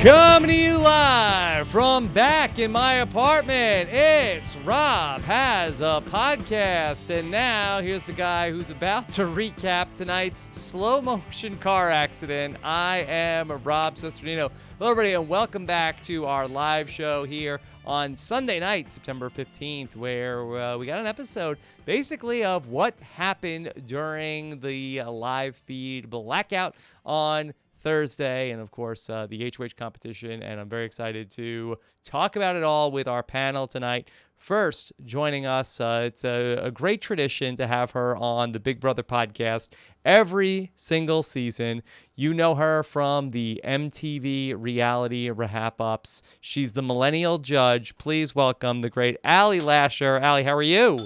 Coming to you live from back in my apartment, it's Rob Has a Podcast. And now here's the guy who's about to recap tonight's slow motion car accident. I am Rob Cesternino. Hello everybody and welcome back to our live show here on Sunday night, September 15th, where we got an episode basically of what happened during the live feed blackout on Thursday, and of course the HOH competition, and I'm very excited to talk about it all with our panel tonight. First, joining us, it's a great tradition to have her on the Big Brother podcast every single season. You know her from the MTV reality RHAP ups. She's the millennial judge. Please welcome the great Lasher. Allie, how are you?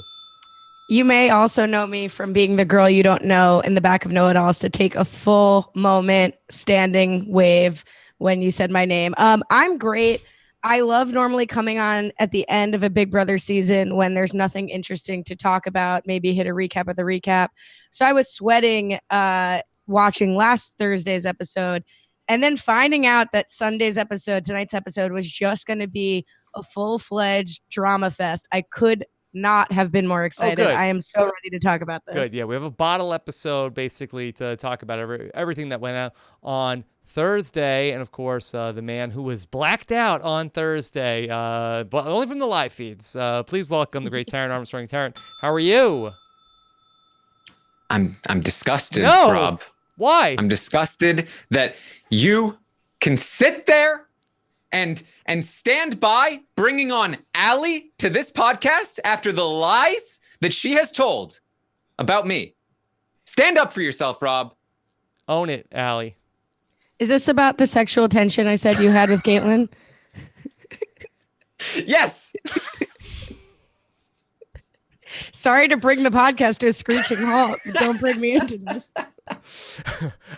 You may also know me from being the girl you don't know in the back of Know It Alls to take a full moment standing wave when you said my name. I'm great. I love normally coming on at the end of a Big Brother season when there's nothing interesting to talk about, maybe hit a recap of the recap. So I was sweating watching last Thursday's episode and then finding out that tonight's episode was just going to be a full-fledged drama fest. I could not have been more excited. I am so ready to talk about this. Good. Yeah, we have a bottle episode basically to talk about everything that went out on Thursday, and of course the man who was blacked out on Thursday, but only from the live feeds. Please welcome the great Taran Armstrong. Taran, how are you? I'm disgusted, No. Rob. Why? I'm disgusted that you can sit there and stand by bringing on Allie to this podcast after the lies that she has told about me. Stand up for yourself, Rob. Own it, Allie. Is this about the sexual tension I said you had with Caitlin? Yes. Sorry to bring the podcast to a screeching halt. Don't bring me into this.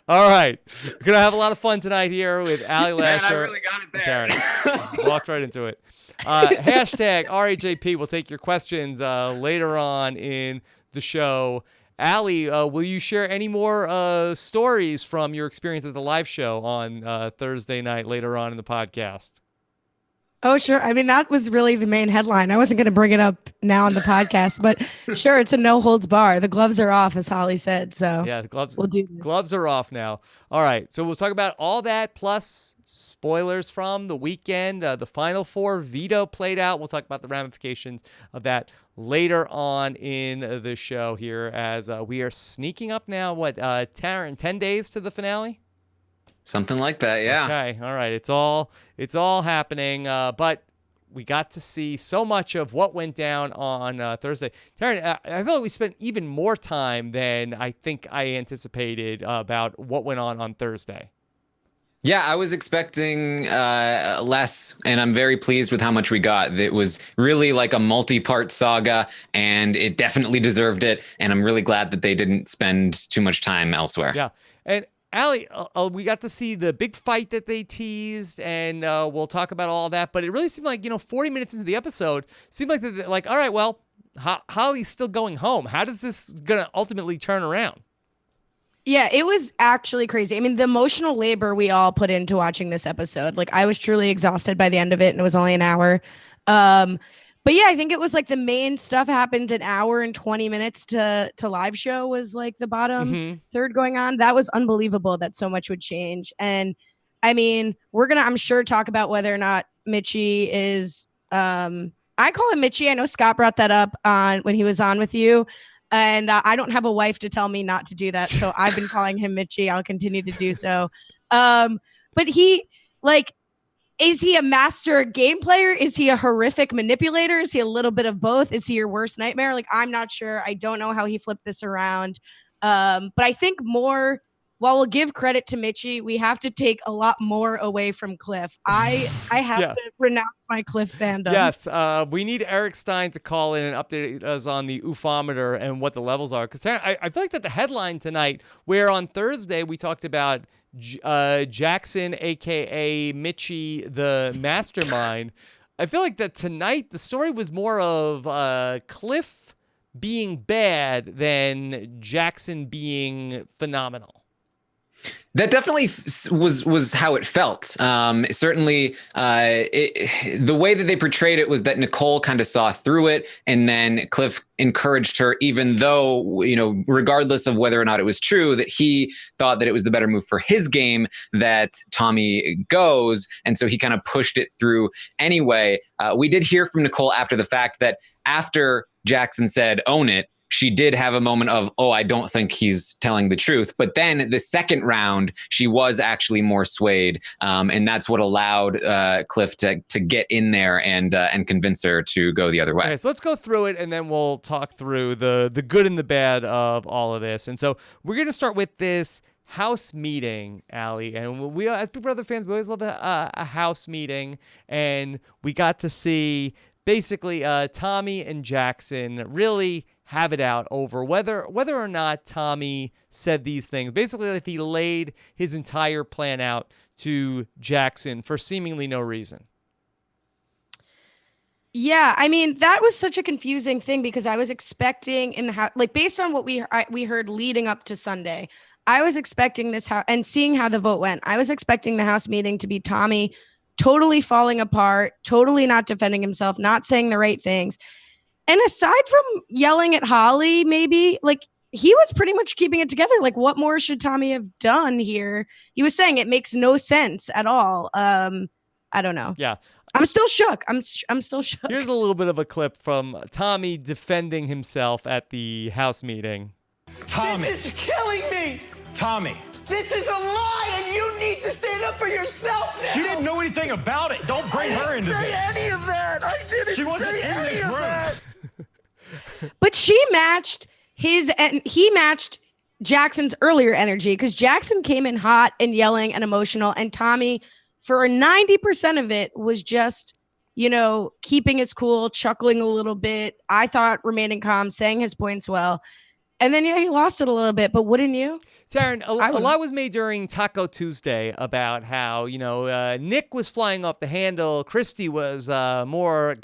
All right. We're going to have a lot of fun tonight here with Lasher. Man, I really got it there. Walked right into it. Hashtag RHAP. We'll take your questions later on in the show. Allie, will you share any more stories from your experience at the live show on Thursday night later on in the podcast? Oh, sure. I mean, that was really the main headline. I wasn't going to bring it up now on the podcast, but sure, it's a no holds bar. The gloves are off, as Holly said. So yeah, the gloves. We'll do this. Gloves are off now. All right, so we'll talk about all that plus spoilers from the weekend. The Final Four veto played out. We'll talk about the ramifications of that later on in the show here, as we are sneaking up now. What, Taran, 10 days to the finale? Something like that, yeah. Okay, all right. It's all happening, but we got to see so much of what went down on Thursday. Taran, I feel like we spent even more time than I think I anticipated about what went on Thursday. Yeah, I was expecting less, and I'm very pleased with how much we got. It was really like a multi-part saga, and it definitely deserved it, and I'm really glad that they didn't spend too much time elsewhere. Yeah, and Allie, we got to see the big fight that they teased, and we'll talk about all that. But it really seemed like, 40 minutes into the episode, seemed like, all right, well, Holly's still going home. How does this gonna ultimately turn around? Yeah, it was actually crazy. I mean, the emotional labor we all put into watching this episode, like I was truly exhausted by the end of it, and it was only an hour. But yeah, I think it was like the main stuff happened an hour and 20 minutes to live show was like the bottom third going on. That was unbelievable that so much would change. And I mean, we're going to, I'm sure, talk about whether or not Mitchie is, I call him Mitchie. I know Scott brought that up when he was on with you. And I don't have a wife to tell me not to do that. So I've been calling him Mitchie. I'll continue to do so. But he, like, is he a master game player? Is he a horrific manipulator? Is he a little bit of both? Is he your worst nightmare? Like, I'm not sure. I don't know how he flipped this around. But I think while we'll give credit to Mitchie, we have to take a lot more away from Cliff. I have to renounce my Cliff fandom. Yes, we need Eric Stein to call in and update us on the oofometer and what the levels are. Because I feel like that the headline tonight, where on Thursday we talked about Jackson, a.k.a. Mitchie, the mastermind, I feel like that tonight the story was more of Cliff being bad than Jackson being phenomenal. That definitely was how it felt. Certainly, the way that they portrayed it was that Nicole kind of saw through it, and then Cliff encouraged her, even though, regardless of whether or not it was true, that he thought that it was the better move for his game that Tommy goes, and so he kind of pushed it through anyway. We did hear from Nicole after the fact that after Jackson said, "Own it," she did have a moment of, oh, I don't think he's telling the truth. But then the second round, she was actually more swayed. And that's what allowed Cliff to get in there and convince her to go the other way. Okay, so let's go through it, and then we'll talk through the good and the bad of all of this. And so we're going to start with this house meeting, Allie. And we, as Big Brother fans, we always love a house meeting. And we got to see basically Tommy and Jackson really have it out over whether or not Tommy said these things. Basically, if he laid his entire plan out to Jackson for seemingly no reason. Yeah, I mean, that was such a confusing thing because I was expecting in the house, like based on what we heard leading up to Sunday, I was expecting this house and seeing how the vote went. I was expecting the house meeting to be Tommy totally falling apart, totally not defending himself, not saying the right things. And aside from yelling at Holly, maybe, like, he was pretty much keeping it together. Like, what more should Tommy have done here? He was saying it makes no sense at all. I don't know. Yeah. I'm still shook. I'm still shook. Here's a little bit of a clip from Tommy defending himself at the house meeting. Tommy. This is killing me. Tommy. This is a lie, and you need to stand up for yourself now. She didn't know anything about it. Don't bring her into this. I didn't say any of that. I didn't say any of that. But he matched Jackson's earlier energy because Jackson came in hot and yelling and emotional, and Tommy, for 90% of it, was just, keeping his cool, chuckling a little bit. I thought remaining calm, saying his points well. And then, he lost it a little bit. But wouldn't you? Taran, a lot was made during Taco Tuesday about how, Nick was flying off the handle. Christy was more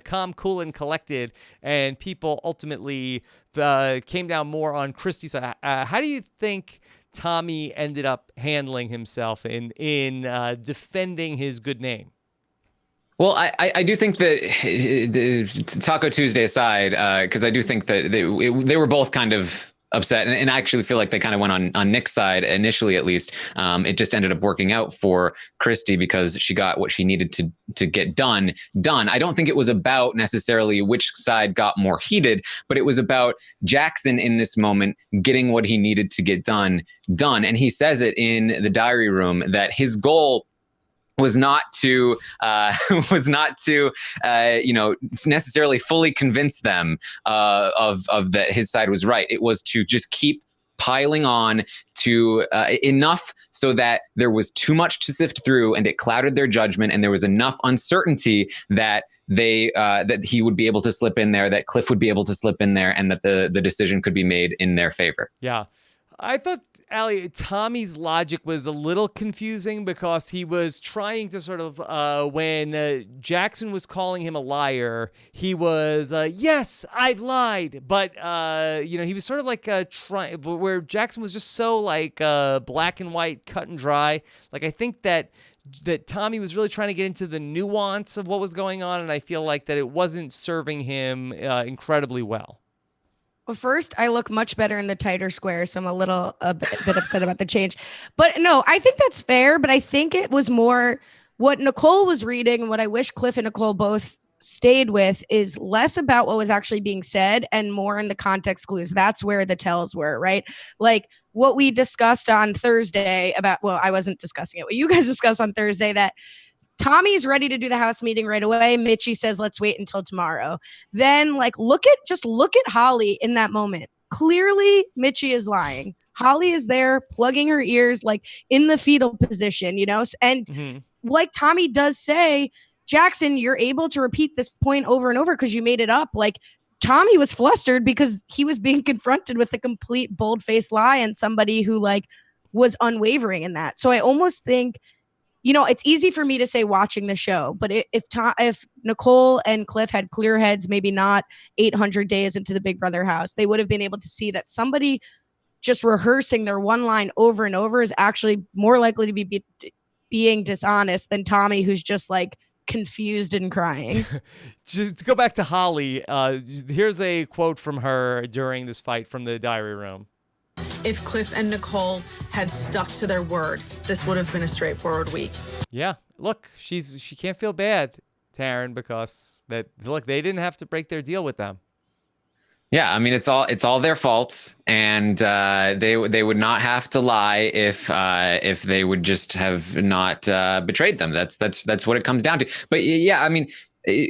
calm, cool, and collected. And people ultimately came down more on Christy's side. How do you think Tommy ended up handling himself in defending his good name? Well, I do think that Taco Tuesday aside, because I do think that they were both kind of upset, and I actually feel like they kind of went on Nick's side initially, at least. It just ended up working out for Christy because she got what she needed to get done. I don't think it was about necessarily which side got more heated, but it was about Jackson in this moment getting what he needed to get done. And he says it in the diary room that his goal was not to necessarily fully convince them of that his side was right. It was to just keep piling on to enough so that there was too much to sift through and it clouded their judgment, and there was enough uncertainty that that he would be able to slip in there, that Cliff would be able to slip in there, and that the decision could be made in their favor. Yeah. I thought, Allie, Tommy's logic was a little confusing because he was trying to sort of, when Jackson was calling him a liar, he was, yes, I've lied. But, he was sort of like trying, where Jackson was just so like black and white, cut and dry. Like, I think that Tommy was really trying to get into the nuance of what was going on, and I feel like that it wasn't serving him incredibly well. Well, first, I look much better in the tighter square, so I'm a bit upset about the change. But no, I think that's fair. But I think it was more what Nicole was reading, and what I wish Cliff and Nicole both stayed with is less about what was actually being said and more in the context clues. That's where the tells were, right? Like what we discussed on Thursday about, well, I wasn't discussing it. What you guys discussed on Thursday, that Tommy's ready to do the house meeting right away. Mitchie says, let's wait until tomorrow. Then look at Holly in that moment. Clearly Mitchie is lying. Holly is there plugging her ears, like in the fetal position, and like Tommy does say, Jackson, you're able to repeat this point over and over because you made it up. Like Tommy was flustered because he was being confronted with a complete bold-faced lie and somebody who was unwavering in that. So I almost think, it's easy for me to say watching the show, but if Nicole and Cliff had clear heads, maybe not 800 days into the Big Brother house, they would have been able to see that somebody just rehearsing their one line over and over is actually more likely to be being dishonest than Tommy, who's just like confused and crying. To go back to Holly, here's a quote from her during this fight from the diary room. If Cliff and Nicole had stuck to their word, this would have been a straightforward week. Yeah, look, she can't feel bad, Taran, because they didn't have to break their deal with them. Yeah, I mean it's all their fault, and they would not have to lie if they would just have not betrayed them. That's what it comes down to. But yeah, I mean,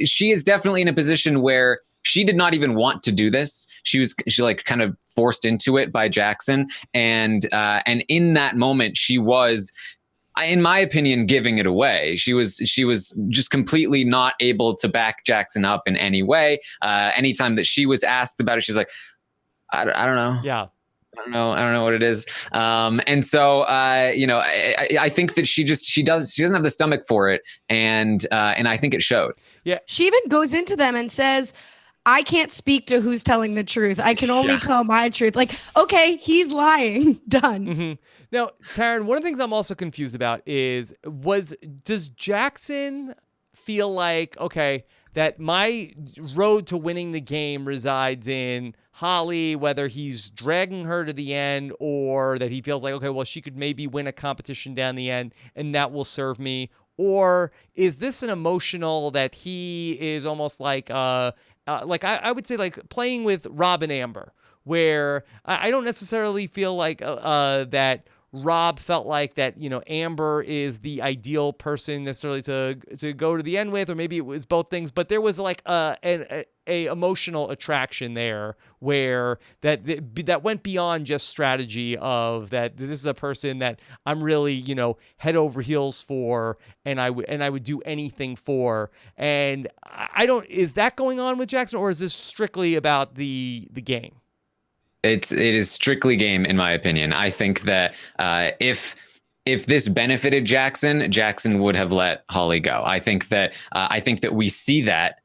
she is definitely in a position where she did not even want to do this. She like kind of forced into it by Jackson, and in that moment she was, in my opinion, giving it away. She was just completely not able to back Jackson up in any way. Anytime that she was asked about it, she's like, I don't know. Yeah. I don't know what it is. And so, I think that she doesn't have the stomach for it. And I think it showed. Yeah. She even goes into them and says, I can't speak to who's telling the truth. I can only tell my truth. Like, okay, he's lying. Done. Mm-hmm. Now, Taran, one of the things I'm also confused about is, does Jackson feel like, okay, that my road to winning the game resides in Holly, whether he's dragging her to the end or that he feels like, okay, well, she could maybe win a competition down the end and that will serve me? Or is this an emotional that he is almost like I would say like playing with Rob and Amber, where I don't necessarily feel like that Rob felt like that, Amber is the ideal person necessarily to go to the end with, or maybe it was both things, but there was like a emotional attraction there where that went beyond just strategy of that this is a person that I'm really, head over heels for, and I would do anything for. And is that going on with Jackson, or is this strictly about the game? It is strictly game, in my opinion. I think that if this benefited Jackson would have let Holly go. I think that we see that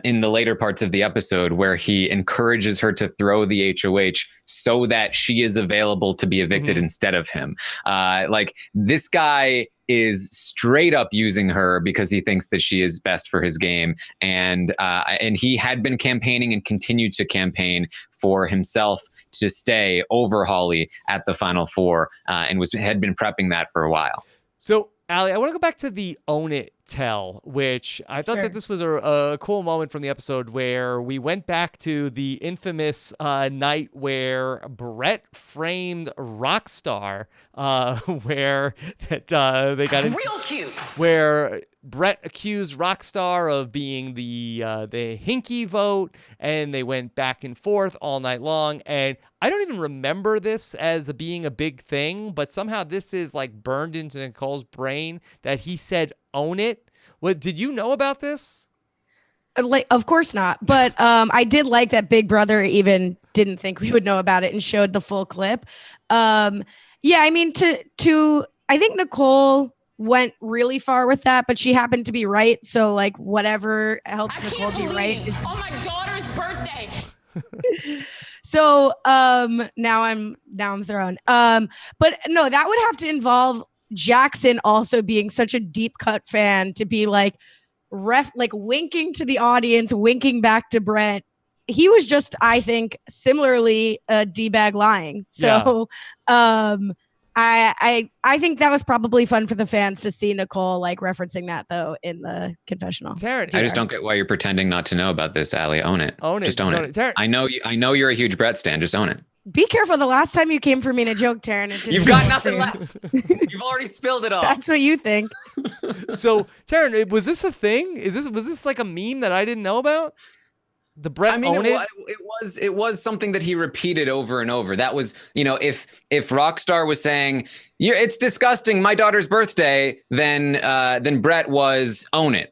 in the later parts of the episode where he encourages her to throw the HOH so that she is available to be evicted instead of him. Like, this guy is straight up using her because he thinks that she is best for his game. And he had been campaigning and continued to campaign for himself to stay over Holly at the Final Four, and had been prepping that for a while. So, Allie, I want to go back to the Own It tell, which I thought that this was a cool moment from the episode where we went back to the infamous night where Brett framed Rockstar, where they got real cute. Where Brett accused Rockstar of being the hinky vote, and they went back and forth all night long. And I don't even remember this as being a big thing, but somehow this is like burned into Nicole's brain that he said own it. What did you know about this? Like, of course not. But I did like that Big Brother even didn't think we would know about it and showed the full clip. Yeah, I mean, I think Nicole went really far with that, but she happened to be right. So like whatever helps Nicole be right. On my daughter's birthday. So now I'm thrown. But no, that would have to involve Jackson also being such a deep cut fan to be like winking to the audience, winking back to Brett. He was just, I think, similarly a D-bag lying. So I think that was probably fun for the fans to see Nicole like referencing that though in the confessional. Taran, I just don't get why you're pretending not to know about this, Allie. Own it. Own it. Just own it. Taran, I know you're a huge Brett stan. Just own it. Be careful. The last time you came for me in a joke, Taran. You've got nothing left. You've already spilled it all. That's what you think. So, Taran, was this a thing? Was this like a meme that I didn't know about? The Brett own it? It was something that he repeated over and over. That was, if Rockstar was saying, it's disgusting, my daughter's birthday, then Brett was own it.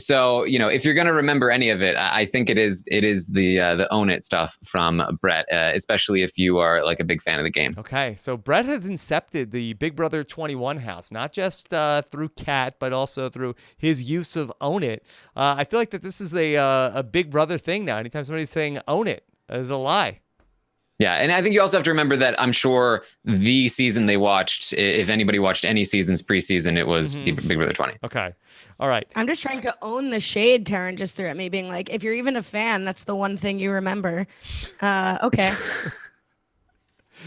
So, if you're going to remember any of it, I think it is the own it stuff from Brett, especially if you are like a big fan of the game. Okay. So Brett has incepted the Big Brother 21 house, not just through Kat, but also through his use of own it. I feel like that this is a Big Brother thing now. Anytime somebody's saying own it, is a lie. Yeah, and I think you also have to remember that I'm sure the season they watched, if anybody watched any seasons preseason, it was Big Brother 20. Okay. All right. I'm just trying to own the shade Taran just threw at me, being like, if you're even a fan, that's the one thing you remember. Okay.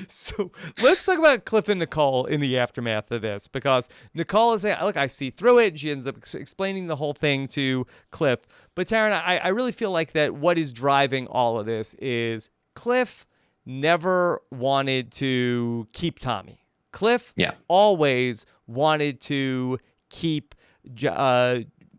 So let's talk about Cliff and Nicole in the aftermath of this, because Nicole is saying, look, I see through it. She ends up explaining the whole thing to Cliff. But Taran, I really feel like that what is driving all of this is Cliff never wanted to keep Tommy. Cliff always wanted to keep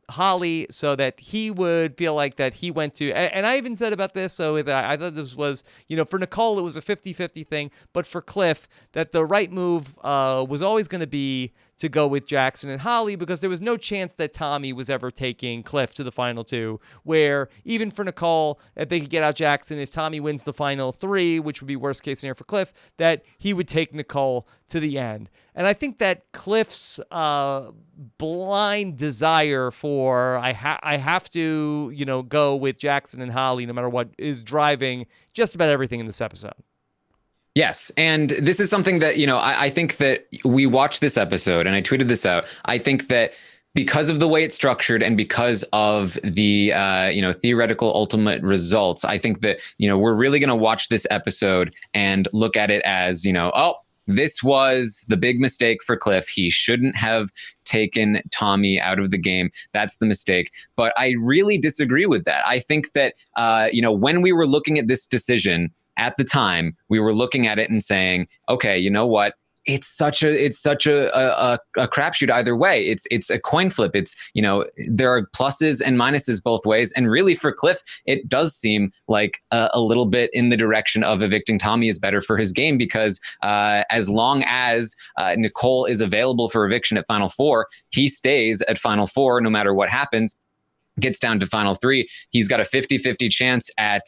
Holly so that he would feel like that he went to, and I even said about this, so that I thought this was, for Nicole, it was a 50-50 thing, but for Cliff, that the right move was always going to be to go with Jackson and Holly, because there was no chance that Tommy was ever taking Cliff to the final two, where even for Nicole, if they could get out Jackson, if Tommy wins the final three, which would be worst case scenario for Cliff, that he would take Nicole to the end. And I think that Cliff's blind desire for I have to, go with Jackson and Holly no matter what is driving just about everything in this episode. Yes. And this is something that, I think that we watched this episode and I tweeted this out. I think that because of the way it's structured and because of the, theoretical ultimate results, I think that, we're really going to watch this episode and look at it as, this was the big mistake for Cliff. He shouldn't have taken Tommy out of the game. That's the mistake. But I really disagree with that. I think that, when we were looking at this decision at the time, we were looking at it and saying, okay, you know what? It's such a crapshoot either way. It's a coin flip. It's, there are pluses and minuses both ways. And really for Cliff, it does seem like a little bit in the direction of evicting Tommy is better for his game, because as long as Nicole is available for eviction at Final Four, he stays at Final Four no matter what happens. Gets down to Final Three, he's got a 50-50 chance at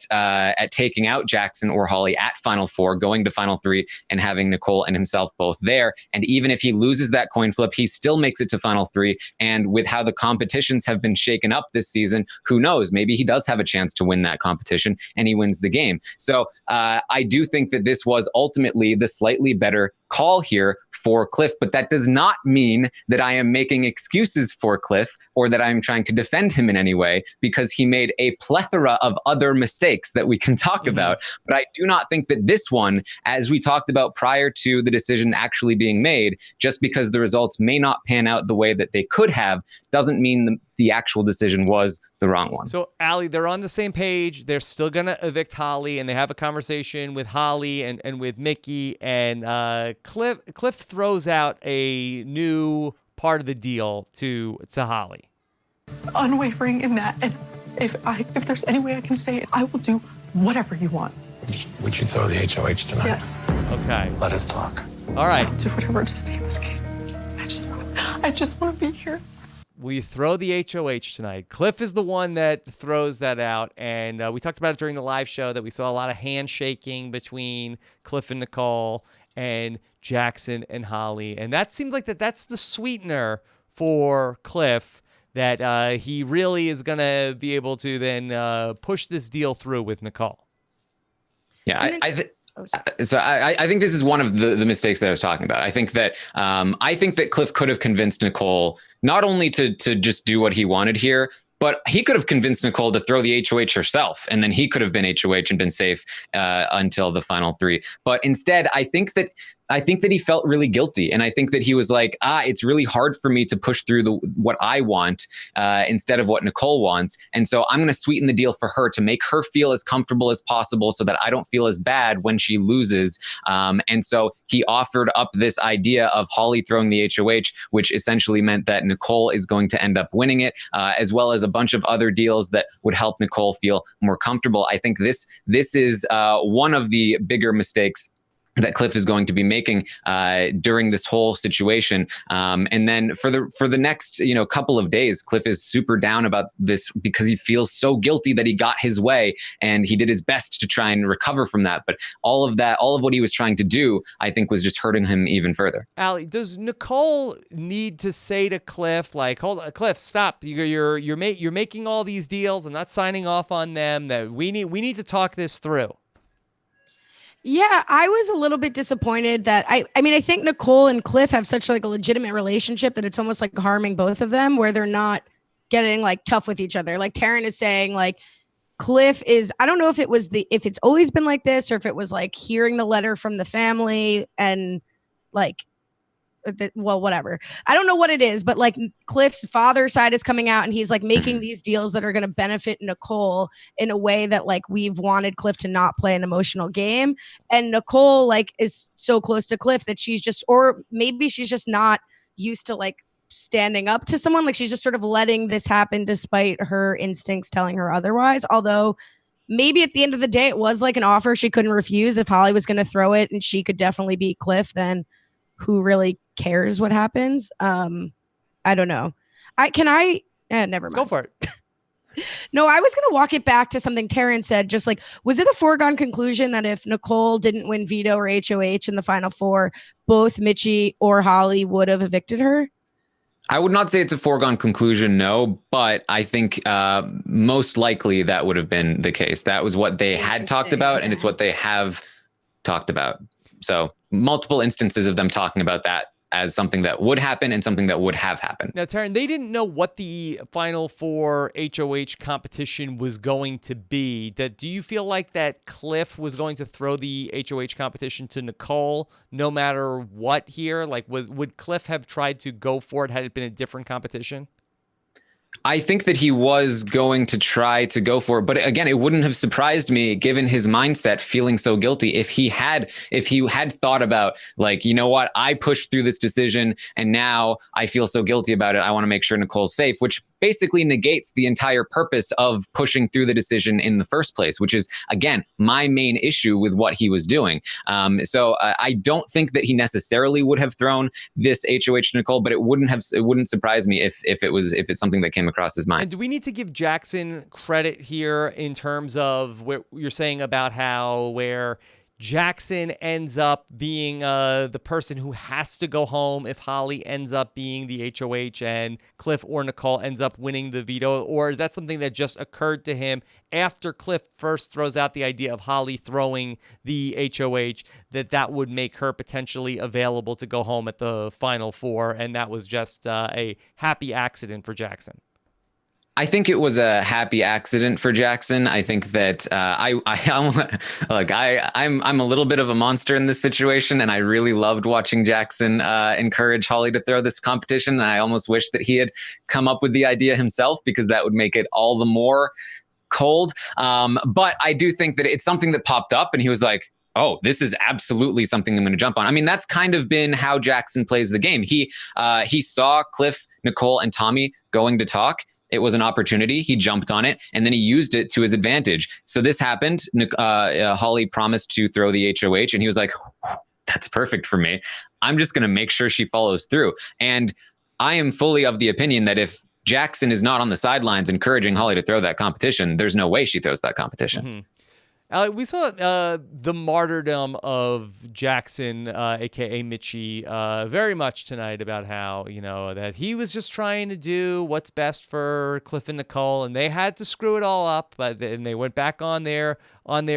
taking out Jackson or Holly at Final Four, going to Final Three, and having Nicole and himself both there. And even if he loses that coin flip, he still makes it to Final Three. And with how the competitions have been shaken up this season, who knows? Maybe he does have a chance to win that competition and he wins the game. So I do think that this was ultimately the slightly better call here for Cliff, but that does not mean that I am making excuses for Cliff or that I'm trying to defend him in any way, because he made a plethora of other mistakes that we can talk about. But I do not think that this one, as we talked about prior to the decision actually being made, just because the results may not pan out the way that they could have, doesn't mean the actual decision was the wrong one. So, Allie, they're on the same page. They're still going to evict Holly, and they have a conversation with Holly and with Mickey, and Cliff throws out a new part of the deal to Holly. Unwavering in that, and if there's any way I can say it, I will do whatever you want. Would you throw the HOH tonight? Yes. Okay. Let us talk. All right. I'll do whatever to stay in this game. I just want to be here. Will you throw the HOH tonight? Cliff is the one that throws that out. And we talked about it during the live show that we saw a lot of handshaking between Cliff and Nicole and Jackson and Holly. And that seems like that's the sweetener for Cliff, that he really is going to be able to then push this deal through with Nicole. Yeah, I think this is one of the mistakes that I was talking about. I think that Cliff could have convinced Nicole not only to just do what he wanted here, but he could have convinced Nicole to throw the HOH herself, and then he could have been HOH and been safe until the final three. But instead, I think that he felt really guilty, and I think that he was like, it's really hard for me to push through what I want instead of what Nicole wants, and so I'm going to sweeten the deal for her to make her feel as comfortable as possible, so that I don't feel as bad when she loses. And so he offered up this idea of Holly throwing the HOH, which essentially meant that Nicole is going to end up winning it, as well as a bunch of other deals that would help Nicole feel more comfortable. I think this is one of the bigger mistakes that Cliff is going to be making during this whole situation. And then for the next, couple of days, Cliff is super down about this because he feels so guilty that he got his way and he did his best to try and recover from that. But all of what he was trying to do, I think, was just hurting him even further. Allie, does Nicole need to say to Cliff, like, hold on, Cliff, stop. You're making all these deals and not signing off on them, that we need to talk this through? Yeah, I was a little bit disappointed that I mean, I think Nicole and Cliff have such like a legitimate relationship that it's almost like harming both of them where they're not getting like tough with each other. Like Taran is saying like Cliff is, I don't know if if it's always been like this or if it was like hearing the letter from the family and like well, whatever. I don't know what it is, but like Cliff's father's side is coming out and he's like making these deals that are going to benefit Nicole in a way that like we've wanted Cliff to not play an emotional game. And Nicole like is so close to Cliff that she's just, or maybe she's just not used to like standing up to someone. Like she's just sort of letting this happen despite her instincts telling her otherwise. Although maybe at the end of the day, it was like an offer she couldn't refuse. If Holly was going to throw it and she could definitely beat Cliff, then who really cares what happens? I don't know. Never mind. Go for it. No, I was going to walk it back to something Taran said. Just like, was it a foregone conclusion that if Nicole didn't win veto or HOH in the final four, both Mitchie or Holly would have evicted her? I would not say it's a foregone conclusion, no, but I think most likely that would have been the case. That was what they had talked about, and it's what they have talked about. So multiple instances of them talking about that as something that would happen and something that would have happened. Now, Taran, they didn't know what the Final Four HOH competition was going to be. Do you feel like that Cliff was going to throw the HOH competition to Nicole no matter what here? Like, would Cliff have tried to go for it had it been a different competition? I think that he was going to try to go for it. But again, it wouldn't have surprised me given his mindset feeling so guilty if he had thought about like, you know what, I pushed through this decision and now I feel so guilty about it. I want to make sure Nicole's safe, which basically negates the entire purpose of pushing through the decision in the first place, which is, again, my main issue with what he was doing. So I don't think that he necessarily would have thrown this HOH to Nicole, but it wouldn't surprise me if it's something that came across his mind. And do we need to give Jackson credit here in terms of what you're saying about where Jackson ends up being the person who has to go home if Holly ends up being the HOH and Cliff or Nicole ends up winning the veto? Or is that something that just occurred to him after Cliff first throws out the idea of Holly throwing the HOH, that would make her potentially available to go home at the Final Four, and that was just a happy accident for Jackson? I think it was a happy accident for Jackson. I think that I'm a little bit of a monster in this situation, and I really loved watching Jackson encourage Holly to throw this competition. And I almost wish that he had come up with the idea himself, because that would make it all the more cold. But I do think that it's something that popped up, and he was like, oh, this is absolutely something I'm going to jump on. I mean, that's kind of been how Jackson plays the game. He saw Cliff, Nicole, and Tommy going to talk. It was an opportunity. He jumped on it, and then he used it to his advantage. So this happened. Holly promised to throw the HOH, and he was like, that's perfect for me. I'm just going to make sure she follows through. And I am fully of the opinion that if Jackson is not on the sidelines encouraging Holly to throw that competition, there's no way she throws that competition. Mm-hmm. We saw the martyrdom of Jackson, a.k.a. Mitchie, very much tonight about how, that he was just trying to do what's best for Cliff and Nicole, and they had to screw it all up, but then they went back on their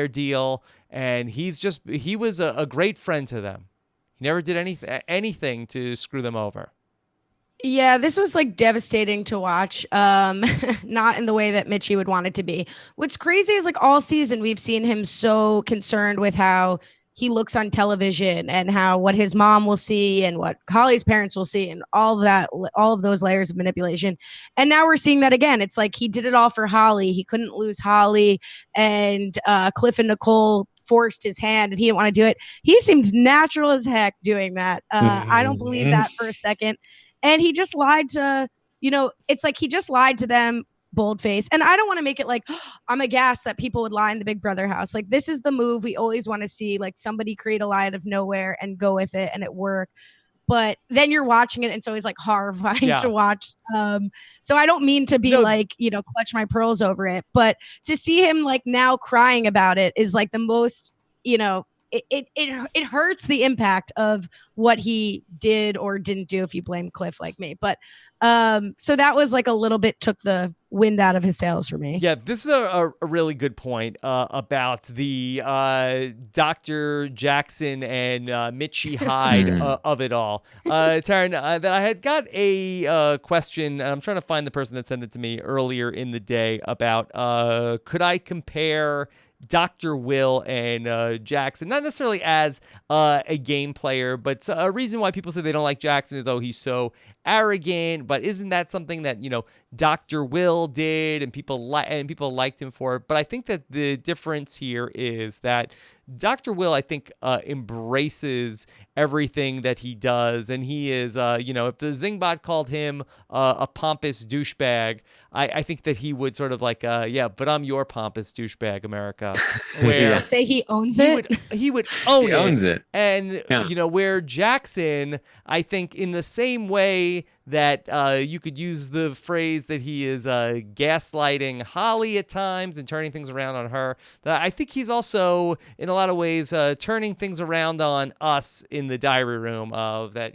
deal, and he was a great friend to them. He never did anything to screw them over. Yeah, this was like devastating to watch. Not in the way that Mitchie would want it to be. What's crazy is like all season we've seen him so concerned with how he looks on television and what his mom will see and what Holly's parents will see and all of those layers of manipulation. And now we're seeing that again. It's like he did it all for Holly. He couldn't lose Holly, and Cliff and Nicole forced his hand and he didn't want to do it. He seemed natural as heck doing that. I don't believe that for a second. And he just lied to, it's like he just lied to them, boldface. And I don't want to make it like, I'm aghast that people would lie in the Big Brother house. Like, this is the move we always want to see, like somebody create a lie out of nowhere and go with it and it work. But then you're watching it and it's always like horrifying to watch. So I don't mean to be clutch my pearls over it. But to see him like now crying about it is like the most, it hurts the impact of what he did or didn't do if you blame Cliff like me. But so that was like a little bit took the wind out of his sails for me. Yeah, this is a really good point about the Dr. Jackson and Mitchie Hyde of it all. Taran, that I had got a question, and I'm trying to find the person that sent it to me earlier in the day about could I compare Dr. Will and Jackson, not necessarily as a game player, but a reason why people say they don't like Jackson is, oh, he's so arrogant. But isn't that something that, Dr. Will did and people liked him for it? But I think that the difference here is that Dr. Will, I think, embraces everything that he does. And he is, if the Zingbot called him a pompous douchebag, I think that he would sort of like, but I'm your pompous douchebag, America. Where say he owns it. He would own he owns it. And, where Jackson, I think in the same way that you could use the phrase that he is gaslighting Holly at times and turning things around on her, I think he's also, in a lot of ways, turning things around on us in the diary room of that,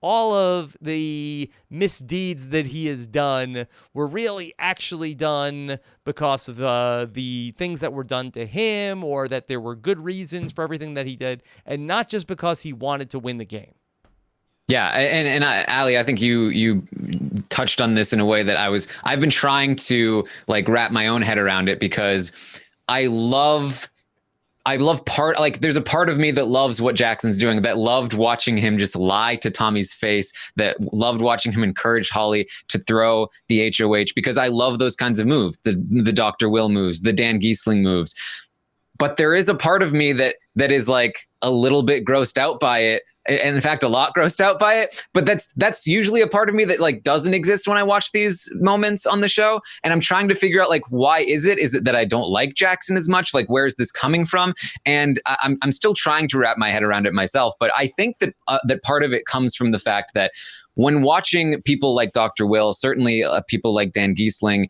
all of the misdeeds that he has done were really actually done because of the things that were done to him, or that there were good reasons for everything that he did, and not just because he wanted to win the game. Yeah, and Ali, I think you touched on this in a way that I've been trying to like wrap my own head around it, because I love there's a part of me that loves what Jackson's doing, that loved watching him just lie to Tommy's face, that loved watching him encourage Holly to throw the HOH, because I love those kinds of moves, the Dr. Will moves, the Dan Giesling moves. But there is a part of me that is like a little bit grossed out by it. And in fact, a lot grossed out by it. But that's usually a part of me that like doesn't exist when I watch these moments on the show. And I'm trying to figure out like, why is it? Is it that I don't like Jackson as much? Like, where is this coming from? And I'm still trying to wrap my head around it myself. But I think that that part of it comes from the fact that when watching people like Dr. Will, certainly people like Dan Giesling,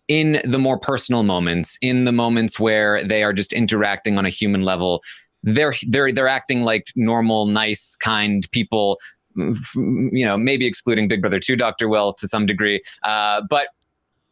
in the more personal moments, in the moments where they are just interacting on a human level, they're acting like normal, nice, kind people, maybe excluding Big Brother 2 Dr. Will to some degree. But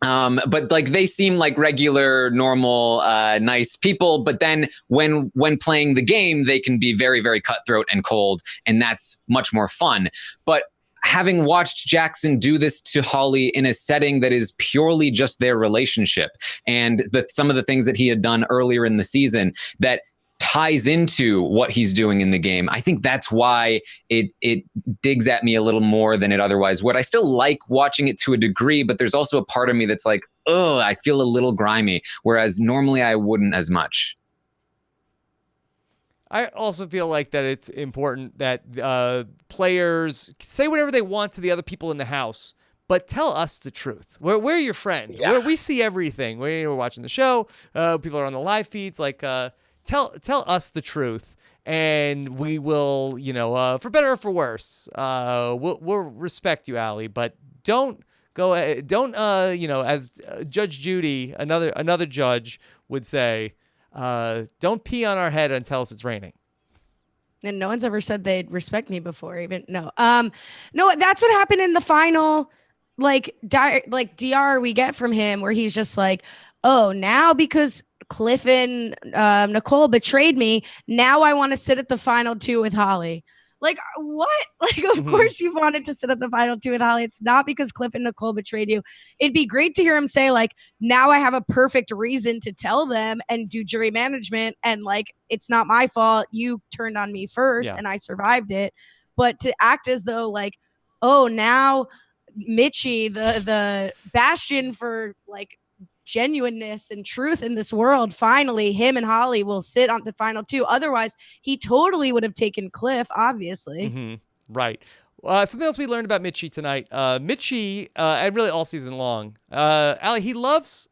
like they seem like regular, normal, nice people. But then when playing the game, they can be very, very cutthroat and cold, and that's much more fun. But having watched Jackson do this to Holly in a setting that is purely just their relationship, and some of the things that he had done earlier in the season that ties into what he's doing in the game, I think that's why it digs at me a little more than it otherwise would. I still like watching it to a degree, but there's also a part of me that's like, oh, I feel a little grimy, whereas normally I wouldn't as much. I also feel like that it's important that players say whatever they want to the other people in the house, but tell us the truth. We're your friend. Yeah. We see everything. We're watching the show. People are on the live feeds. Like, tell us the truth, and we will, for better or for worse, we'll respect you, Ali. But don't as Judge Judy, another judge would say, don't pee on our head and tell us it's raining. And no one's ever said they'd respect me before, even no. No, that's what happened in the final, DR we get from him, where he's just like, oh, now because Cliff and Nicole betrayed me, now I want to sit at the final 2 with Holly. Like, what? Like, of course you wanted to sit at the final 2 with Holly. It's not because Cliff and Nicole betrayed you. It'd be great to hear him say, like, now I have a perfect reason to tell them and do jury management. And, like, it's not my fault. You turned on me first and I survived it. But to act as though, like, oh, now Mitchie, the bastion for, like, genuineness and truth in this world, finally him and Holly will sit on the final 2. Otherwise he totally would have taken Cliff, obviously. Right. Something else we learned about Mitchie tonight. Mitchie, and really all season long, Ali, he loves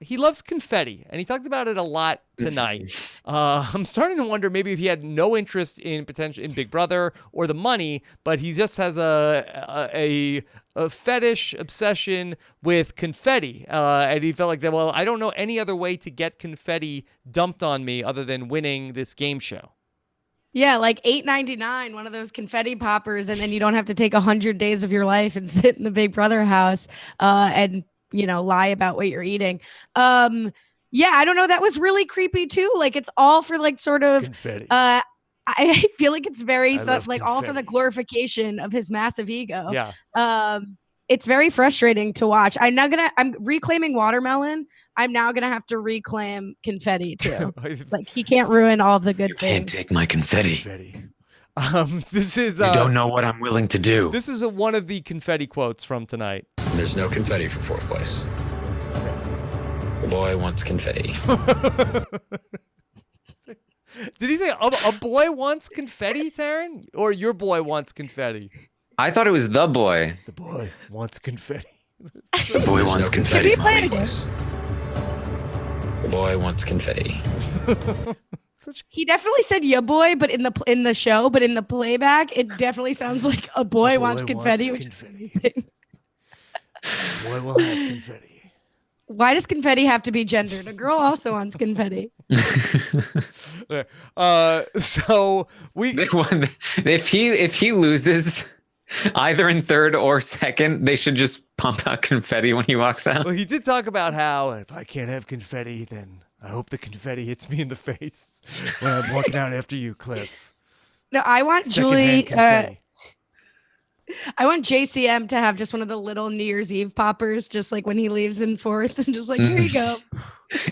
confetti, and he talked about it a lot tonight. I'm starting to wonder maybe if he had no interest in Big Brother or the money, but he just has a fetish obsession with confetti, and he felt like that. Well, I don't know any other way to get confetti dumped on me other than winning this game show. Yeah, like $8.99, one of those confetti poppers, and then you don't have to take 100 days of your life and sit in the Big Brother house and lie about what you're eating. Yeah, I don't know. That was really creepy too. Like it's all for like sort of Confetti. I feel like it's very love all for the confetti. glorification of his massive ego. Yeah. It's very frustrating to watch. I'm reclaiming watermelon. I'm now gonna have to reclaim confetti too. Like he can't ruin all the good You can't things. take my confetti. Confetti. This is You don't know what I'm willing to do. This is one of the confetti quotes from tonight. There's no confetti for fourth place. The boy wants confetti. Did he say a boy wants confetti, Taran? Or your boy wants confetti? I thought it was the boy. The boy wants confetti. The boy wants confetti. Can we play it again? The boy wants confetti. He definitely said "ya boy," but in the show, but in the playback, it definitely sounds like a boy wants confetti. Boy will have confetti. Why does confetti have to be gendered? A girl also wants confetti. So if he loses either in third or second, they should just pump out confetti when he walks out. Well, he did talk about how if I can't have confetti, then I hope the confetti hits me in the face when I'm walking out after you, Cliff. No, I want Secondhand confetti. I want JCM to have just one of the little New Year's Eve poppers, just like when he leaves in fourth, and just like, here you go.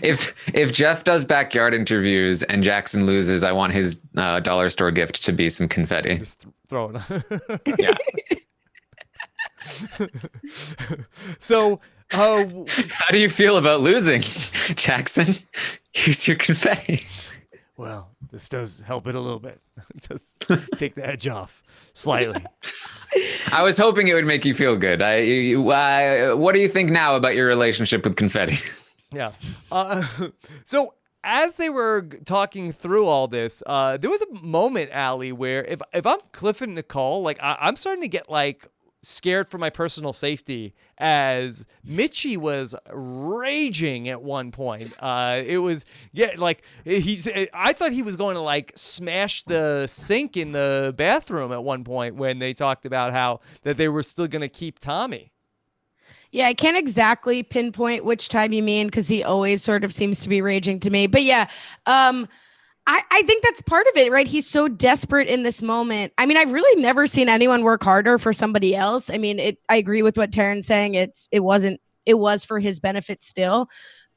If Jeff does backyard interviews and Jackson loses, I want his dollar store gift to be some confetti. Just throw it. Yeah. So, how do you feel about losing, Jackson? Here's your confetti. Well, this does help it a little bit. It does take the edge off slightly. I was hoping it would make you feel good. What do you think now about your relationship with confetti? Yeah. So as they were talking through all this, there was a moment, Allie, where if I'm Cliff and Nicole, like I'm starting to get like scared for my personal safety, as Mitchie was raging at one point. It was like I thought he was going to like smash the sink in the bathroom at one point when they talked about how that they were still going to keep Tommy. Yeah, I can't exactly pinpoint which time you mean because he always sort of seems to be raging to me. But yeah, I think that's part of it, right? He's so desperate in this moment. I mean, I've really never seen anyone work harder for somebody else. I mean, I agree with what Taran's saying. It was for his benefit still,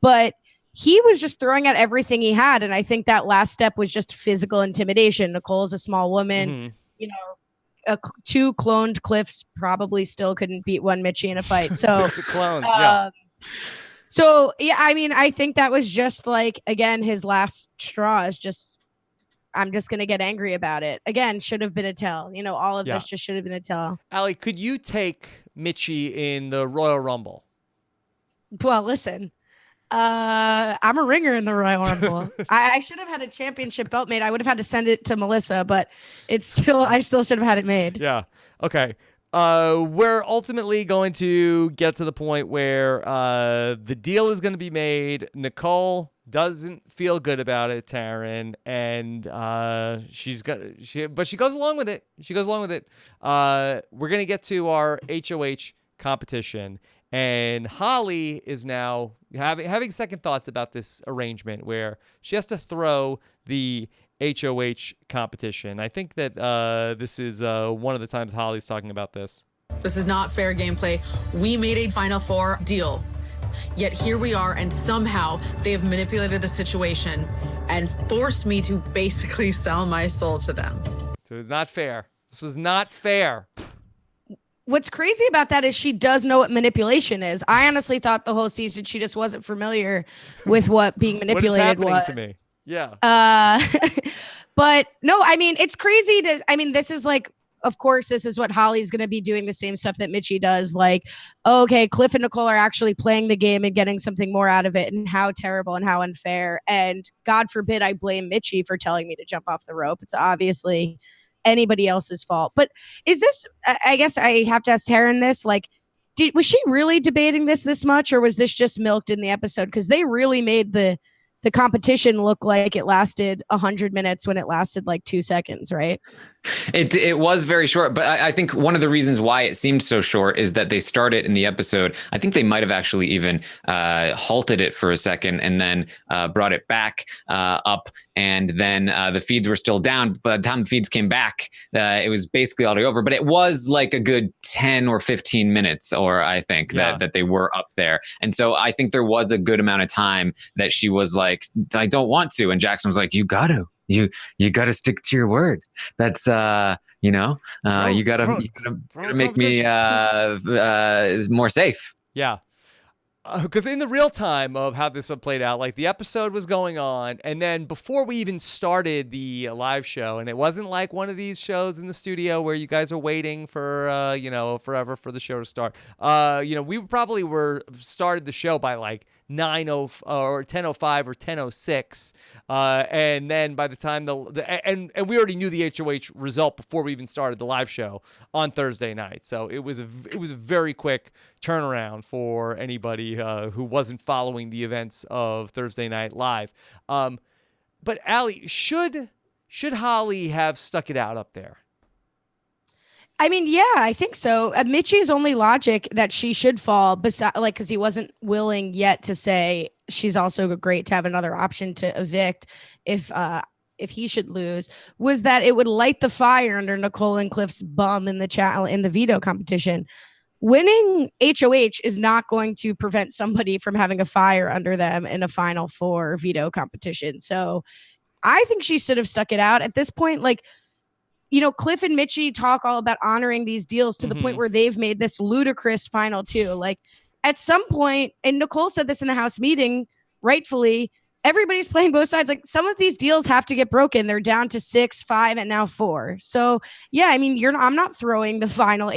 but he was just throwing out everything he had. And I think that last step was just physical intimidation. Nicole's a small woman, two cloned Cliffs probably still couldn't beat one Mitchie in a fight. So clone, yeah. So, yeah, I mean, I think that was just like, again, his last straw is just, I'm just going to get angry about it. Again, should have been a tell. All of this just should have been a tell. Allie, could you take Mitchie in the Royal Rumble? Well, listen, I'm a ringer in the Royal Rumble. I should have had a championship belt made. I would have had to send it to Melissa, but I still should have had it made. Yeah. Okay. We're ultimately going to get to the point where the deal is going to be made. Nicole doesn't feel good about it, Taran, and but she goes along with it. We're going to get to our HOH competition, and Holly is now having second thoughts about this arrangement where she has to throw the HOH competition. I think that this is one of the times Holly's talking about this. This is not fair gameplay. We made a Final Four deal. Yet here we are, and somehow they have manipulated the situation and forced me to basically sell my soul to them. So it's not fair. This was not fair. What's crazy about that is she does know what manipulation is. I honestly thought the whole season she just wasn't familiar with what being manipulated what is happening was. to me? Yeah. But no, I mean, it's crazy this is like, of course, this is what Holly's going to be doing, the same stuff that Mitchie does. Like, okay, Cliff and Nicole are actually playing the game and getting something more out of it, and how terrible and how unfair. And God forbid I blame Mitchie for telling me to jump off the rope. It's obviously anybody else's fault. But is this, I guess I have to ask Taran this, like, was she really debating this much, or was this just milked in the episode? Because they really made the the competition look like it lasted 100 minutes when it lasted like 2 seconds, right? It was very short, but I think one of the reasons why it seemed so short is that they started in the episode. I think they might have actually even halted it for a second and then brought it back up, and then the feeds were still down. By the time the feeds came back, it was basically already over. But it was like a good 10 or 15 minutes, or I think that they were up there. And so I think there was a good amount of time that she was like, I don't want to. And Jackson was like, you got to. You got to stick to your word. That's you gotta make me more safe. Yeah. Because in the real time of how this played out, like the episode was going on, and then before we even started the live show, and it wasn't like one of these shows in the studio where you guys are waiting for forever for the show to start. We probably were started the show by like 9:00 or 10:05 or 10:06, and then by the time and we already knew the HOH result before we even started the live show on Thursday night. So it was a very quick turnaround for anybody who wasn't following the events of Thursday Night Live. But Allie, should Holly have stuck it out up there? I mean, yeah, I think so. Mitchie's only logic that she should fall, because he wasn't willing yet to say she's also great to have another option to evict if he should lose, was that it would light the fire under Nicole and Cliff's bum in the veto competition. Winning HOH is not going to prevent somebody from having a fire under them in a Final Four veto competition. So I think she should have stuck it out at this point. Like, Cliff and Mitchie talk all about honoring these deals to the point where they've made this ludicrous final two. Like, at some point, and Nicole said this in the House meeting, rightfully, everybody's playing both sides. Like, some of these deals have to get broken. They're down to 6, 5, and now 4. So yeah, I mean, I'm not throwing the final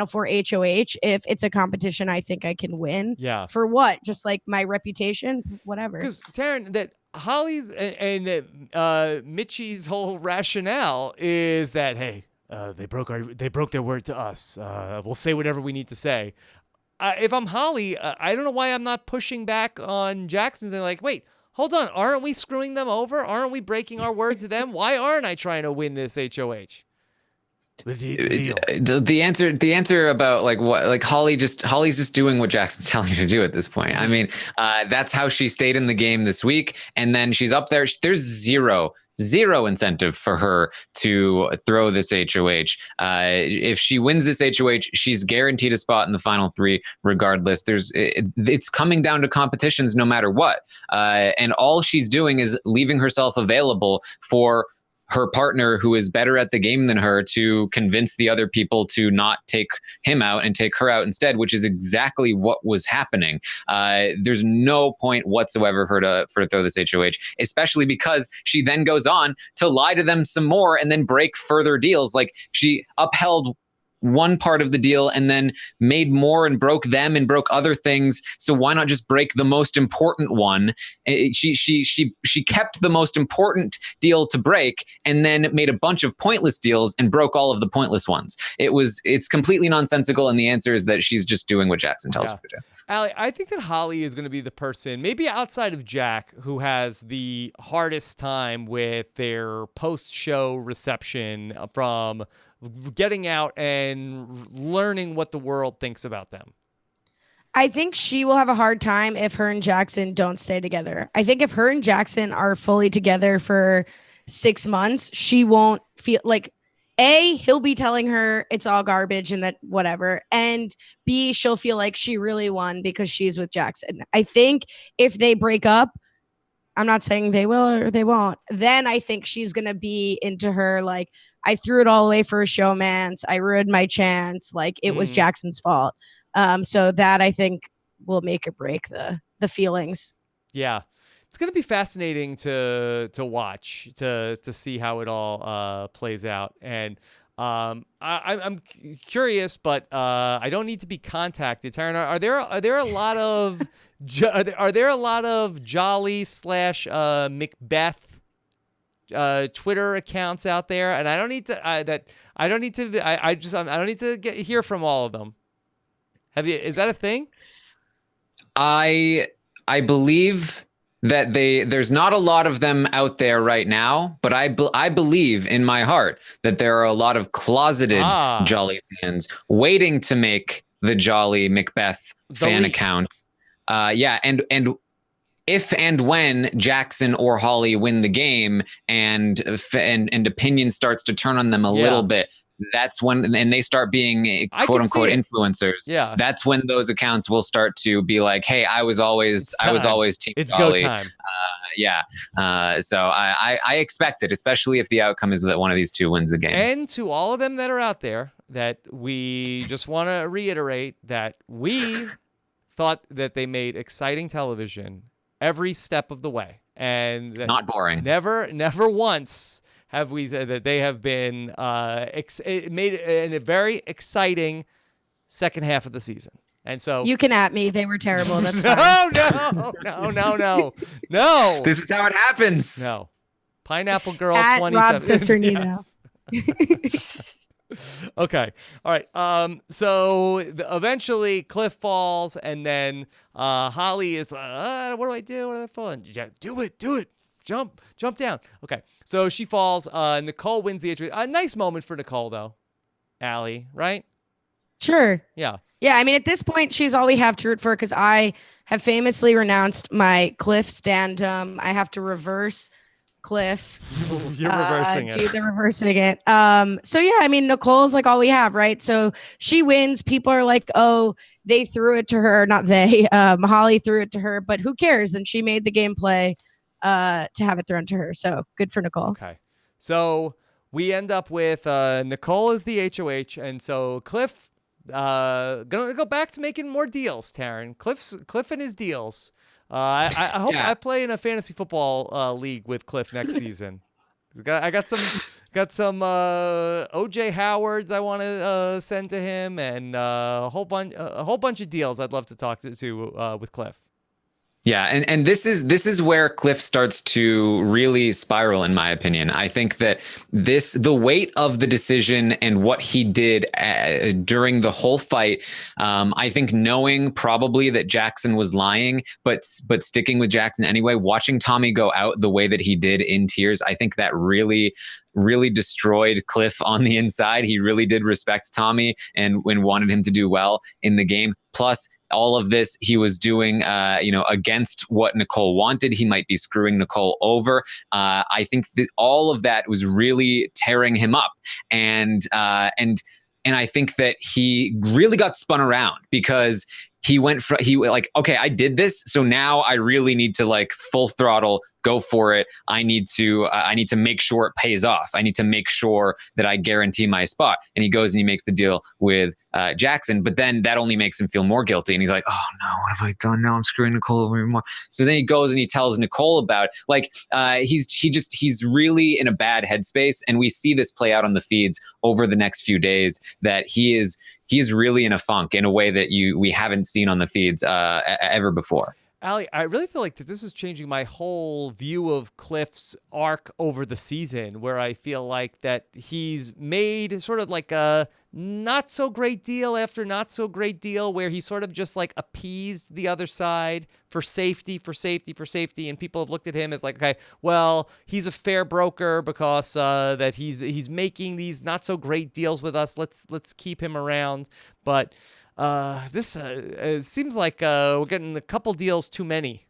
four HOH if it's a competition I think I can win. Yeah. For what? Just like my reputation, whatever. Because Taran, that Holly's and Mitchie's whole rationale is that, hey, they broke their word to us. We'll say whatever we need to say. If I'm Holly, I don't know why I'm not pushing back on Jackson. They're like, wait, hold on, aren't we screwing them over? Aren't we breaking our word to them? Why aren't I trying to win this HOH? The answer about like what, like Holly's just doing what Jackson's telling her to do at this point. I mean, that's how she stayed in the game this week, and then she's up there. There's zero incentive for her to throw this HOH. If she wins this HOH, she's guaranteed a spot in the final 3 regardless. It's coming down to competitions no matter what. And all she's doing is leaving herself available for her partner, who is better at the game than her, to convince the other people to not take him out and take her out instead, which is exactly what was happening. There's no point whatsoever for her to throw this HOH, especially because she then goes on to lie to them some more and then break further deals. Like, she upheld one part of the deal and then made more and broke them and broke other things. So why not just break the most important one? She kept the most important deal to break and then made a bunch of pointless deals and broke all of the pointless ones. It's completely nonsensical, and the answer is that she's just doing what Jackson tells her to do. Allie, I think that Holly is going to be the person, maybe outside of Jack, who has the hardest time with their post-show reception from getting out and learning what the world thinks about them. I think she will have a hard time if her and Jackson don't stay together. I think if her and Jackson are fully together for 6 months, she won't feel like, A, he'll be telling her it's all garbage and that whatever. And B, she'll feel like she really won because she's with Jackson. I think if they break up, I'm not saying they will or they won't, then I think she's going to be into her, like, I threw it all away for a showmance. I ruined my chance. Like, it was Jackson's fault. So that, I think, will make or break the feelings. Yeah. It's going to be fascinating to watch, to see how it all plays out. And I'm curious, but I don't need to be contacted. Taran, are there a lot of Jolly / Macbeth Twitter accounts out there? And I don't need to I don't need to hear from all of them. Is that a thing? I believe that there's not a lot of them out there right now, but I believe in my heart that there are a lot of closeted Jolly fans waiting to make the Jolly Macbeth fan account. And if and when Jackson or Holly win the game and opinion starts to turn on them a little bit, that's when, and they start being quote unquote influencers. Yeah. That's when those accounts will start to be like, hey, I was always team it's Jolly. Go time. So I expect it, especially if the outcome is that one of these two wins the game. And to all of them that are out there, that we just want to reiterate that we thought that they made exciting television every step of the way, and not boring. Never once have we said that they have been made a very exciting second half of the season. And so you can at me. They were terrible. That's fine. No. This is how it happens. No. Pineapple Girl at 27. Rob's sister Nino. Okay. All right. So eventually Cliff falls, and then Holly is what do I do? What do I fall? Yeah, do it. Jump down. Okay. So she falls. Nicole wins the HOH. A nice moment for Nicole, though. Allie, right? Sure. Yeah. Yeah, I mean, at this point, she's all we have to root for, because I have famously renounced my Cliff standum. I have to reverse Cliff. You're reversing it. Do the reversing it. So yeah, I mean, Nicole's like all we have, right? So she wins. People are like, oh, they threw it to her. Not they. Holly threw it to her, but who cares? And she made the gameplay to have it thrown to her. So good for Nicole. Okay. So we end up with Nicole as the HOH, and so Cliff gonna go back to making more deals. Taran, Cliff and his deals. I hope I play in a fantasy football league with Cliff next season. I got some OJ Howards I want to send to him, and a whole bunch of deals I'd love to talk to with Cliff. Yeah, and this is where Cliff starts to really spiral, in my opinion. I think that the weight of the decision and what he did during the whole fight, I think knowing probably that Jackson was lying, but sticking with Jackson anyway, watching Tommy go out the way that he did in tears, I think that really destroyed Cliff on the inside. He really did respect Tommy and wanted him to do well in the game. Plus, all of this he was doing, against what Nicole wanted. He might be screwing Nicole over. I think that all of that was really tearing him up, and I think that he really got spun around, because he went okay, I did this, so now I really need to like full throttle go for it. I need to make sure it pays off. I need to make sure that I guarantee my spot. And he goes and he makes the deal with Jackson, but then that only makes him feel more guilty. And he's like, oh no, what have I done now? I'm screwing Nicole over even more. So then he goes and he tells Nicole about it. Like he's really in a bad headspace, and we see this play out on the feeds over the next few days, that he is really in a funk in a way that we haven't seen on the feeds ever before. Allie, I really feel like that this is changing my whole view of Cliff's arc over the season, where I feel like that he's made sort of like a not so great deal after not so great deal, where he sort of just like appeased the other side for safety. And people have looked at him as like, okay, well, he's a fair broker because that he's making these not so great deals with us. Let's keep him around. But this it seems like we're getting a couple deals too many.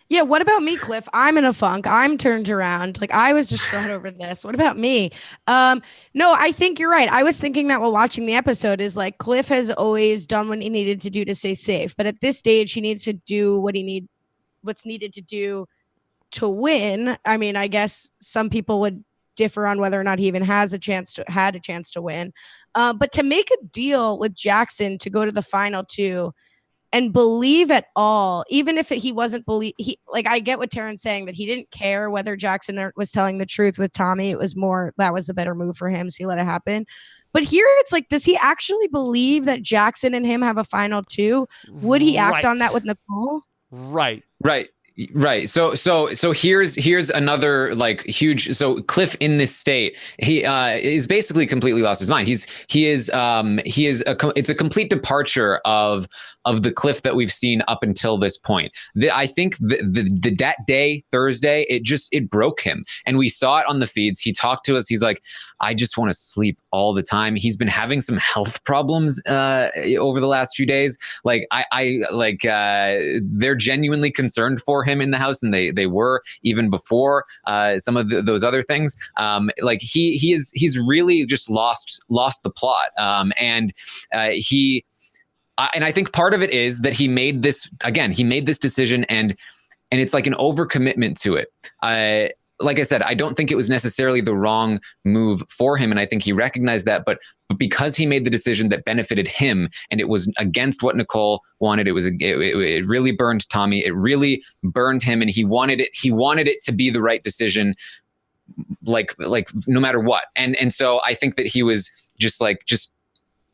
Yeah, what about me, Cliff? I'm in a funk. I'm turned around. Like, I was distraught over this. What about me? No, I think you're right. I was thinking that while watching the episode, is like Cliff has always done what he needed to do to stay safe. But at this stage, he needs to do what's needed to do to win. I mean, I guess some people would differ on whether or not he even had a chance to win. But to make a deal with Jackson to go to the final two and believe at all, even if he wasn't I get what Taran's saying, that he didn't care whether Jackson was telling the truth with Tommy. It was more, that was the better move for him, so he let it happen. But here it's like, does he actually believe that Jackson and him have a final two? Would he act on that with Nicole? Right. Right. So here's another like huge. So Cliff in this state, he is basically completely lost his mind. It's a complete departure of the Cliff that we've seen up until this point. I think that day, Thursday, it broke him, and we saw it on the feeds. He talked to us. He's like, I just want to sleep all the time. He's been having some health problems over the last few days. Like they're genuinely concerned for him in the house, and they were even before some of those other things. Like he's really just lost the plot, and I think part of it is that he made this decision, and it's like an overcommitment to it. Like I said, I don't think it was necessarily the wrong move for him, and I think he recognized that. But because he made the decision that benefited him, and it was against what Nicole wanted, it really burned Tommy. It really burned him, and he wanted it to be the right decision, like no matter what. And so I think that he was just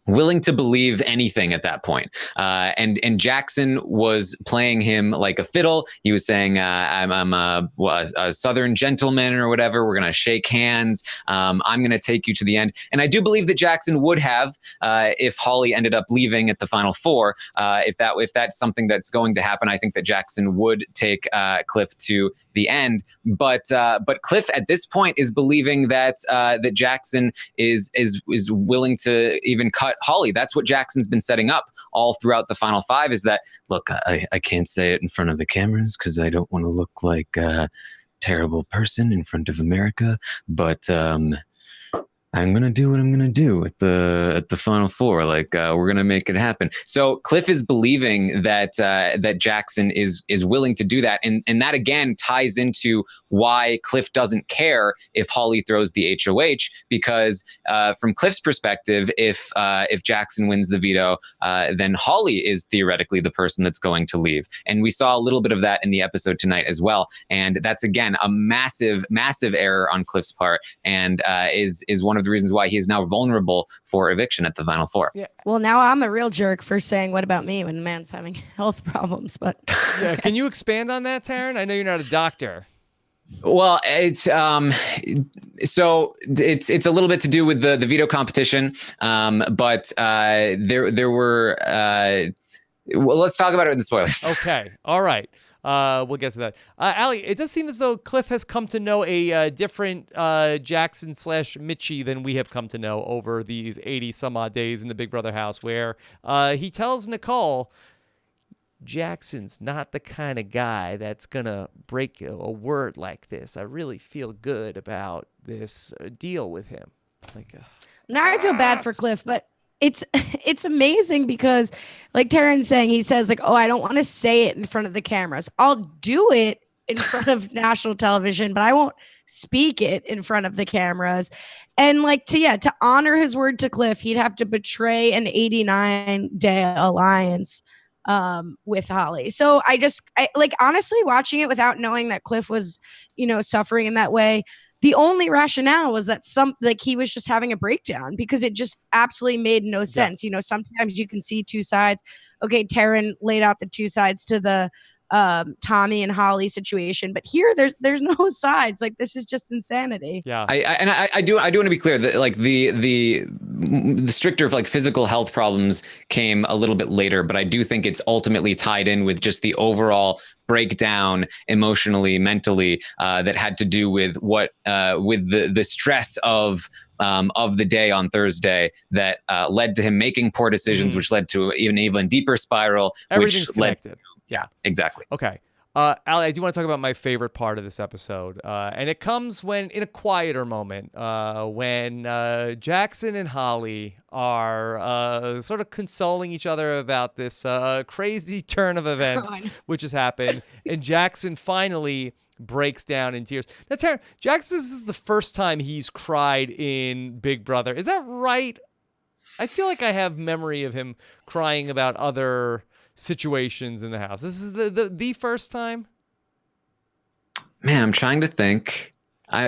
willing to believe anything at that point. And Jackson was playing him like a fiddle. He was saying, I'm a Southern gentleman or whatever. We're going to shake hands. I'm going to take you to the end. And I do believe that Jackson would have, if Holly ended up leaving at the final four, if that's something that's going to happen, I think that Jackson would take Cliff to the end. But Cliff at this point is believing that Jackson is willing to even cut Holly. That's what Jackson's been setting up all throughout the final five, is that, look, I can't say it in front of the cameras because I don't want to look like a terrible person in front of America, but I'm going to do what I'm going to do at the final four. Like, we're going to make it happen. So Cliff is believing that Jackson is willing to do that. And that again ties into why Cliff doesn't care if Holly throws the HOH, because from Cliff's perspective, if Jackson wins the veto, then Holly is theoretically the person that's going to leave. And we saw a little bit of that in the episode tonight as well. And that's again a massive, massive error on Cliff's part, and is one of the reasons why he is now vulnerable for eviction at the final four. Yeah. Well, now I'm a real jerk for saying, what about me, when the man's having health problems? But yeah, can you expand on that, Taran? I know you're not a doctor. Well, it's so it's a little bit to do with the veto competition, but there were well, let's talk about it in the spoilers. Okay, all right. We'll get to that. Allie, it does seem as though Cliff has come to know a different Jackson / Mitchie than we have come to know over these 80 some odd days in the Big Brother house, where he tells Nicole, Jackson's not the kind of guy that's going to break a word like this. I really feel good about this deal with him. Now I feel bad for Cliff, but it's amazing because, like Taran's saying, he says like, oh, I don't want to say it in front of the cameras. I'll do it in front of national television, but I won't speak it in front of the cameras. And like to honor his word to Cliff, he'd have to betray an 89-day alliance with Holly. So I like honestly watching it without knowing that Cliff was, suffering in that way. The only rationale was that he was just having a breakdown, because it just absolutely made no sense. Yeah. Sometimes you can see two sides. Okay, Taran laid out the two sides to the Tommy and Holly situation, but here there's no sides. Like, this is just insanity. Yeah. I do want to be clear that like the stricter like physical health problems came a little bit later, but I do think it's ultimately tied in with just the overall breakdown emotionally, mentally, that had to do with with the stress of the day on Thursday that led to him making poor decisions, which led to an even deeper spiral. Everything's connected. Yeah, exactly. Okay. Allie, I do want to talk about my favorite part of this episode. And it comes in a quieter moment, when Jackson and Holly are sort of consoling each other about this crazy turn of events, which has happened. And Jackson finally breaks down in tears. Now, Taran, Jackson, this is the first time he's cried in Big Brother. Is that right? I feel like I have memory of him crying about other situations in the house. This is the first time? Man, I'm trying to think.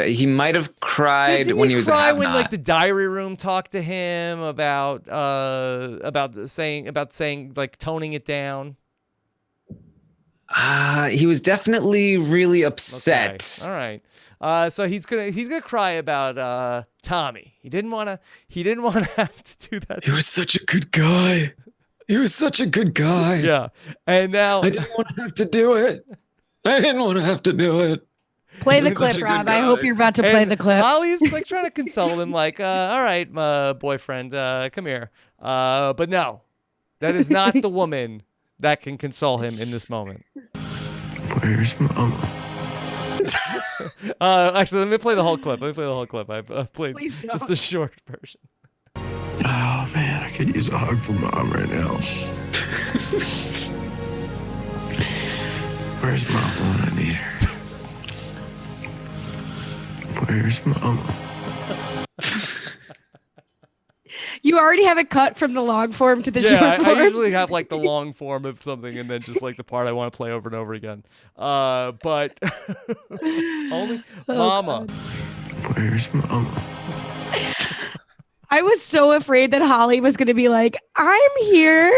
He might have cried when he was cry when like the diary room talked to him about saying like toning it down. He was definitely really upset. Okay. All right. So he's gonna cry about Tommy. He didn't want to have to do that. He was such a good guy. Yeah. And now I didn't want to have to do it. Play the clip, Rob. I hope you're about to play the clip. Holly's like trying to console him, like, all right, boyfriend, come here. But no, that is not the woman that can console him in this moment. Where's Mama? Actually, let me play the whole clip. I've played Please don't. just the short version. Oh man, I could use a hug from Mom right now. Where's Mama when I need her? Where's Mama? You already have it cut from the long form to the short Yeah, form. I usually have like the long form of something and then just like the part I want to play over and over again. But only Mama. God. Where's Mama? I was so afraid that Holly was going to be like, I'm here.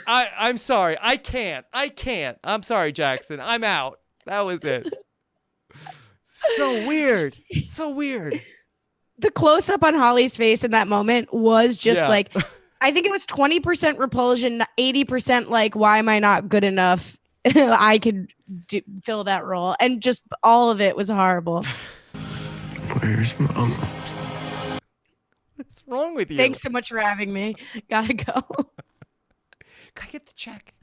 I'm sorry. I can't. I'm sorry, Jackson. I'm out. That was it. So weird. The close up on Holly's face in that moment was just Yeah. like, I think it was 20% repulsion, 80% like, why am I not good enough? I could fill that role. And just all of it was horrible. Where's Mama? What's wrong with you? Thanks so much for having me. Gotta go. Can I get the check?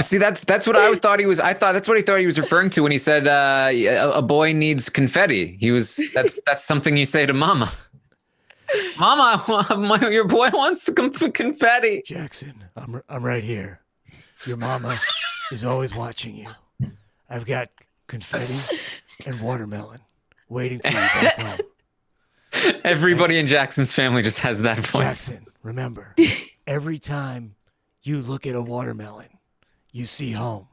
See, that's what I thought he was. I thought that's what he thought he was referring to when he said a boy needs confetti. That's something you say to Mama. Mama, your boy wants some confetti. Jackson, I'm right here. Your mama is always watching you. I've got confetti and watermelon waiting for you back home. Everybody in Jackson's family just has that voice. Jackson, remember, every time you look at a watermelon, you see home.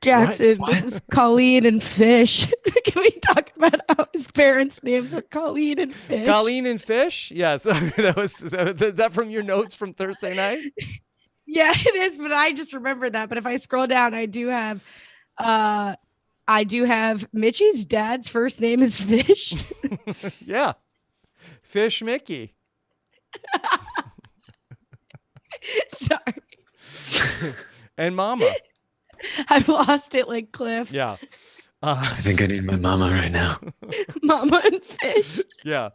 Jackson, What? this is Colleen and Fish. Can we talk about how his parents' names are Colleen and Fish? Colleen and Fish? Yes. Is that from your notes from Thursday night? Yeah, it is, but I just remembered that. But if I scroll down, I do have Mitchie's dad's first name is Fish. Yeah. Fish Mickey. Sorry. And Mama. I've lost it like Cliff. Yeah. I think I need my mama right now. Mama and Fish. Yeah.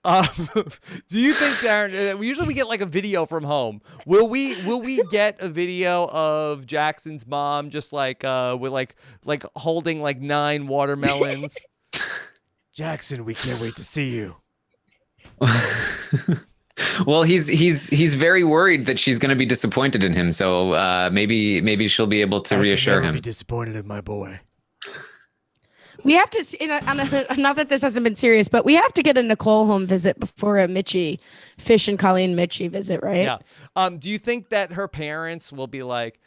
Do you think, Darren? Usually we get like a video from home. Will we get a video of Jackson's mom just like with like holding like 9 watermelons? Jackson, we can't wait to see you. Well, he's very worried that she's going to be disappointed in him. So maybe she'll be able to reassure I'll him. be disappointed in my boy. We have to, not that this hasn't been serious, but we have to get a Nicole home visit before a Fish and Colleen Mitchie visit, right? Yeah. Do you think that her parents will be like,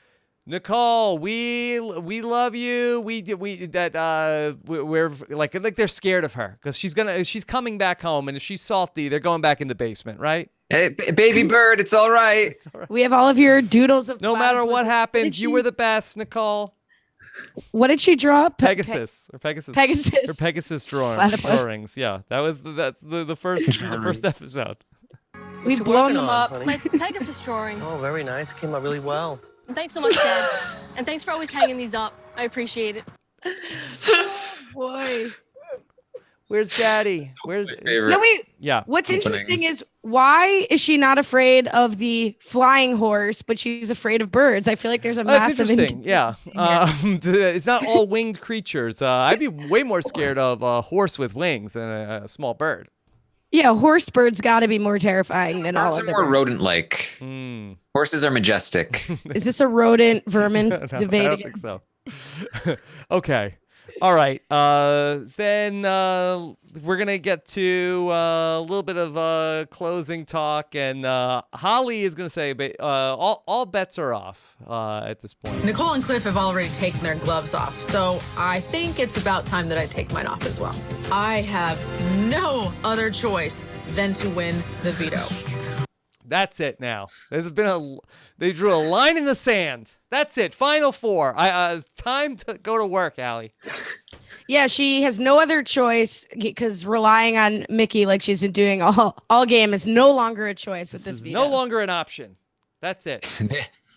Nicole, we love you. We're like they're scared of her because she's coming back home, and if she's salty, they're going back in the basement, right? Hey, baby bird, it's all right. We have all of your doodles of No matter what platypus. happens, you were the best, Nicole. What did she draw? Pegasus. Pegasus drawings. Yeah, that was the first episode. We've blown them up. My Pegasus drawing. Oh, very nice. Came out really well. Thanks so much, Dad. And thanks for always hanging these up. I appreciate it. Boy. Where's Daddy? Where's No, wait. Yeah. What's interesting is why is she not afraid of the flying horse, but she's afraid of birds? I feel like there's a That's massive. interesting. Yeah. It's not all winged creatures. I'd be way more scared of a horse with wings than a small bird. Yeah, horse birds got to be more terrifying than all Birds are other more birds. rodent-like. Horses are majestic. Is this a rodent vermin No, debate? I don't think so. Okay. All right. Then we're going to get to a little bit of closing talk. And Holly is going to say all bets are off at this point. Nicole and Cliff have already taken their gloves off, so I think it's about time that I take mine off as well. I have no other choice than to win the veto. That's it now. They drew a line in the sand. That's it. Final four. Time to go to work, Allie. Yeah, she has no other choice because relying on Mickey like she's been doing all game is no longer a choice with this veto. No longer an option. That's it.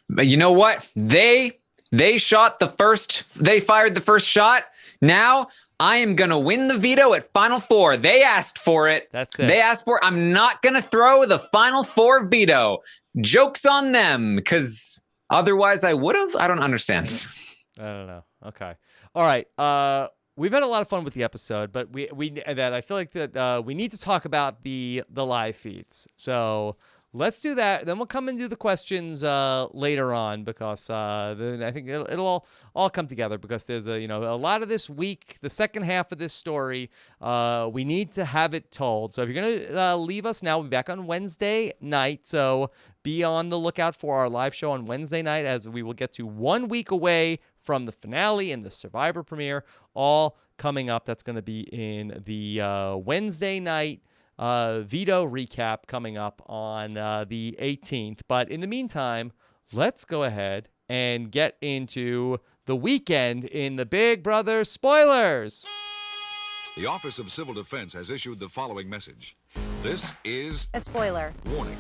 But you know what? They fired the first shot. Now I am going to win the veto at Final Four. They asked for it. That's it. They asked for it. I'm not going to throw the Final Four veto. Joke's on them, because otherwise I would have. I don't understand. I don't know. Okay. All right. We've had a lot of fun with the episode, but I feel like that we need to talk about the live feeds. So let's do that. Then we'll come and do the questions later on, because then I think it'll all come together, because there's a lot of this week, the second half of this story. We need to have it told. So if you're gonna leave us now, we'll be back on Wednesday night. So be on the lookout for our live show on Wednesday night, as we will get to 1 week away from the finale and the Survivor premiere, all coming up. That's going to be in the Wednesday night veto recap coming up on the 18th. But in the meantime, let's go ahead and get into the weekend in the Big Brother spoilers. The Office of Civil Defense has issued the following message. This is a spoiler. Warning.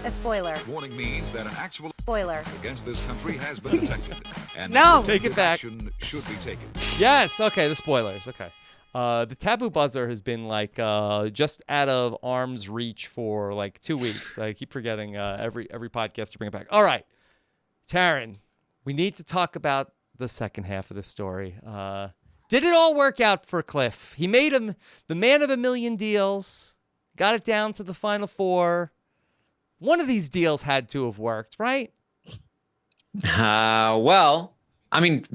A spoiler. Warning means that an actual spoiler against this country has been detected, and no, take it back. Action should be taken. Yes. Okay. The spoilers. Okay. The taboo buzzer has been just out of arm's reach for 2 weeks. I keep forgetting every podcast to bring it back. All right, Taran, we need to talk about the second half of the story. Did it all work out for Cliff? He made him the man of a million deals, got it down to the Final Four. One of these deals had to have worked, right? Well, I mean,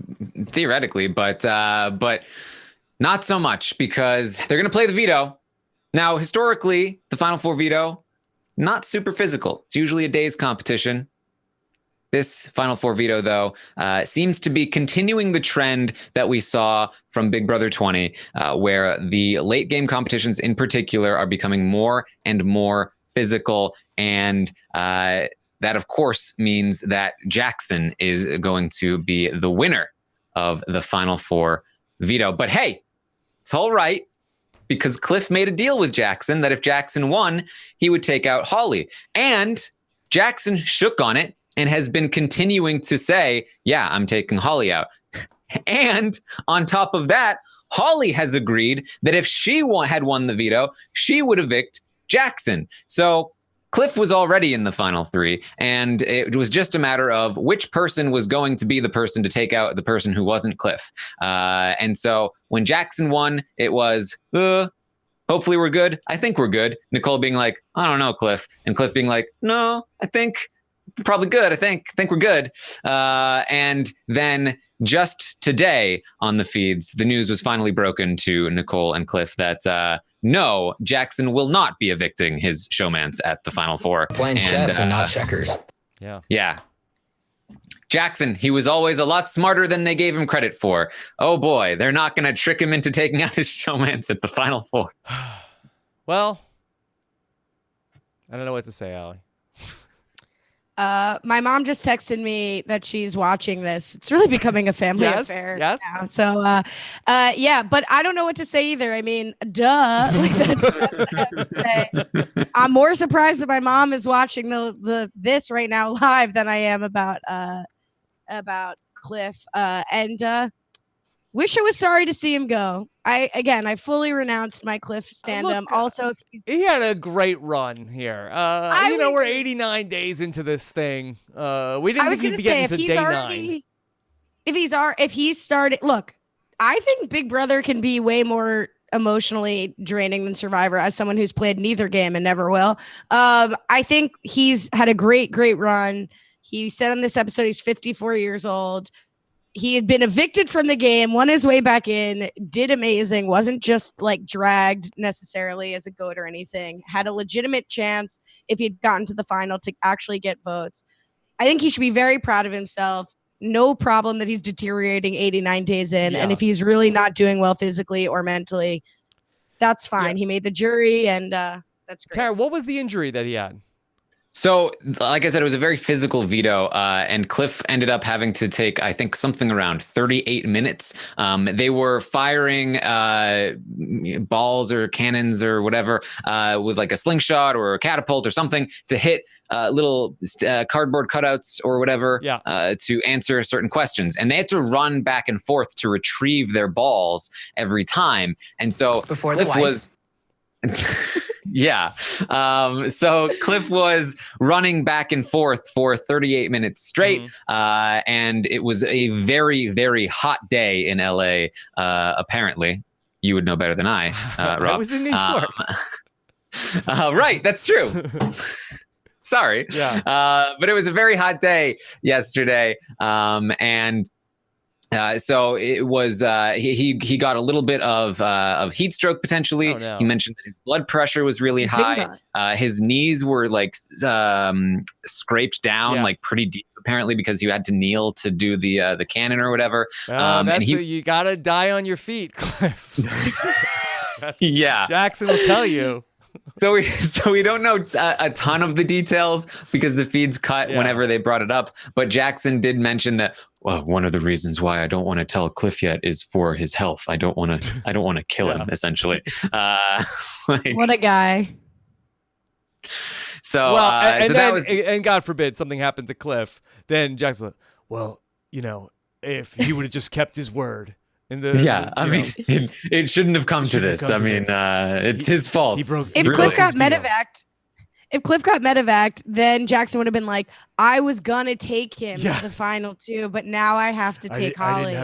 theoretically, but not so much, because they're going to play the veto. Now, historically, the Final Four veto, not super physical. It's usually a day's competition. This Final Four veto, though, seems to be continuing the trend that we saw from Big Brother 20, where the late game competitions in particular are becoming more and more physical. And that, of course, means that Jackson is going to be the winner of the Final Four veto. But hey, it's all right, because Cliff made a deal with Jackson that if Jackson won, he would take out Holly. And Jackson shook on it and has been continuing to say, yeah, I'm taking Holly out. And on top of that, Holly has agreed that if she had won the veto, she would evict Jackson. So Cliff was already in the final three, and it was just a matter of which person was going to be the person to take out the person who wasn't Cliff. And so when Jackson won, it was, hopefully we're good. I think we're good. Nicole being like, I don't know, Cliff. And Cliff being like, no, I think probably good. I think we're good. And then just today on the feeds, the news was finally broken to Nicole and Cliff that no, Jackson will not be evicting his showmance at the Final Four. Playing chess and not checkers. Yeah. Yeah. Jackson, he was always a lot smarter than they gave him credit for. Oh boy, they're not going to trick him into taking out his showmance at the Final Four. Well, I don't know what to say, Allie. My mom just texted me that she's watching this. It's really becoming a family affair now. So, yeah, but I don't know what to say either. I mean, duh. Like, that's what I have to say. I'm more surprised that my mom is watching this right now live than I am about Cliff. And wish I was sorry to see him go. I fully renounced my Cliff stand-up. Also, he had a great run here. We're 89 days into this thing. We didn't think he'd be getting to day 9. If he's started, look, I think Big Brother can be way more emotionally draining than Survivor, as someone who's played neither game and never will. I think he's had a great run. He said on this episode he's 54 years old. He had been evicted from the game, won his way back in, did amazing, wasn't just dragged necessarily as a goat or anything, had a legitimate chance if he'd gotten to the final to actually get votes. I think he should be very proud of himself. No problem that he's deteriorating 89 days in. Yeah. And if he's really not doing well physically or mentally, that's fine. Yeah. He made the jury, and that's great. Tara, what was the injury that he had? So, like I said, it was a very physical veto, and Cliff ended up having to take, I think, something around 38 minutes. They were firing balls or cannons or whatever with like a slingshot or a catapult or something to hit little cardboard cutouts or whatever to answer certain questions. And they had to run back and forth to retrieve their balls every time. And so Before Cliff was... Yeah. So Cliff was running back and forth for 38 minutes straight. And it was a very, very hot day in LA. Apparently, you would know better than I, Rob. I was in New York. Right. That's true. Sorry. Yeah. But it was a very hot day yesterday. So it was he got a little bit of heat stroke potentially. Oh, no. He mentioned that his blood pressure was really high. His knees were like scraped down like pretty deep apparently because you had to kneel to do the cannon or whatever. And you gotta die on your feet, Cliff. Yeah, Jackson will tell you. So we don't know a ton of the details because the feeds cut whenever they brought it up. But Jackson did mention that, well, one of the reasons why I don't want to tell Cliff yet is for his health. I don't want to kill him, essentially. What a guy. So, well, so that was, and God forbid something happened to Cliff, then Jackson, well, if he would have just kept his word. I mean, it shouldn't have come to this. I mean, it's his fault. If Cliff got medevaced, then Jackson would have been like, I was gonna take him to the final two, but now I have to take Holly.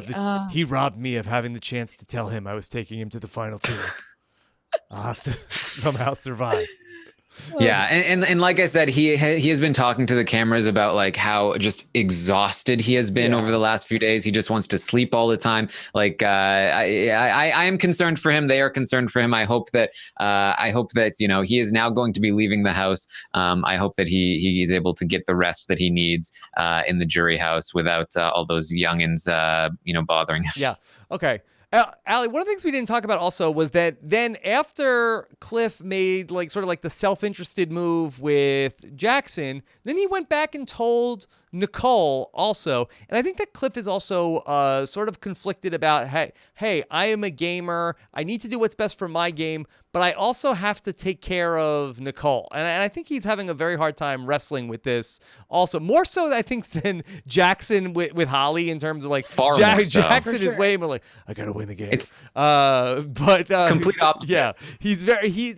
He robbed me of having the chance to tell him I was taking him to the final two. I'll have to somehow survive. Yeah, and like I said, he has been talking to the cameras about like how just exhausted he has been over the last few days. He just wants to sleep all the time. Like I am concerned for him. They are concerned for him. I hope that he is now going to be leaving the house. I hope that he is able to get the rest that he needs in the jury house without all those youngins bothering him. Yeah. Okay. Allie, one of the things we didn't talk about also was that then after Cliff made sort of the self-interested move with Jackson, then he went back and told Nicole also. And I think that Cliff is also sort of conflicted about, hey, I am a gamer. I need to do what's best for my game, but I also have to take care of Nicole. And I think he's having a very hard time wrestling with this also. More so, I think, than Jackson with Holly in terms of more so. Jackson is way more like, I got to win the game. It's complete opposite. Yeah.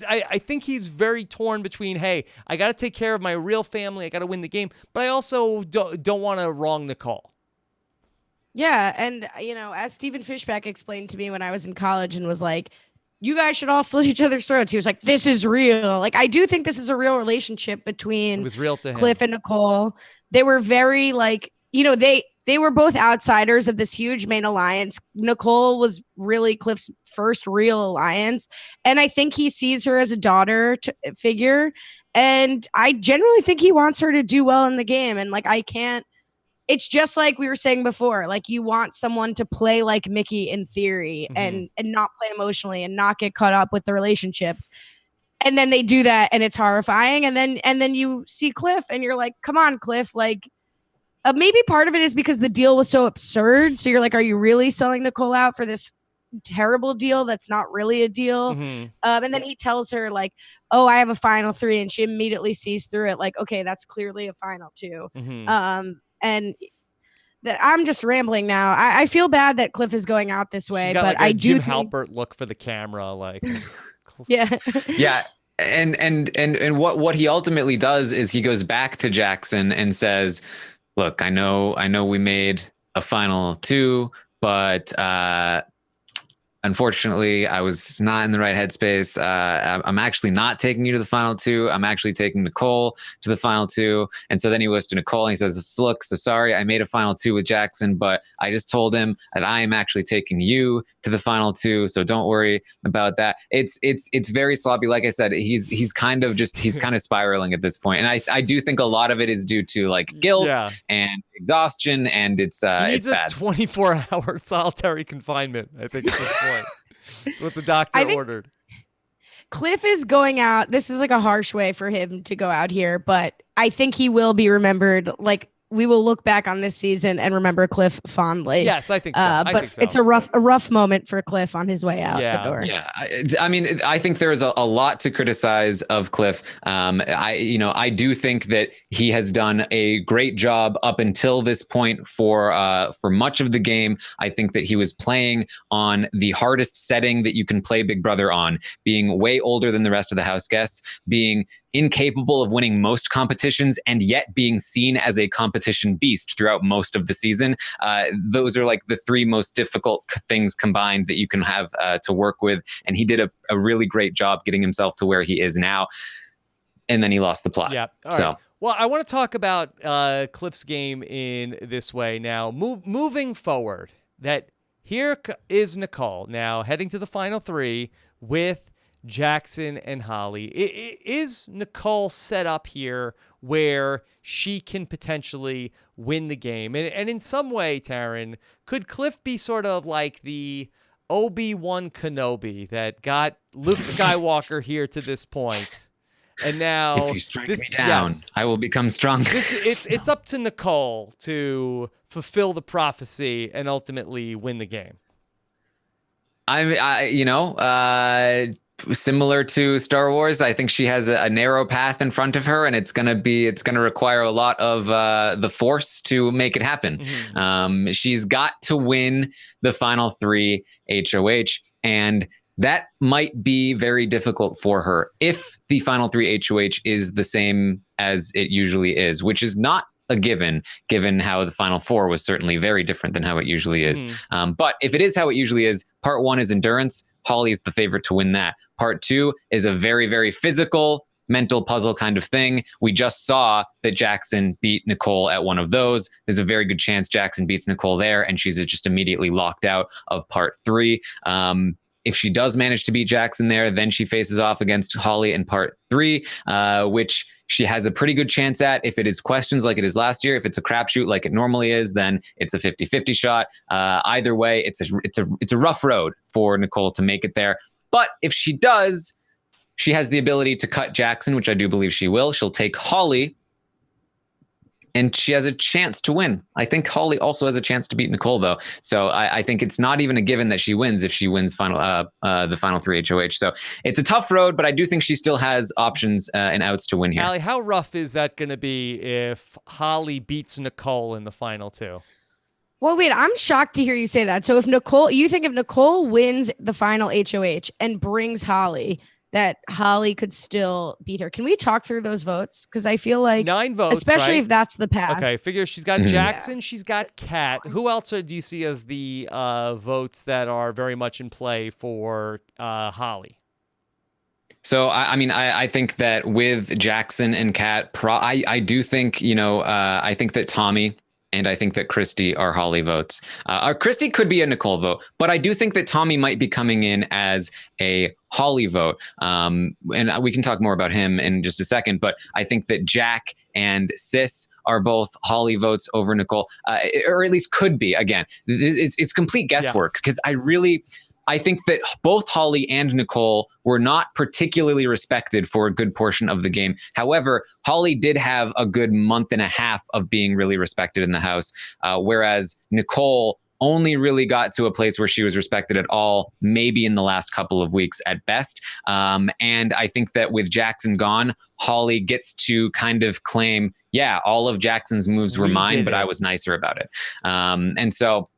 I think he's very torn between, hey, I got to take care of my real family. I got to win the game, but I also don't want to wrong Nicole. Yeah, and as Stephen Fishback explained to me when I was in college and was like, you guys should all slit each other's throats. He was like, this is real. I do think this is a real relationship between it was real to him. Cliff and Nicole. They were very they were both outsiders of this huge main alliance. Nicole was really Cliff's first real alliance. And I think he sees her as a daughter figure. And I generally think he wants her to do well in the game. And it's just like we were saying before, you want someone to play like Mickey in theory and not play emotionally and not get caught up with the relationships. And then they do that and it's horrifying. And then you see Cliff and you're like, come on, Cliff. Maybe part of it is because the deal was so absurd. So you're like, are you really selling Nicole out for this terrible deal that's not really a deal? And then he tells her oh, I have a final 3, and she immediately sees through it. Okay, that's clearly a final 2. And that I'm just rambling now. I feel bad that Cliff is going out this way, but I do Jim Halpert look for the camera, yeah. Yeah. And what he ultimately does is he goes back to Jackson and says, look, I know we made a final 2, but unfortunately, I was not in the right headspace. I'm actually not taking you to the final 2. I'm actually taking Nicole to the final 2. And so then he goes to Nicole and he says, look, so sorry, I made a final 2 with Jackson, but I just told him that I am actually taking you to the final 2. So don't worry about that. It's very sloppy. Like I said, he's kind of spiraling at this point. And I do think a lot of it is due to guilt and exhaustion, and it's needs it's bad. 24-hour solitary confinement, I think, at this point. That's what the doctor ordered. Cliff is going out. This is like a harsh way for him to go out here, but I think he will be remembered. Like, we will look back on this season and remember Cliff fondly. Yes, I think so. I But think so. it's a rough moment for Cliff on his way out the door. Yeah. I mean, I think there's a lot to criticize of Cliff. I do think that he has done a great job up until this point for much of the game. I think that he was playing on the hardest setting that you can play Big Brother on, being way older than the rest of the house guests, being incapable of winning most competitions, and yet being seen as a competition beast throughout most of the season. Those are like the three most difficult things combined that you can have to work with. And he did a really great job getting himself to where he is now. And then he lost the plot. Yeah. All so. Right. Well, I want to talk about Cliff's game in this way now. Moving forward, that here is Nicole now heading to the final three with Jackson and Holly. Is Nicole set up here where she can potentially win the game? And in some way, Taran, could Cliff be sort of like the Obi-Wan Kenobi that got Luke Skywalker here to this point? And now, if you strike me down, I will become stronger. It's up to Nicole to fulfill the prophecy and ultimately win the game. Similar to Star Wars, I think she has a narrow path in front of her, and it's gonna require a lot of the Force to make it happen. Mm-hmm. She's got to win the final three HOH, and that might be very difficult for her if the final three HOH is the same as it usually is, which is not a given how the final four was certainly very different than how it usually is. But if it is how it usually is, part one is endurance. Holly is the favorite to win that. Part two is a very, very physical mental puzzle kind of thing. We just saw that Jackson beat Nicole at one of those. There's a very good chance Jackson beats Nicole there, and she's just immediately locked out of part three. If she does manage to beat Jackson there, then she faces off against Holly in part three, which she has a pretty good chance at. If it is questions like it is last year, if it's a crapshoot like it normally is, then it's a 50-50 shot. Either way, it's a rough road for Nicole to make it there. But if she does, she has the ability to cut Jackson, which I do believe she will. She'll take Holly, and she has a chance to win. I think Holly also has a chance to beat Nicole, though. So I think it's not even a given that she wins if she wins the final three HOH. So it's a tough road, but I do think she still has options and outs to win here. Allie, how rough is that going to be if Holly beats Nicole in the final two? Well, wait, I'm shocked to hear you say that. So if Nicole wins the final HOH and brings Holly, that Holly could still beat her. Can we talk through those votes? Because I feel like 9 votes, especially right? if that's the path. Okay, figure she's got Jackson, she's got Kat. Who else do you see as the votes that are very much in play for Holly? So, I think that with Jackson and Kat, I do think, I think that Tommy and I think that Christy are Holly votes. Christy could be a Nicole vote, but I do think that Tommy might be coming in as a Holly vote. And we can talk more about him in just a second, but I think that Jack and Sis are both Holly votes over Nicole, or at least could be. Again, it's complete guesswork because I think that both Holly and Nicole were not particularly respected for a good portion of the game. However, Holly did have a good month and a half of being really respected in the house, whereas Nicole only really got to a place where she was respected at all, maybe in the last couple of weeks at best. And I think that with Jackson gone, Holly gets to kind of claim, yeah, all of Jackson's moves were mine, but I was nicer about it. And so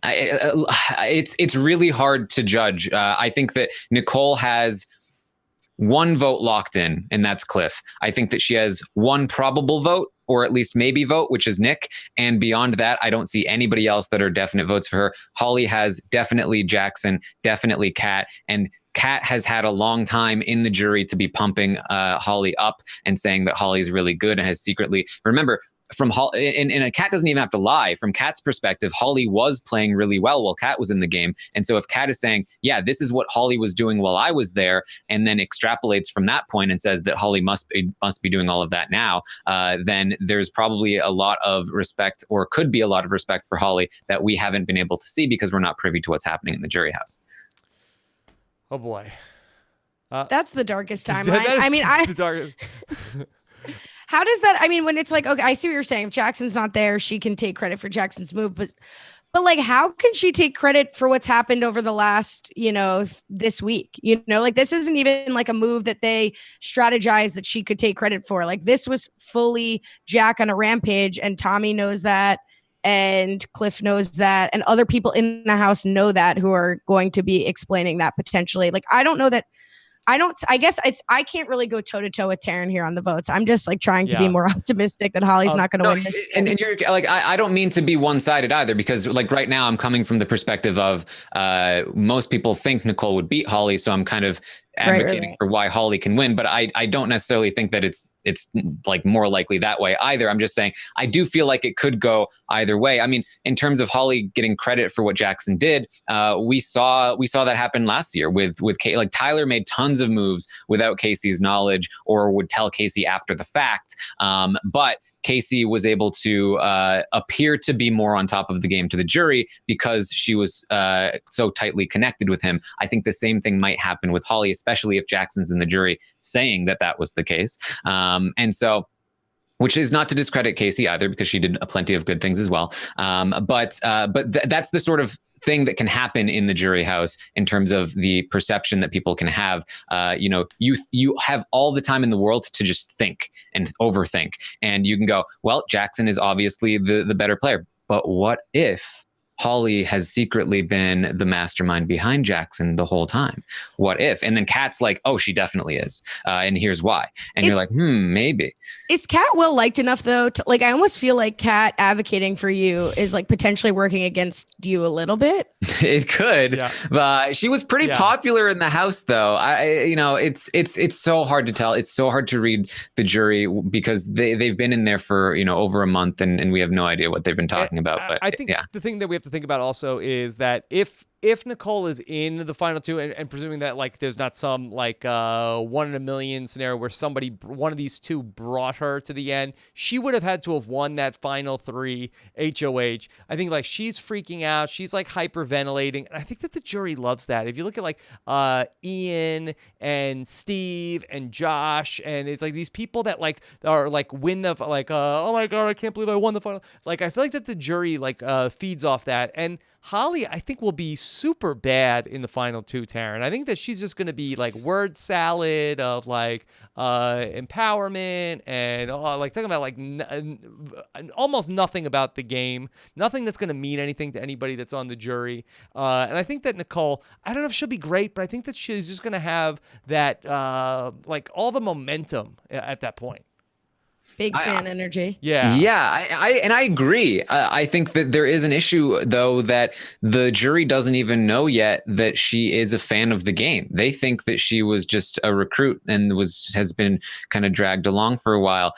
it's really hard to judge. I think that Nicole has one vote locked in, and that's Cliff. I think that she has one probable vote, or at least maybe vote, which is Nick. And beyond that, I don't see anybody else that are definite votes for her. Holly has definitely Jackson, definitely Kat, and Kat has had a long time in the jury to be pumping Holly up and saying that Holly is really good and has secretly, remember, from Holly, and Kat doesn't even have to lie. From Kat's perspective, Holly was playing really well while Kat was in the game. And so if Kat is saying, yeah, this is what Holly was doing while I was there, and then extrapolates from that point and says that Holly must be doing all of that now, then there's probably a lot of respect, or could be a lot of respect for Holly that we haven't been able to see because we're not privy to what's happening in the jury house. Oh boy. That's the darkest timeline. That is I mean, the darkest. how does that? I mean, when it's like, okay, I see what you're saying. If Jackson's not there, she can take credit for Jackson's move, but like, how can she take credit for what's happened over the last, this week? Like this isn't even like a move that they strategized that she could take credit for. Like this was fully Jack on a rampage, and Tommy knows that, and Cliff knows that, and other people in the house know that, who are going to be explaining that potentially. Like, I don't know that. I guess I can't really go toe to toe with Taran here on the votes. I'm just like trying to be more optimistic that Holly's not going to win this. And you're like, I don't mean to be one-sided either, because like right now I'm coming from the perspective of most people think Nicole would beat Holly. So I'm kind of advocating for why Holly can win, but I don't necessarily think that it's like more likely that way either. I'm just saying I do feel like it could go either way. I mean, in terms of Holly getting credit for what Jackson did, we saw that happen last year with Kay. Like Tyler made tons of moves without Casey's knowledge, or would tell Casey after the fact. But Casey was able to appear to be more on top of the game to the jury because she was so tightly connected with him. I think the same thing might happen with Holly, especially if Jackson's in the jury saying that was the case. And so, which is not to discredit Casey either, because she did plenty of good things as well. But that's the sort of thing that can happen in the jury house in terms of the perception that people can have. You have all the time in the world to just think and overthink, and you can go, well, Jackson is obviously the better player, but what if Holly has secretly been the mastermind behind Jackson the whole time? What if? And then Kat's like, oh, she definitely is. And here's why. And you're like, maybe. Is Kat well liked enough though? Like, I almost feel like Kat advocating for you is like potentially working against you a little bit. It could, but she was pretty popular in the house though. It's so hard to tell. It's so hard to read the jury because they've been in there for, over a month and we have no idea what they've been talking about. But I think the thing that we have to think about also is that if Nicole is in the final two, and presuming that like there's not some like 1 in a million scenario where one of these two brought her to the end, she would have had to have won that final 3 HOH. I think like she's freaking out, she's like hyperventilating, and I think that the jury loves that. If you look at like Ian and Steve and Josh, and it's like these people that like are like win the like oh my god, I can't believe I won the final. Like I feel like that the jury like feeds off that. And Holly, I think, will be super bad in the final two, Taran. I think that she's just going to be like word salad of like empowerment and like talking about like almost nothing about the game, nothing that's going to mean anything to anybody that's on the jury. And I think that Nicole, I don't know if she'll be great, but I think that she's just going to have that like all the momentum at that point. Big fan energy. Yeah. Yeah, I agree. I think that there is an issue, though, that the jury doesn't even know yet that she is a fan of the game. They think that she was just a recruit and has been kind of dragged along for a while.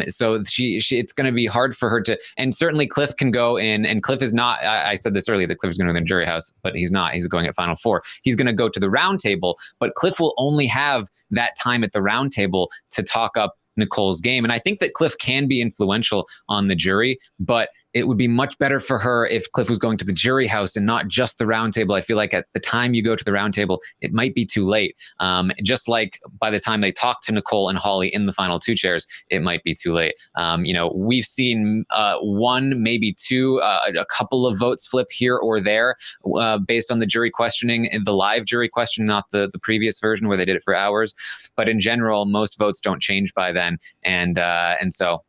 So she it's going to be hard for her to. And certainly Cliff can go in, and Cliff is not. I said this earlier that Cliff is going to the jury house, but he's not. He's going at Final Four. He's going to go to the round table, but Cliff will only have that time at the round table to talk up Nicole's game. And I think that Cliff can be influential on the jury, but it would be much better for her if Cliff was going to the jury house and not just the round table. I feel like at the time you go to the round table, it might be too late. Just like by the time they talk to Nicole and Holly in the final two chairs, it might be too late. We've seen one, maybe two, a couple of votes flip here or there based on the jury questioning, the live jury question, not the previous version where they did it for hours. But in general, most votes don't change by then. And so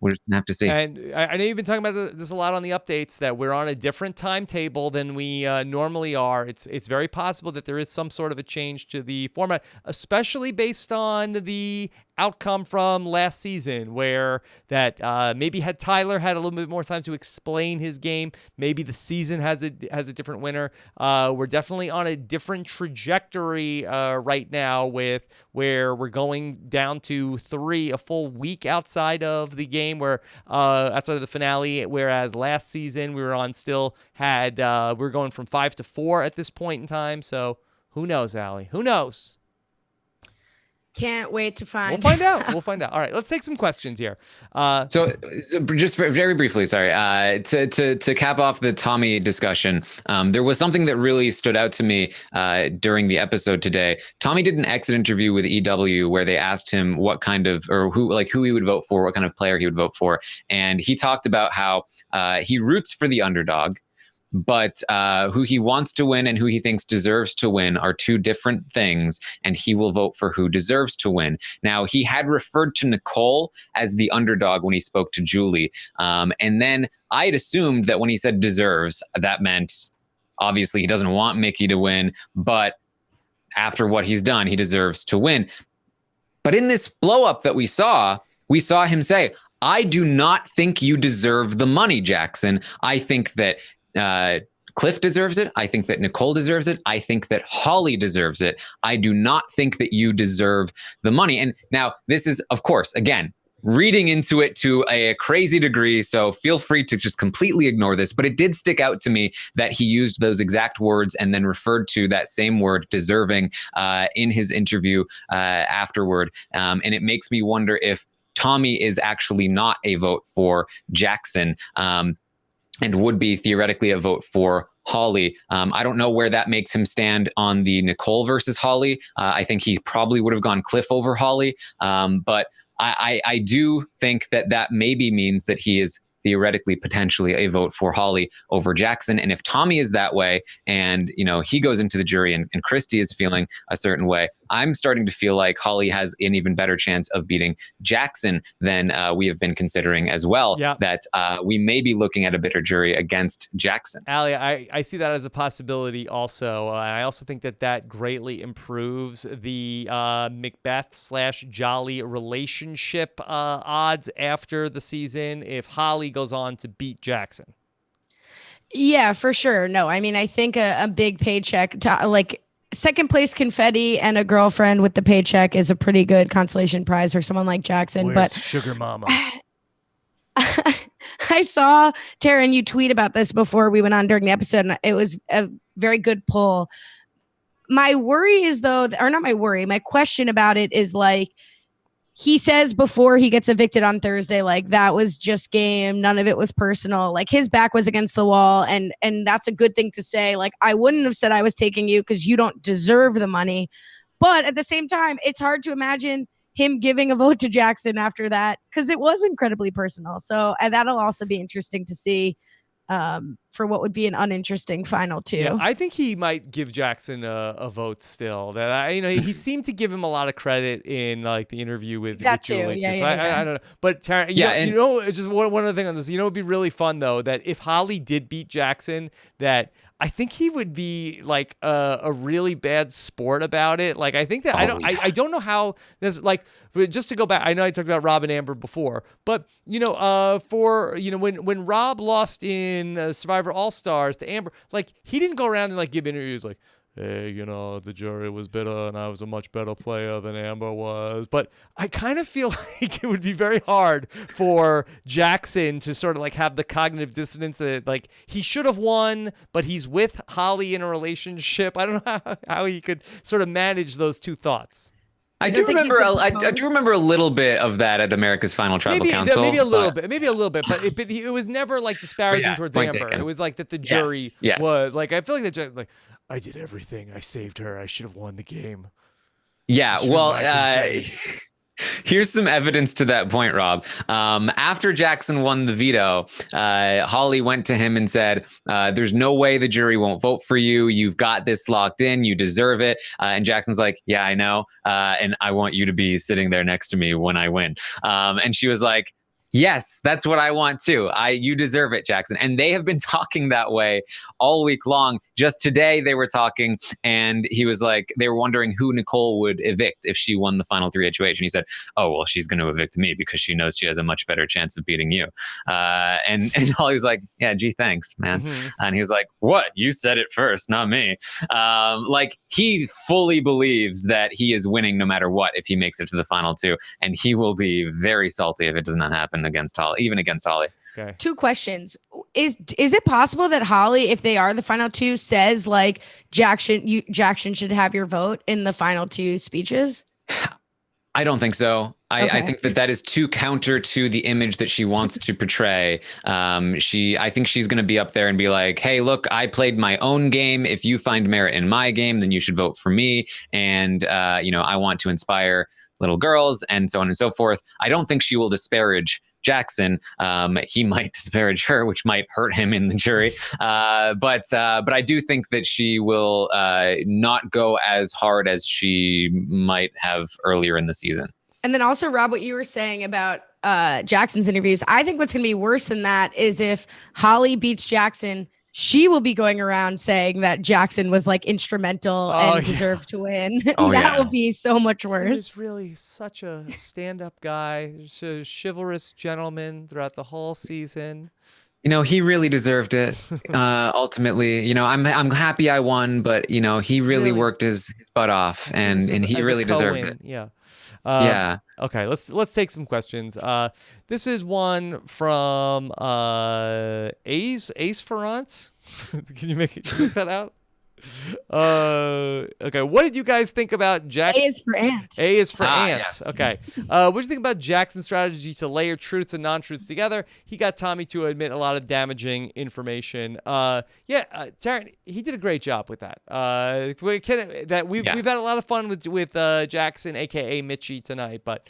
we're just gonna have to see. And I know you've been talking about this a lot on the updates, that we're on a different timetable than we normally are. It's very possible that there is some sort of a change to the format, especially based on the outcome from last season, where that maybe had Tyler had a little bit more time to explain his game, maybe the season has a different winner. We're definitely on a different trajectory right now, with where we're going down to 3, a full week outside of the game, where outside of the finale, whereas last season we were on we're going from 5 to 4 at this point in time. So who knows, Allie? Who knows? Can't wait to find. We'll find out. We'll find out. All right, let's take some questions here. So just very briefly, sorry, to cap off the Tommy discussion, there was something that really stood out to me during the episode today. Tommy did an exit interview with EW where they asked him what kind of, or who he would vote for, what kind of player he would vote for. And he talked about how he roots for the underdog, but who he wants to win and who he thinks deserves to win are two different things, and he will vote for who deserves to win. Now, he had referred to Nicole as the underdog when he spoke to Julie, and then I had assumed that when he said deserves, that meant obviously he doesn't want Mickey to win, but after what he's done, he deserves to win. But in this blow up that we saw him say, I do not think you deserve the money, Jackson. I think that Cliff deserves it. I think that Nicole deserves it. I think that Holly deserves it. I do not think that you deserve the money. And now this is, of course, again, reading into it to a crazy degree. So feel free to just completely ignore this. But it did stick out to me that he used those exact words and then referred to that same word, deserving, in his interview afterward. And it makes me wonder if Tommy is actually not a vote for Jackson. And would be theoretically a vote for Holly. I don't know where that makes him stand on the Nicole versus Holly. I think he probably would have gone Cliff over Holly. But I do think that maybe means that he is theoretically potentially a vote for Holly over Jackson. And if Tommy is that way and, he goes into the jury and Christy is feeling a certain way, I'm starting to feel like Holly has an even better chance of beating Jackson than we have been considering as well. Yeah. That we may be looking at a bitter jury against Jackson. Allie, I see that as a possibility also. I also think that greatly improves the Macbeth/Jolly relationship odds after the season if Holly goes on to beat Jackson. Yeah, for sure. No, I mean, I think a big paycheck, second place confetti and a girlfriend with the paycheck is a pretty good consolation prize for someone like Jackson. Where's but Sugar Mama? I saw, Taran, you tweet about this before we went on during the episode, and it was a very good poll. My worry is, though, or not my worry, my question about it is, he says before he gets evicted on Thursday, that was just game. None of it was personal. His back was against the wall. And that's a good thing to say. I wouldn't have said I was taking you because you don't deserve the money. But at the same time, it's hard to imagine him giving a vote to Jackson after that because it was incredibly personal. So that'll also be interesting to see for what would be an uninteresting final two. Yeah, I think he might give Jackson a vote still. That he seemed to give him a lot of credit in the interview with Julie. Yeah, so I don't know, but Taran, just one other thing on this. It'd be really fun though that if Holly did beat Jackson, that I think he would be a really bad sport about it. I think that I don't know how this just to go back. I know I talked about Rob and Amber before, but when Rob lost in Survivor All Stars to Amber, he didn't go around and give interviews hey, the jury was bitter and I was a much better player than Amber was. But I kind of feel like it would be very hard for Jackson to sort of have the cognitive dissonance that he should have won, but he's with Holly in a relationship. I don't know how he could sort of manage those two thoughts. I do remember a little bit of that at America's Final Tribal Council. Maybe a little bit, but it was never disparaging towards Amber. Taken. It was that the jury was I feel like the jury I did everything. I saved her. I should have won the game. Yeah, well, here's some evidence to that point, Rob. After Jackson won the veto, Holly went to him and said, there's no way the jury won't vote for you. You've got this locked in. You deserve it. And Jackson's like, yeah, I know. And I want you to be sitting there next to me when I win. And she was like, yes, that's what I want too. You deserve it, Jackson. And they have been talking that way all week long. Just today they were talking and he was they were wondering who Nicole would evict if she won the final 3 HOH. And he said, oh, well, she's going to evict me because she knows she has a much better chance of beating you. And Holly was like, yeah, gee, thanks, man. Mm-hmm. And he was like, what? You said it first, not me. He fully believes that he is winning no matter what if he makes it to the final 2. And he will be very salty if it does not happen against Holly, even against Holly. Okay. 2 questions. Is it possible that Holly, if they are the final 2, says Jackson should have your vote in the final 2 speeches? I don't think so. I Okay. think that is too counter to the image that she wants to portray. I think she's going to be up there and be like, hey, look, I played my own game. If you find merit in my game, then you should vote for me. And, I want to inspire little girls and so on and so forth. I don't think she will disparage Jackson. He might disparage her, which might hurt him in the jury. But I do think that she will not go as hard as she might have earlier in the season. And then also, Rob, what you were saying about Jackson's interviews, I think what's going to be worse than that is if Holly beats Jackson, she will be going around saying that Jackson was like instrumental and deserved to win. That will be so much worse. He was really such a stand-up guy, a chivalrous gentleman throughout the whole season. He really deserved it. Ultimately, I'm happy I won, but he really worked his butt off, and he really deserved it. Yeah. Yeah. Okay, let's take some questions. This is one from Ace Ferrant. Can you make that out? Okay, what did you guys think about Jack? A is for ant. A is for ant. Yes. Okay. What do you think about Jackson's strategy to layer truths and non-truths together? He got Tommy to admit a lot of damaging information. Taran, he did a great job with that. We've had a lot of fun with Jackson, aka Mitchie, tonight. But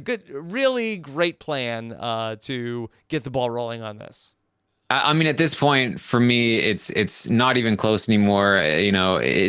good, really great plan to get the ball rolling on this. I mean, at this point, for me, it's not even close anymore.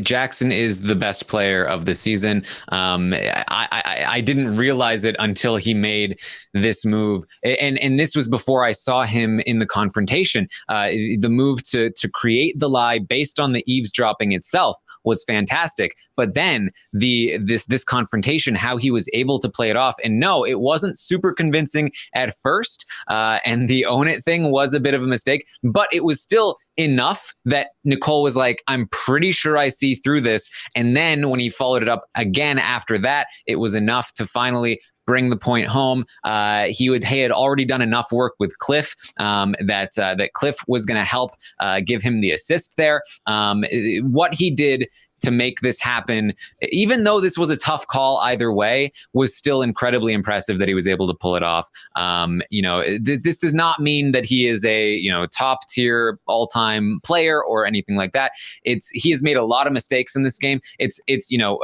Jackson is the best player of the season. I didn't realize it until he made this move, and this was before I saw him in the confrontation. The move to create the lie based on the eavesdropping itself was fantastic. But then this confrontation, how he was able to play it off, and no, it wasn't super convincing at first, and the own it thing was a bit of a mistake. But it was still enough that Nicole was like, I'm pretty sure I see through this. And then when he followed it up again after that, it was enough to finally bring the point home. He had already done enough work with Cliff that Cliff was going to help give him the assist there. What he did to make this happen, even though this was a tough call either way, was still incredibly impressive that he was able to pull it off. This does not mean that he is a top tier all-time player or anything like that. He has made a lot of mistakes in this game. It's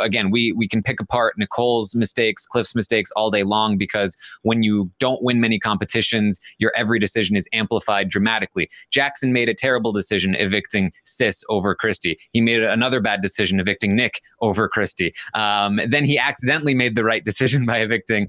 again, we can pick apart Nicole's mistakes, Cliff's mistakes all day long, because when you don't win many competitions, your every decision is amplified dramatically. Jackson made a terrible decision evicting Sis over Christy. He made another bad decision evicting Nick over Christy. Then he accidentally made the right decision by evicting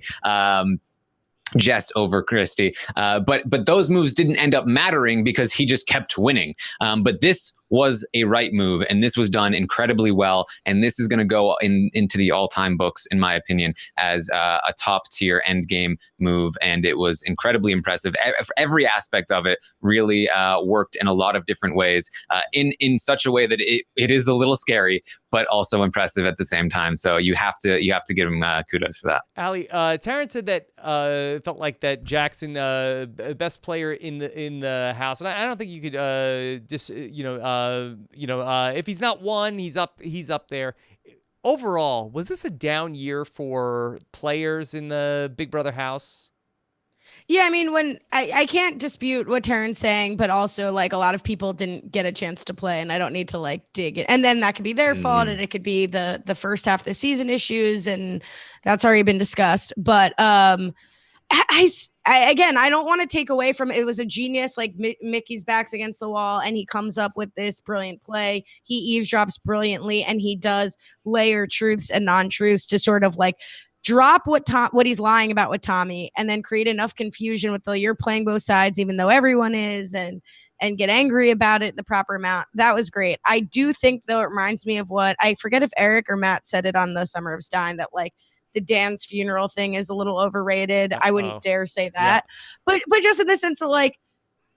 Jess over Christy. But those moves didn't end up mattering because he just kept winning. But this was a right move, and this was done incredibly well. And this is going to go into the all-time books, in my opinion, as a top-tier endgame move. And it was incredibly impressive. Every aspect of it really worked in a lot of different ways, in such a way that it is a little scary, but also impressive at the same time. So you have to give him kudos for that. Ali, Taran said that felt like that Jackson, best player in the house, and I don't think you could if he's not one, he's up there. Overall, was this a down year for players in the Big Brother house? Yeah, I mean, when I can't dispute what Taran's saying, but also like a lot of people didn't get a chance to play, and I don't need to like dig it. And then that could be their fault, and it could be the first half of the season issues, and that's already been discussed. But I don't want to take away from it. It was a genius, like Mickey's back's against the wall, and he comes up with this brilliant play. He eavesdrops brilliantly, and he does layer truths and non-truths to sort of like drop what he's lying about with Tommy, and then create enough confusion with you're playing both sides, even though everyone is, and get angry about it the proper amount. That was great. I do think, though, it reminds me of what I forget if Eric or Matt said it on the Summer of Stein, that like the Dan's funeral thing is a little overrated. I wouldn't dare say that, but just in the sense of like,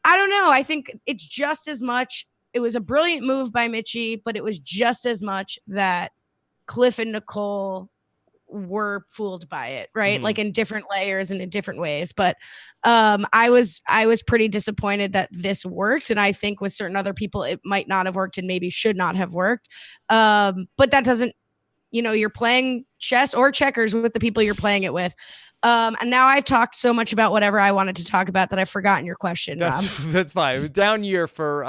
I don't know. I think it's just as much. It was a brilliant move by Mitchie, but it was just as much that Cliff and Nicole were fooled by it, right? Mm-hmm. Like in different layers and in different ways. But I was pretty disappointed that this worked, and I think with certain other people it might not have worked and maybe should not have worked. But that doesn't, you're playing chess or checkers with the people you're playing it with. And now I've talked so much about whatever I wanted to talk about that I've forgotten your question. That's fine. It was down year for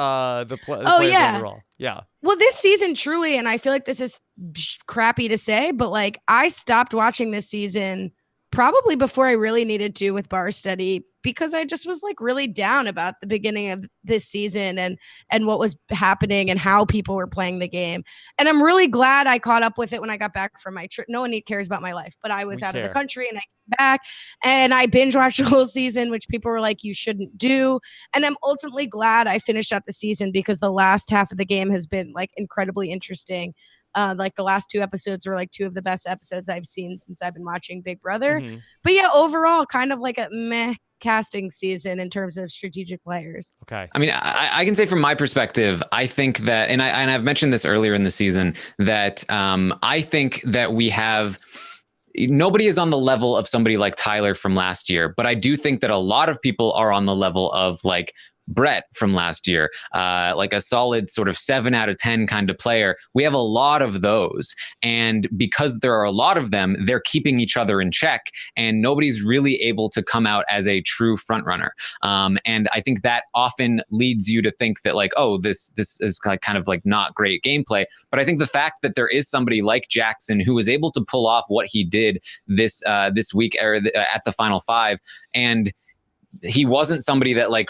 the players overall. Yeah. Well, this season truly, and I feel like this is crappy to say, but like I stopped watching this season probably before I really needed to with bar study, because I just was like really down about the beginning of this season and what was happening and how people were playing the game. And I'm really glad I caught up with it when I got back from my trip. No one cares about my life, but I was out of the country and I came back and I binge watched the whole season, which people were like, you shouldn't do. And I'm ultimately glad I finished out the season because the last half of the game has been like incredibly interesting. Like the last 2 episodes were like 2 of the best episodes I've seen since I've been watching Big Brother. But yeah, overall kind of like a meh casting season in terms of strategic players. Okay. I mean, I can say from my perspective, I think that, and I've mentioned this earlier in the season, that I think that nobody is on the level of somebody like Tyler from last year, but I do think that a lot of people are on the level of like Brett from last year, like a solid sort of 7 out of 10 kind of player. We have a lot of those. And because there are a lot of them, they're keeping each other in check and nobody's really able to come out as a true front runner. And I think that often leads you to think that like, oh, this is kind of like not great gameplay. But I think the fact that there is somebody like Jackson who was able to pull off what he did this week at the Final Five, and he wasn't somebody that like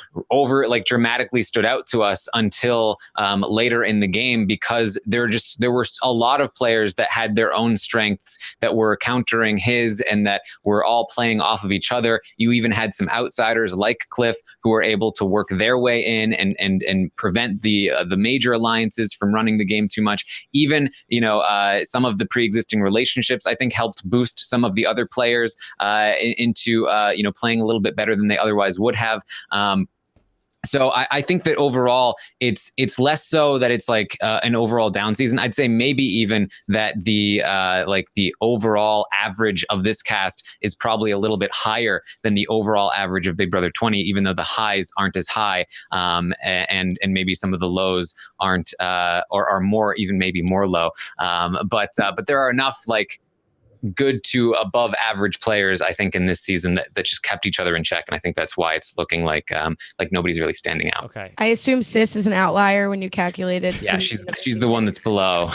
dramatically stood out to us until later in the game, because there were a lot of players that had their own strengths that were countering his and that were all playing off of each other. You even had some outsiders like Cliff who were able to work their way in and prevent the major alliances from running the game too much. Even some of the pre-existing relationships I think helped boost some of the other players into playing a little bit better than they otherwise would have. So I think that overall it's less so that it's like an overall down season. I'd say maybe even that the overall average of this cast is probably a little bit higher than the overall average of Big Brother 20, even though the highs aren't as high, and maybe some of the lows aren't or are more, even maybe more low. But there are enough like good to above average players, I think, in this season that just kept each other in check. And I think that's why it's looking like nobody's really standing out. Okay. I assume Sis is an outlier when you calculated. Yeah, she's the one that's below.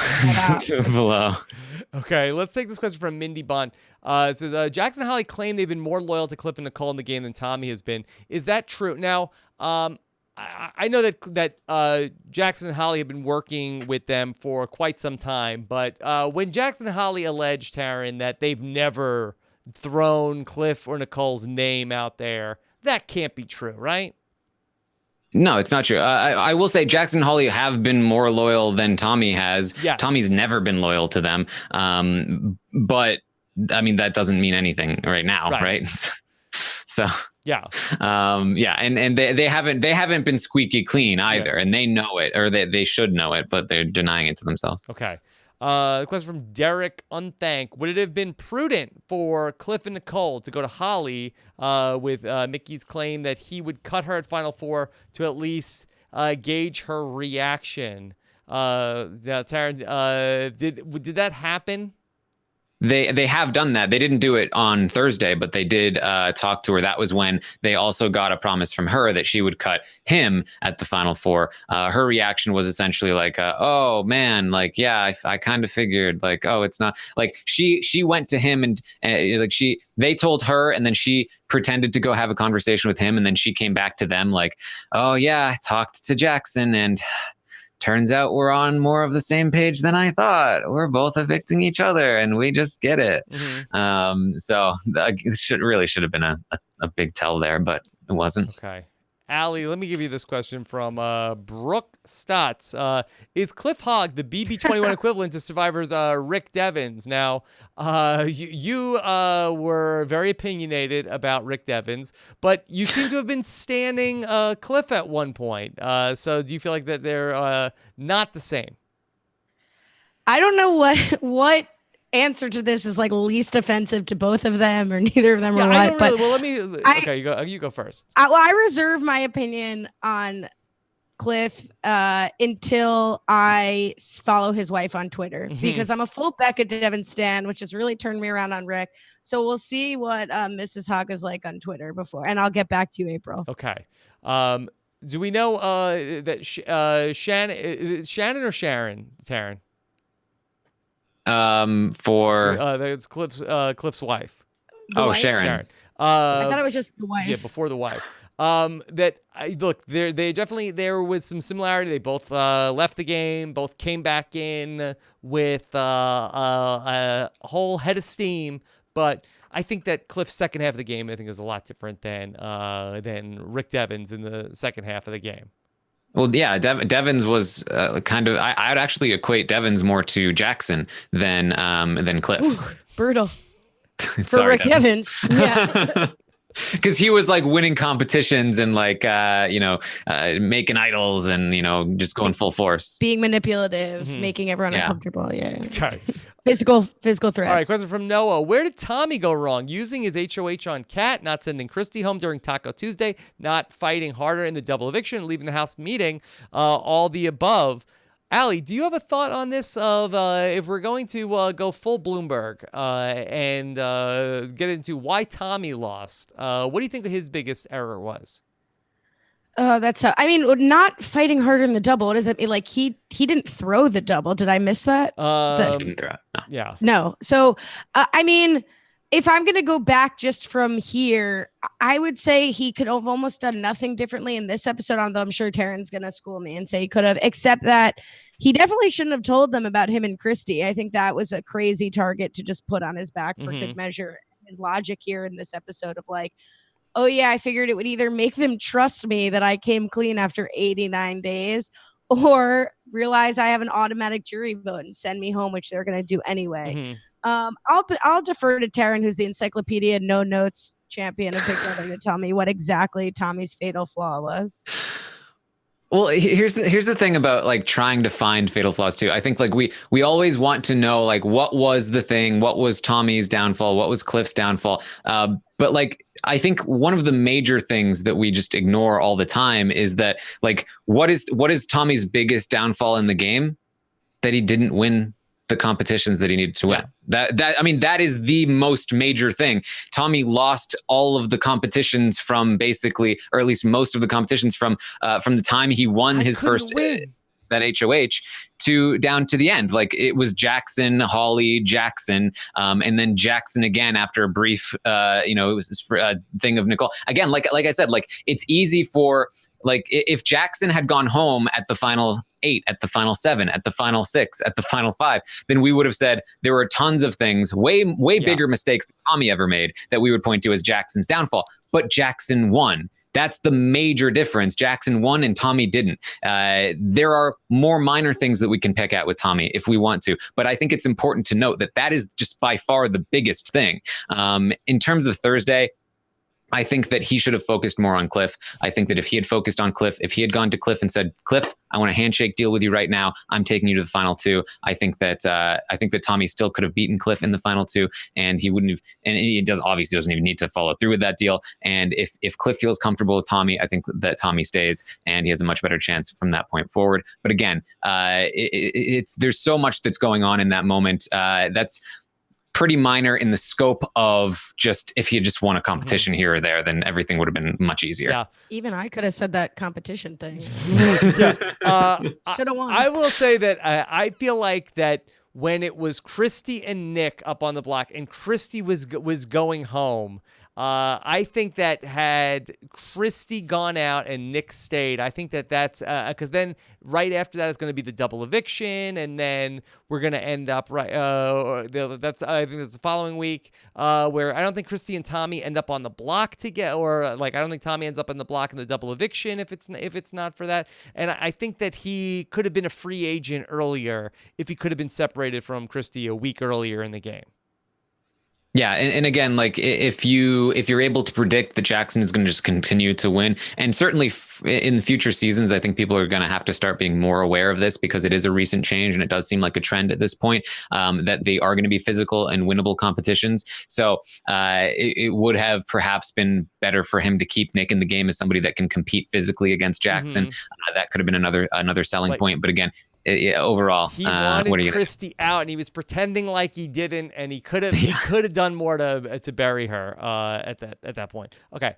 Below. Okay, let's take this question from Mindy Bond. It says, Jackson and Holly claim they've been more loyal to Cliff and Nicole in the game than Tommy has been. Is that true? Now, I know that Jackson and Holly have been working with them for quite some time, but when Jackson and Holly alleged, Taran, that they've never thrown Cliff or Nicole's name out there, that can't be true, right? No, it's not true. I will say Jackson and Holly have been more loyal than Tommy has. Yes. Tommy's never been loyal to them. But I mean, that doesn't mean anything right now, right? So yeah, and they haven't been squeaky clean either, and they know it, or they should know it, but they're denying it to themselves. Okay. Question from Derek Unthank. Would it have been prudent for Cliff and Nicole to go to Holly with Mickey's claim that he would cut her at Final Four to at least gauge her reaction? Taran, did that happen? They have done that. They didn't do it on Thursday, but they did talk to her. That was when they also got a promise from her that she would cut him at the Final Four. Her reaction was essentially like, "Oh man, like yeah, I kind of figured like, oh, it's not like she went to him and they told her, and then she pretended to go have a conversation with him, and then she came back to them like, oh yeah, I talked to Jackson and." Turns out we're on more of the same page than I thought. We're both evicting each other and we just get it. So it should have been a big tell there, but it wasn't. Okay. Allie, let me give you this question from Brooke Stotts. Is Cliff Hogg the BB21 equivalent to Survivor's Rick Devens? Now, you were very opinionated about Rick Devens, but you seem to have been standing Cliff at one point. So do you feel like that they're not the same? I don't know what answer to this is like least offensive to both of them, or neither of them, or what. Well, let me. Okay, you go first. I reserve my opinion on Cliff until I follow his wife on Twitter because I'm a full Becca Devens stan, which has really turned me around on Rick. So we'll see what Mrs. Hawk is like on Twitter before, and I'll get back to you, April. Okay. Do we know that Shannon, is it Shannon or Sharon, Taran? For it's Cliff's wife. Wife? Sharon. I thought it was just the wife. Yeah, before the wife. Look, they definitely, there was some similarity. They both left the game, both came back in with a whole head of steam. But I think that Cliff's second half of the game, I think, is a lot different than Rick Devens in the second half of the game. Well, yeah, Devens was kind of. I would actually equate Devens more to Jackson than Cliff. Ooh, brutal. Sorry, Rick Devens. Yeah. Because he was like winning competitions and like making idols and just going full force, being manipulative, making everyone uncomfortable. Yeah. Okay. Physical threats. All right, question from Noah. Where did Tommy go wrong? Using his HOH on Kat, not sending Christy home during Taco Tuesday, not fighting harder in the double eviction, leaving the house meeting, all the above. Allie, do you have a thought on this of if we're going to go full Bloomberg and get into why Tommy lost? What do you think his biggest error was? That's I mean, not fighting harder in the double. What does it mean? Like he didn't throw the double. Did I miss that? Didn't throw it. No. Yeah. No. So I mean, if I'm gonna go back just from here, I would say he could have almost done nothing differently in this episode. Although I'm sure Taran's gonna school me and say he could have, except that he definitely shouldn't have told them about him and Christy. I think that was a crazy target to just put on his back for good measure. His logic here in this episode of like, oh yeah, I figured it would either make them trust me that I came clean after 89 days or realize I have an automatic jury vote and send me home, which they're going to do anyway. I'll defer to Taran, who's the encyclopedia no notes champion of Big Brother, to tell me what exactly Tommy's fatal flaw was. Well, here's the thing about like trying to find fatal flaws too. I think like we always want to know like what was the thing, what was Tommy's downfall, what was Cliff's downfall. But like I think one of the major things that we just ignore all the time is that like what is Tommy's biggest downfall in the game? That he didn't win the competitions that he needed to win. That is the most major thing. Tommy lost all of the competitions from basically, or at least most of the competitions from the time he won his first that HOH to down to the end. Like it was Jackson, Holly, Jackson, and then Jackson again after a brief, it was a thing of Nicole. Again, like I said, like it's easy for like if Jackson had gone home at the final 8, at the final 7, at the final 6, at the final 5, then we would have said there were tons of things, way bigger mistakes than Tommy ever made that we would point to as Jackson's downfall. But Jackson won. That's the major difference. Jackson won and Tommy didn't. There are more minor things that we can pick at with Tommy if we want to. But I think it's important to note that is just by far the biggest thing. In terms of Thursday, I think that he should have focused more on Cliff. I think that if he had focused on Cliff, if he had gone to Cliff and said, Cliff, I want a handshake deal with you right now. I'm taking you to the final 2. I think that Tommy still could have beaten Cliff in the final 2, and he wouldn't have. And he obviously doesn't even need to follow through with that deal. And if Cliff feels comfortable with Tommy, I think that Tommy stays, and he has a much better chance from that point forward. But again, there's so much that's going on in that moment. That's pretty minor in the scope of just if he had just won a competition here or there, then everything would have been much easier. Yeah. Even I could have said that competition thing. Should have won. I will say that I feel like that when it was Christy and Nick up on the block and Christy was going home, I think that had Christy gone out and Nick stayed, I think that's because then right after that is going to be the double eviction, and then we're going to end up I think that's the following week where I don't think Christy and Tommy end up on the block together, or like I don't think Tommy ends up on the block in the double eviction if it's not for that. And I think that he could have been a free agent earlier if he could have been separated from Christy a week earlier in the game. Yeah, and again, like if you're able to predict that Jackson is going to just continue to win, and certainly in future seasons, I think people are going to have to start being more aware of this because it is a recent change and it does seem like a trend at this point that they are going to be physical and winnable competitions. So it would have perhaps been better for him to keep Nick in the game as somebody that can compete physically against Jackson. That could have been another selling point. But again, overall, he wanted Christy out, and he was pretending like he didn't, and he could have done more to bury her at that point. Okay,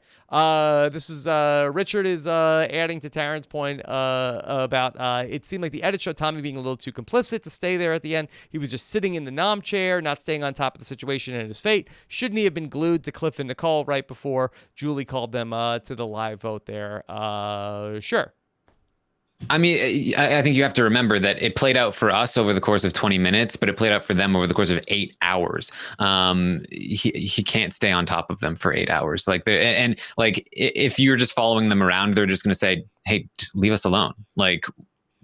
this is Richard is adding to Taran's point about it seemed like the edit showed Tommy being a little too complicit to stay there at the end. He was just sitting in the nom chair, not staying on top of the situation and his fate. Shouldn't he have been glued to Cliff and Nicole right before Julie called them to the live vote there? Sure. I mean, I think you have to remember that it played out for us over the course of 20 minutes, but it played out for them over the course of 8 hours. He can't stay on top of them for 8 hours. If you're just following them around, they're just going to say, "Hey, just leave us alone. Like,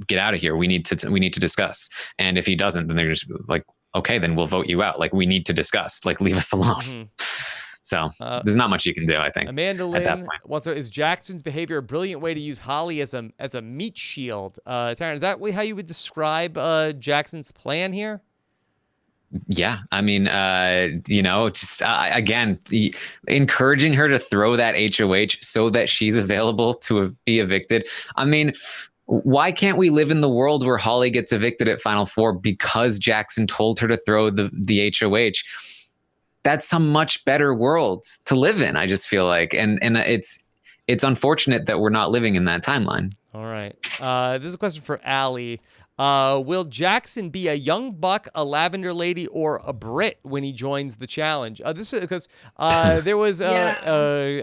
get out of here. We need to discuss." And if he doesn't, then they're just like, "Okay, then we'll vote you out. Like, we need to discuss. Like, leave us alone." Mm-hmm. So there's not much you can do, I think. Amanda Lynn wants to know, is Jackson's behavior a brilliant way to use Holly as a meat shield? Taran, is that how you would describe Jackson's plan here? Yeah, I mean, just again, encouraging her to throw that HOH so that she's available to be evicted. I mean, why can't we live in the world where Holly gets evicted at Final Four because Jackson told her to throw the HOH? That's a much better world to live in, I just feel like. And it's unfortunate that we're not living in that timeline. All right. This is a question for Allie. Will Jackson be a young buck, a lavender lady, or a Brit when he joins the challenge? This is because there was a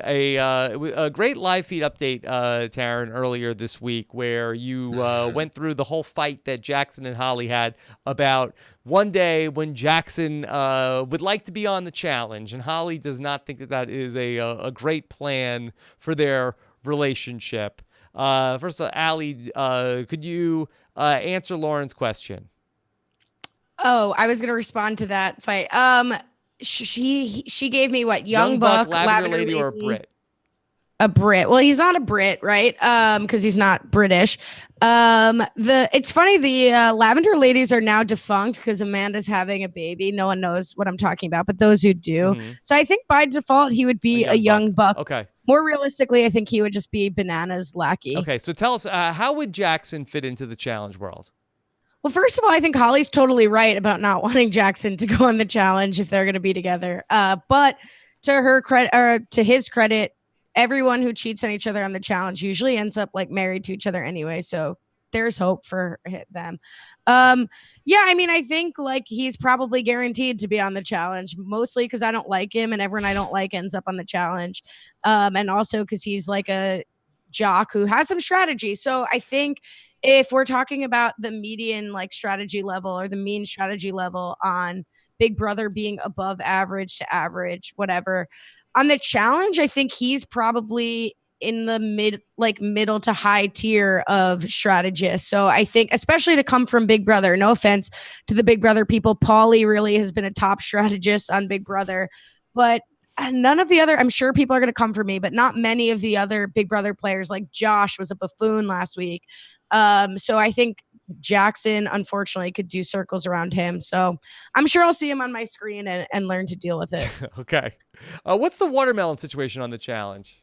great live feed update, Taran, earlier this week where you went through the whole fight that Jackson and Holly had about one day when Jackson would like to be on the challenge, and Holly does not think that is a great plan for their relationship. First of all, Allie, could you answer Lauren's question? Oh, I was going to respond to that fight. She gave me what? Young buck, lavender lady, or a Brit? A Brit. Well, he's not a Brit, right? Because he's not British. It's funny. The lavender ladies are now defunct because Amanda's having a baby. No one knows what I'm talking about, but those who do. Mm-hmm. So I think by default he would be a young buck. Okay. More realistically, I think he would just be Banana's lackey. Okay, so tell us, how would Jackson fit into the challenge world? Well, first of all, I think Holly's totally right about not wanting Jackson to go on the challenge if they're going to be together. But to her credit, or to his credit, everyone who cheats on each other on the challenge usually ends up like married to each other anyway. So there's hope for them. Yeah, I mean, I think like he's probably guaranteed to be on the challenge, mostly because I don't like him and everyone I don't like ends up on the challenge. And also because he's like a jock who has some strategy. So I think if we're talking about the median like strategy level or the mean strategy level on Big Brother being above average to average, whatever, on the challenge, I think he's probably in the middle to high tier of strategists. So I think, especially to come from Big Brother, no offense to the Big Brother people, Paulie really has been a top strategist on Big Brother, but none of the other, I'm sure people are going to come for me, but not many of the other Big Brother players, like Josh was a buffoon last week. So I think Jackson, unfortunately, could do circles around him. So I'm sure I'll see him on my screen and learn to deal with it. Okay. What's the watermelon situation on the challenge?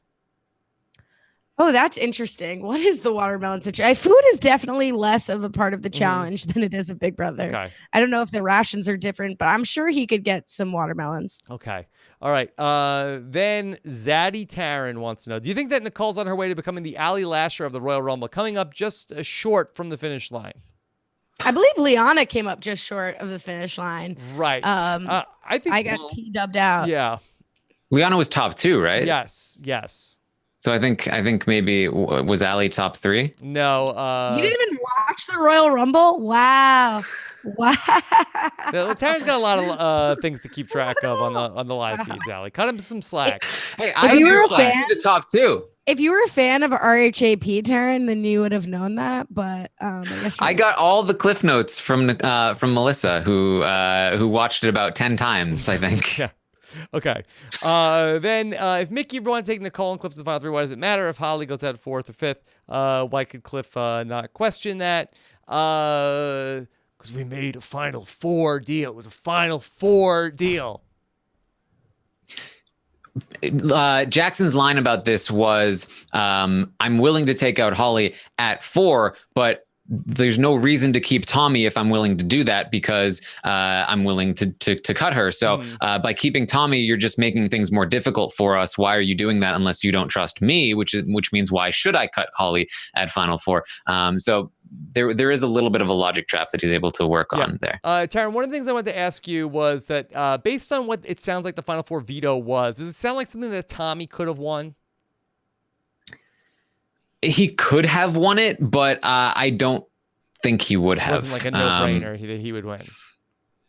Oh, that's interesting. What is the watermelon situation? Food is definitely less of a part of the challenge than it is of Big Brother. Okay. I don't know if the rations are different, but I'm sure he could get some watermelons. Okay. All right. Then Zaddy Taran wants to know, do you think that Nicole's on her way to becoming the Ali Lasher of the Royal Rumble, coming up just short from the finish line? I believe Liana came up just short of the finish line. Right. I think I got T-dubbed out. Yeah. Liana was top 2, right? Yes. So I think maybe was Ali top 3? No. You didn't even watch the Royal Rumble? Wow. Taran's got a lot of things to keep track of on the live feeds, Ali. Cut him some slack. Hey, I do the top 2. If you were a fan of RHAP, Taran, then you would have known that. But I got all the cliff notes from Melissa, who watched it about 10 times, I think. Yeah. Okay. Then if Mickey want to take Nicole and Cliff to the final 3, why does it matter? If Holly goes out 4th or 5th, why could Cliff not question that? Because we made a final 4 deal. It was a final 4 deal. Jackson's line about this was, I'm willing to take out Holly at 4, but there's no reason to keep Tommy if I'm willing to do that because I'm willing to cut her. So by keeping Tommy, you're just making things more difficult for us. Why are you doing that unless you don't trust me? Which means why should I cut Holly at final 4? So there is a little bit of a logic trap that he's able to work on there. Taran, one of the things I wanted to ask you was that based on what it sounds like the final 4 veto was, does it sound like something that Tommy could have won? He could have won it, but I don't think he would have. It wasn't like a no-brainer that he would win.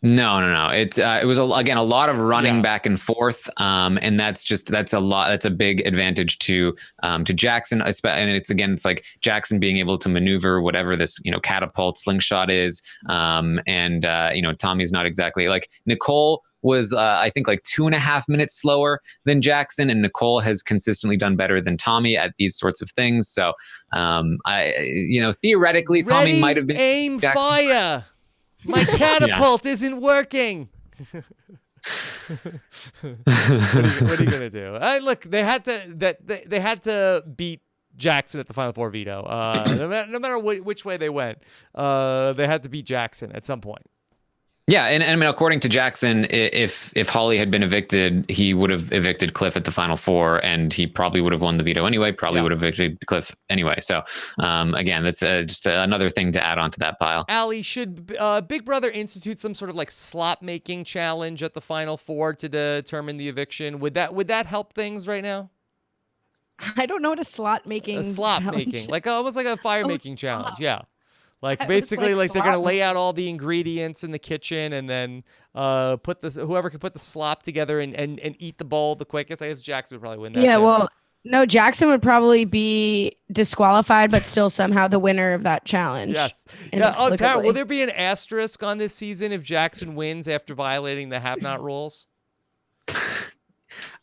No. It was again a lot of running back and forth, and that's a big advantage to Jackson. And it's like Jackson being able to maneuver whatever this catapult slingshot is, and Tommy's not exactly like Nicole was. I think like 2.5 minutes slower than Jackson, and Nicole has consistently done better than Tommy at these sorts of things. So theoretically, Tommy might have been aim Jackson. Fire. My catapult isn't working. What are you gonna do? Look, they had to beat Jackson at the final 4 veto. No matter which way they went, they had to beat Jackson at some point. Yeah, and I mean, according to Jackson, if Holly had been evicted, he would have evicted Cliff at the final 4, and he probably would have won the veto anyway. Probably would have evicted Cliff anyway. So, again, that's just another thing to add on to that pile. Allie, should Big Brother institute some sort of like slop making challenge at the final 4 to determine the eviction? Would that help things right now? I don't know what a slot making like almost like a fire making challenge. Yeah. Like basically, like they're gonna lay out all the ingredients in the kitchen, and then whoever can put the slop together and eat the bowl the quickest. I guess Jackson would probably win that. Yeah, too. well, no, Jackson would probably be disqualified, but still somehow the winner of that challenge. Yes. Yeah. Oh, Tara, will there be an asterisk on this season if Jackson wins after violating the have-not rules?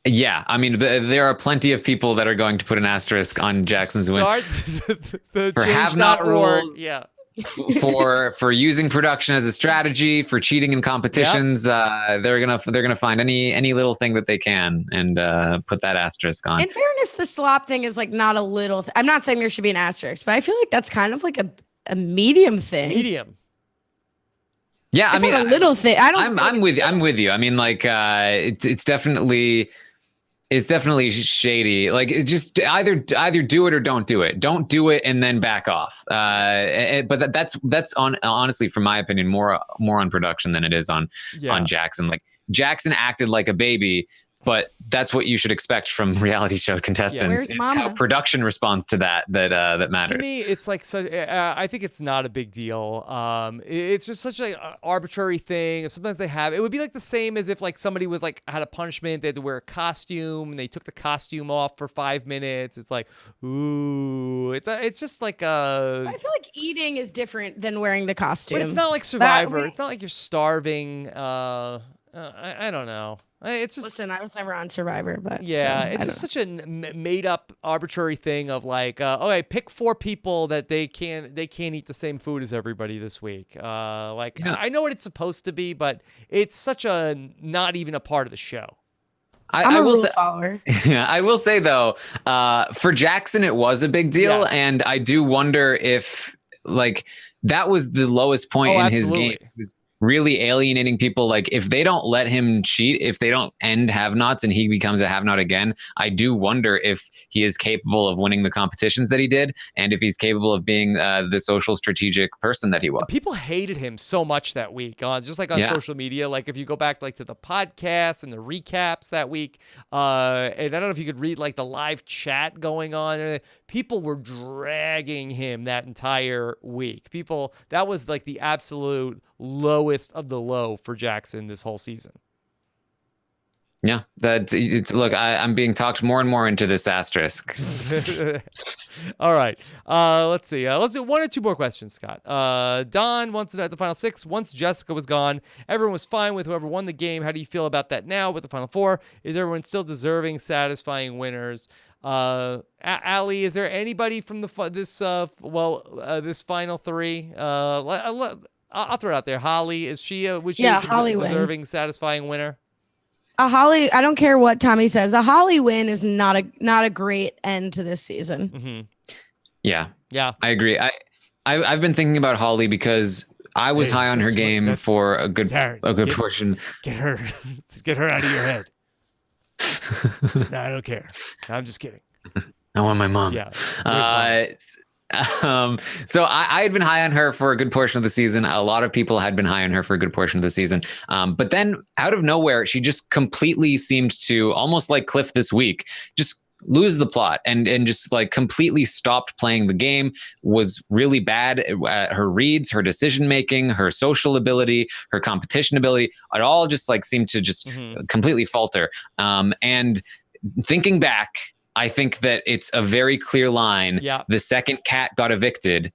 Yeah, I mean, there are plenty of people that are going to put an asterisk on Jackson's win. The for have-not rules. Yeah. for using production as a strategy, for cheating in competitions, they're gonna find any little thing that they can and put that asterisk on. In fairness, the slop thing is like not a little. I'm not saying there should be an asterisk, but I feel like that's kind of like a medium thing. Medium. Yeah, it's not a little thing. I'm with you. I mean, like it's definitely shady. Like it just either do it or don't do it. Don't do it and then back off. But that's honestly, from my opinion, more on production than it is on Jackson. Like Jackson acted like a baby, but that's what you should expect from reality show contestants. It's how production responds to that matters. To me, it's like I think it's not a big deal. It's just such an arbitrary thing. Sometimes it would be like the same as if like somebody was like had a punishment, they had to wear a costume and they took the costume off for 5 minutes. It's like, ooh, it's just like I feel like eating is different than wearing the costume. But it's not like Survivor. It's not like you're starving. I don't know. It's just listen. I was never on Survivor, but it's just such a made-up, arbitrary thing of like, okay, pick 4 people that they can't eat the same food as everybody this week. I know what it's supposed to be, but it's such a not even a part of the show. I'm a rule follower. Yeah, I will say though, for Jackson, it was a big deal, and I do wonder if like that was the lowest point in his game. Really alienating people. Like if they don't let him cheat, if they don't end have-nots and he becomes a have-not again, I do wonder if he is capable of winning the competitions that he did, and if he's capable of being the social strategic person that he was. People hated him so much that week, just like on social media. Like if you go back like to the podcast and the recaps that week, and I don't know if you could read like the live chat going on. People were dragging him that entire week. That was like the absolute lowest of the low for Jackson this whole season. Yeah, look, I'm being talked more and more into this asterisk. All right. Let's see. Let's do one or two more questions, Scott. Don wants to know at the final 6. Once Jessica was gone, everyone was fine with whoever won the game. How do you feel about that now with the final 4? Is everyone still deserving, satisfying winners? Allie, is there anybody from this final 3? I'll throw it out there. Holly, was she a deserving, satisfying winner? A Holly, I don't care what Tommy says. A Holly win is not a great end to this season. Mm-hmm. Yeah, I agree. I've been thinking about Holly because I was high on her game for a good portion. Get her out of your head. No, I don't care. I'm just kidding. I want my mom. Yeah. So I had been high on her for a good portion of the season. A lot of people had been high on her for a good portion of the season. But then out of nowhere, she just completely seemed to, almost like Cliff this week, just lose the plot and just like completely stopped playing the game, was really bad at her reads, her decision making, her social ability, her competition ability. It all just like seemed to just completely falter. And thinking back, I think that it's a very clear line. Yeah. The second Kat got evicted,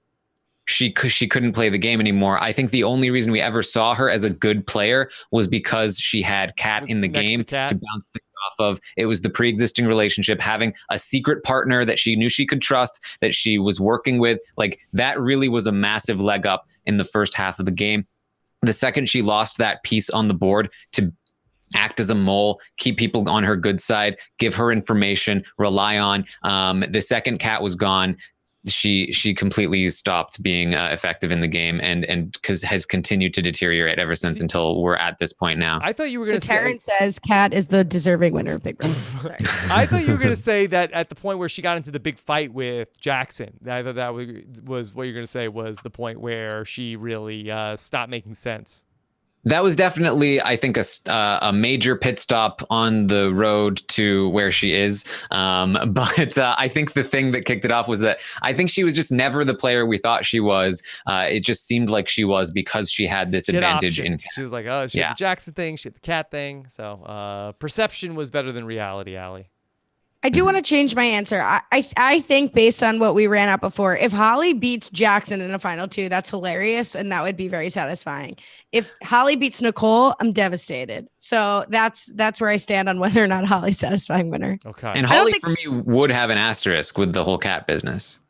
she couldn't play the game anymore. I think the only reason we ever saw her as a good player was because she had Kat in the game to bounce things off of. It was the pre-existing relationship, having a secret partner that she knew she could trust, that she was working with. Like, that really was a massive leg up in the first half of the game. The second she lost that piece on the board to act as a mole, keep people on her good side, give her information, rely on. The second Kat was gone, she completely stopped being effective in the game, and because has continued to deteriorate ever since until we're at this point now. I thought you were going to say. Taran says Kat is the deserving winner of Big Brother. I thought you were going to say that at the point where she got into the big fight with Jackson. I thought that was what you're going to say was the point where she really stopped making sense. That was definitely, I think, a major pit stop on the road to where she is. But I think the thing that kicked it off was that I think she was just never the player we thought she was. It just seemed like she was because she had this advantage in Kat. She was like, she had the Jackson thing, she had the Kat thing. So perception was better than reality, Allie. I do want to change my answer. I think based on what we ran out before, if Holly beats Jackson in a final 2, that's hilarious, and that would be very satisfying. If Holly beats Nicole, I'm devastated. So that's where I stand on whether or not Holly's satisfying winner. Okay. And Holly for me would have an asterisk with the whole Kat business.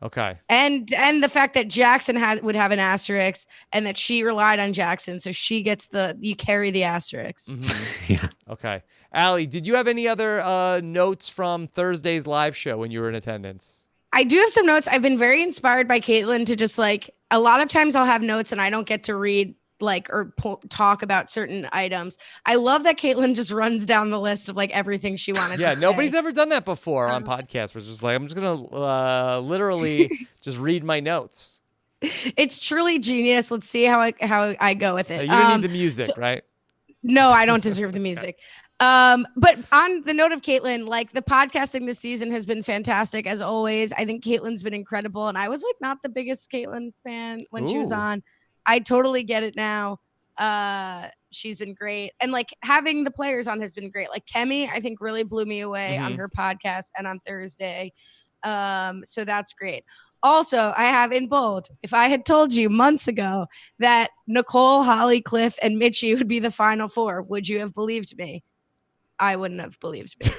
Okay. And the fact that Jackson would have an asterisk and that she relied on Jackson, so she gets you carry the asterisk. Mm-hmm. Yeah. Okay. Allie, did you have any other notes from Thursday's live show when you were in attendance? I do have some notes. I've been very inspired by Caitlin to just like, a lot of times I'll have notes and I don't get to read like or talk about certain items. I love that Caitlin just runs down the list of like everything she wanted to say. Yeah, nobody's ever done that before on podcasts. Where it's just like, I'm just going to literally just read my notes. It's truly genius. Let's see how I go with it. You don't need the music, right? No, I don't deserve the music. But on the note of Caitlin, like the podcasting this season has been fantastic as always. I think Caitlin's been incredible. And I was like not the biggest Caitlin fan when she was on. I totally get it now. She's been great. And like having the players on has been great. Like Kemi, I think really blew me away on her podcast and on Thursday. So that's great. Also, I have in bold, if I had told you months ago that Nicole, Holly, Cliff, and Mitchie would be the final 4, would you have believed me? I wouldn't have believed me.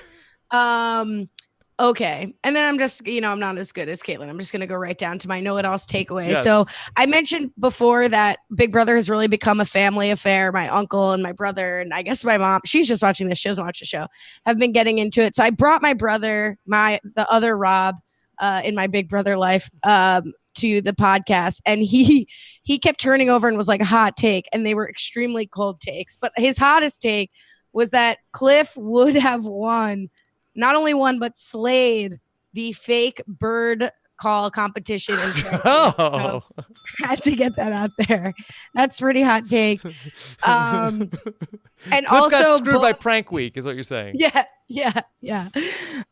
Okay. And then I'm just, I'm not as good as Caitlin. I'm just going to go right down to my know-it-alls takeaway. Yes. So I mentioned before that Big Brother has really become a family affair. My uncle and my brother, and I guess my mom, she's just watching this. She doesn't watch the show, have been getting into it. So I brought my brother, the other Rob, in my Big Brother life, to the podcast, and he kept turning over and was like a hot take, and they were extremely cold takes. But his hottest take was that Cliff would have not only won, but slayed the fake bird call competition. So had to get that out there. That's pretty hot take. And Cliff also got screwed by prank week is what you're saying. Yeah.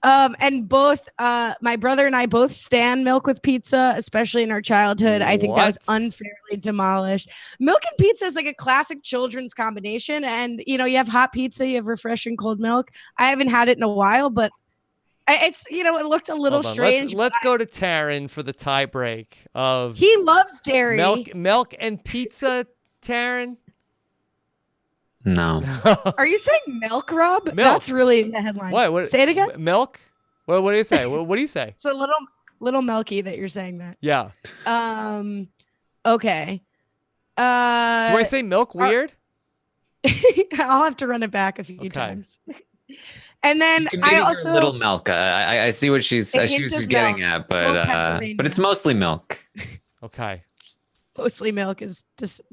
And both my brother and I both stan milk with pizza, especially in our childhood. I think that was unfairly demolished. Milk and pizza is like a classic children's combination. And, you have hot pizza, you have refreshing cold milk. I haven't had it in a while, but It's it looked a little Hold on. strange. Let's go to Taran for the tie break of He loves dairy. milk and pizza. Taran. No. Are you saying milk, Rob? Milk. That's really the headline. What? Say it again. Milk. What do you say? What do you say? It's a little milky that you're saying that. Yeah. Okay. Do I say milk weird? I'll have to run it back a few times. And then I also little milk. I see what she's getting milk. at, but it's mostly milk. Okay. Mostly milk is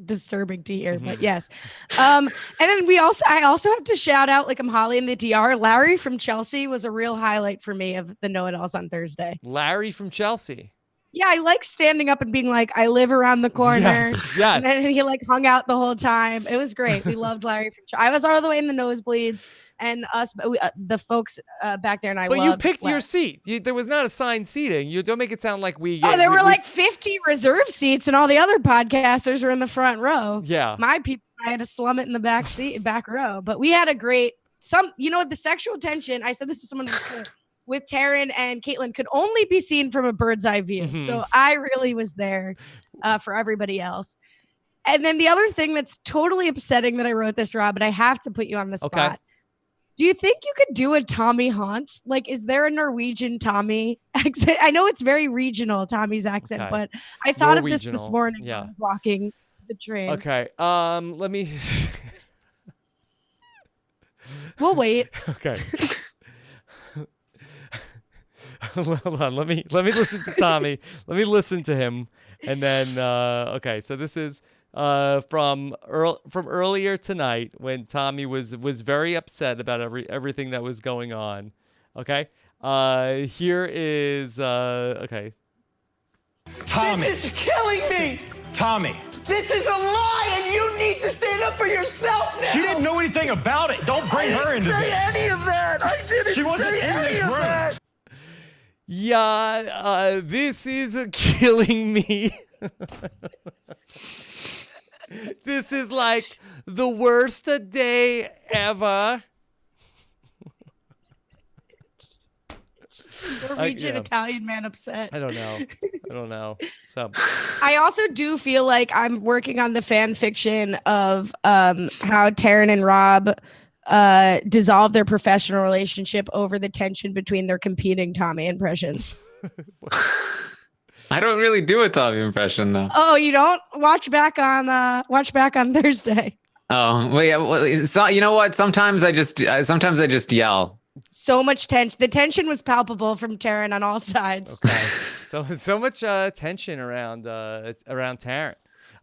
disturbing to hear, but yes. And then I also have to shout out, like I'm Holly in the DR. Larry from Chelsea was a real highlight for me of the know-it-alls on Thursday. Larry from Chelsea. Yeah, I like standing up and being like, I live around the corner. Yes. And then he like hung out the whole time. It was great. We loved Larry from Chelsea. I was all the way in the nosebleeds, and us, the folks back there, and I. But loved you picked Larry. your seat. There was not assigned seating. You don't make it sound like we. There were like 50 reserve seats, and all the other podcasters were in the front row. Yeah. My people, I had to slum it in the back row. But we had a great the sexual tension. I said this to someone before, with Taran and Caitlin could only be seen from a bird's eye view. Mm-hmm. So I really was there for everybody else. And then the other thing that's totally upsetting that I wrote this, Rob, but I have to put you on the spot. Okay. Do you think you could do a Tommy Haunts? Like, is there a Norwegian Tommy accent? I know it's very regional, Tommy's accent, but I thought of this morning when I was walking the train. Okay. Let me. We'll wait. Okay. Hold on. Let me listen to Tommy. Let me listen to him, and then okay. So this is from earlier tonight when Tommy was very upset about everything that was going on. Okay. Here is okay. Tommy. This is killing me. Tommy. This is a lie, and you need to stand up for yourself now. She didn't know anything about it. Don't bring her into this. I didn't say any of that. I didn't say any of that. Yeah, this is killing me. This is like the worst day ever. Norwegian Italian man upset. I don't know. So I also do feel like I'm working on the fan fiction of how Taran and Rob dissolve their professional relationship over the tension between their competing Tommy impressions. I don't really do a Tommy impression though. Oh, you don't? Watch back on Thursday. Oh, well, yeah. Well, so, you know what? Sometimes I just yell. So much tension. The tension was palpable from Taran on all sides. Okay. So much tension around Taran.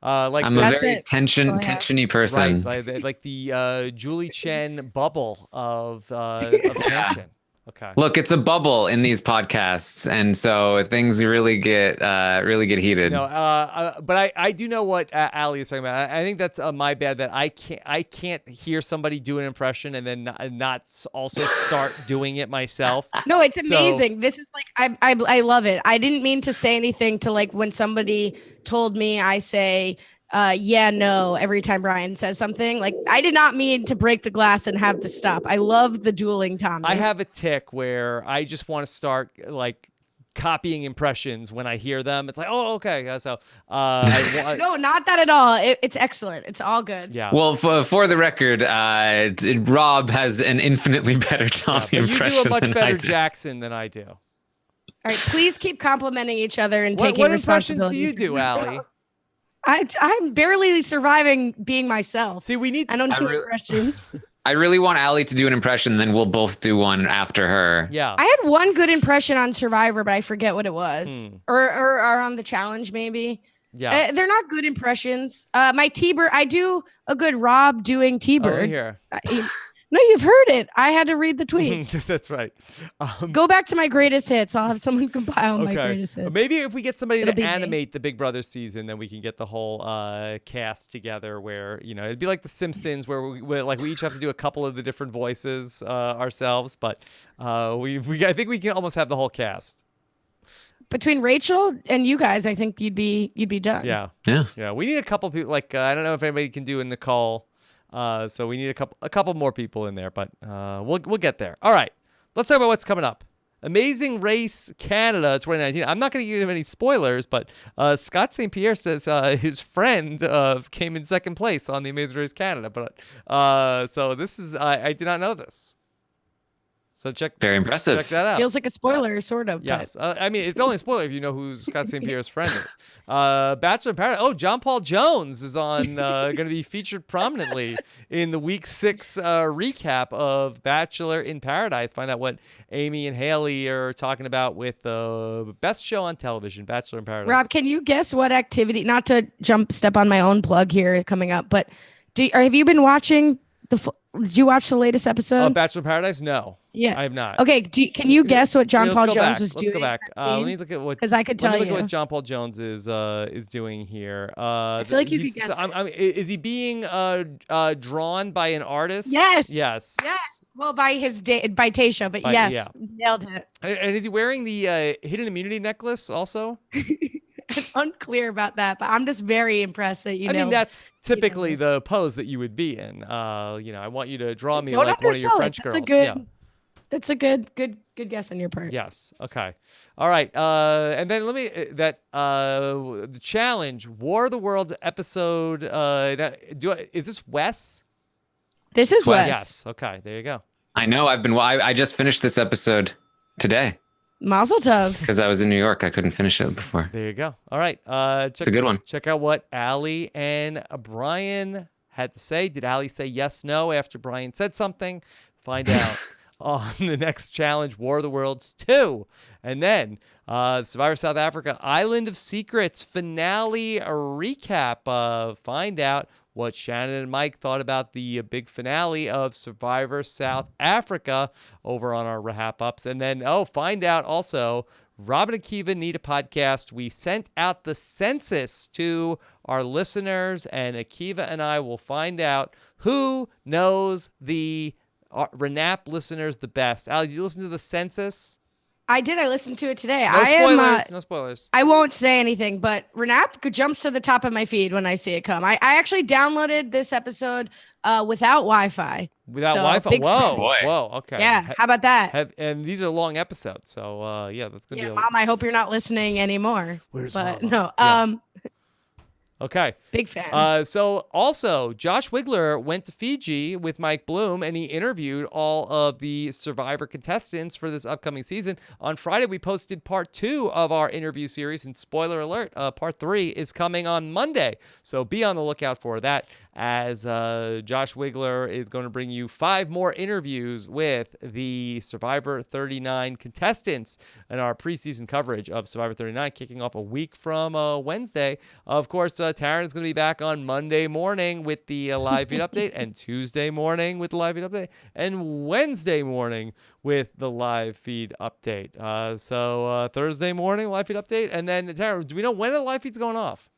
I'm a very tensiony person. Right, like the Julie Chen bubble of tension. Okay. Look, it's a bubble in these podcasts, and so things really get heated. No, but I do know what Ali is talking about. I think that's my bad that I can't hear somebody do an impression and then not also start doing it myself. No, it's amazing. So, this is like I love it. I didn't mean to say anything to like when somebody told me I say yeah, no, every time Brian says something. Like, I did not mean to break the glass and have this stop. I love the dueling Tommies. I have a tick where I just want to start like copying impressions when I hear them. It's like, oh, okay. So, no, not that at all. It's excellent. It's all good. Yeah. Well, for the record, Rob has an infinitely better Tommy impression. You do a much better Jackson than I do. All right, please keep complimenting each other and taking responsibility. What impressions do you do, Allie? I'm barely surviving being myself. See, I don't do impressions. I really want Allie to do an impression, then we'll both do one after her. Yeah. I had one good impression on Survivor, but I forget what it was. Or on the challenge, maybe. Yeah. They're not good impressions. My T-Bird, I do a good Rob doing T-Bird. Oh, here. No, you've heard it. I had to read the tweets. That's right. Go back to my greatest hits. I'll have someone compile my greatest hits. Maybe if we get somebody to animate the Big Brother season, then we can get the whole cast together where, it'd be like The Simpsons where we each have to do a couple of the different voices ourselves. But I think we can almost have the whole cast. Between Rachel and you guys, I think you'd be done. Yeah. We need a couple people. Like, I don't know if anybody can do a Nicole. So we need a couple more people in there, but we'll get there. All right, let's talk about what's coming up Amazing Race Canada 2019. I'm not going to give any spoilers, but Scott St. Pierre says his friend came in second place on the Amazing Race Canada. But so this is I did not know this. So Very impressive. Check that out. Feels like a spoiler, sort of. Yes. I mean, it's only a spoiler if you know who Scott St. Pierre's friend is. Bachelor in Paradise. Oh, John Paul Jones is on going to be featured prominently in the week 6 recap of Bachelor in Paradise. Find out what Amy and Haley are talking about with the best show on television, Bachelor in Paradise. Rob, can you guess what activity? Not to step on my own plug here coming up, but have you been watching did you watch the latest episode? Bachelor in Paradise? No. Yeah, I have not. Okay, can you guess what John Paul Jones was doing? Let's go back. Let me look at what. Because I could tell you. Let me look at what John Paul Jones is doing here. I feel like you could guess. Is he being drawn by an artist? Yes. Yes. Yes. Well, by Tasha, but yes, yeah. Nailed it. And is he wearing the hidden immunity necklace also? Unclear about that, but I'm just very impressed that you know. I mean, that's typically the pose that you would be in. I want you to draw me like one of your French girls. That's a good guess on your part. Yes. Okay. All right. And then let me the challenge War of the Worlds episode. Is this Wes? This is Wes. Yes. Okay. There you go. I know. I just finished this episode today. Mazel tov. Because I was in New York. I couldn't finish it before. There you go. All right. It's a good one. Check out what Allie and Brian had to say. Did Allie say yes, no after Brian said something? Find out on the next challenge, War of the Worlds 2. And then Survivor South Africa, Island of Secrets finale recap. Find out what Shannon and Mike thought about the big finale of Survivor South Africa over on our RHAP ups. And then, find out also, Rob and Akiva need a podcast. We sent out the census to our listeners, and Akiva and I will find out who knows the RHAP listeners the best. Al, did you listen to the census? I did. I listened to it today. No spoilers. I won't say anything, but RHAP jumps to the top of my feed when I see it come. I actually downloaded this episode without Wi-Fi. Without Wi-Fi? Whoa. Okay. Yeah. How about that? And these are long episodes, so that's gonna be. Mom, I hope you're not listening anymore. Where's Mama? No. Yeah. Okay. Big fan. So also, Josh Wigler went to Fiji with Mike Bloom, and he interviewed all of the Survivor contestants for this upcoming season. On Friday, we posted part 2 of our interview series, and spoiler alert, part 3 is coming on Monday. So be on the lookout for that, as Josh Wigler is going to bring you 5 more interviews with the Survivor 39 contestants in our preseason coverage of Survivor 39, kicking off a week from Wednesday. Of course, Taran is going to be back on Monday morning with the live feed update, and Tuesday morning with the live feed update, and Wednesday morning with the live feed update. So Thursday morning, live feed update, and then Taran, do we know when the live feed's going off?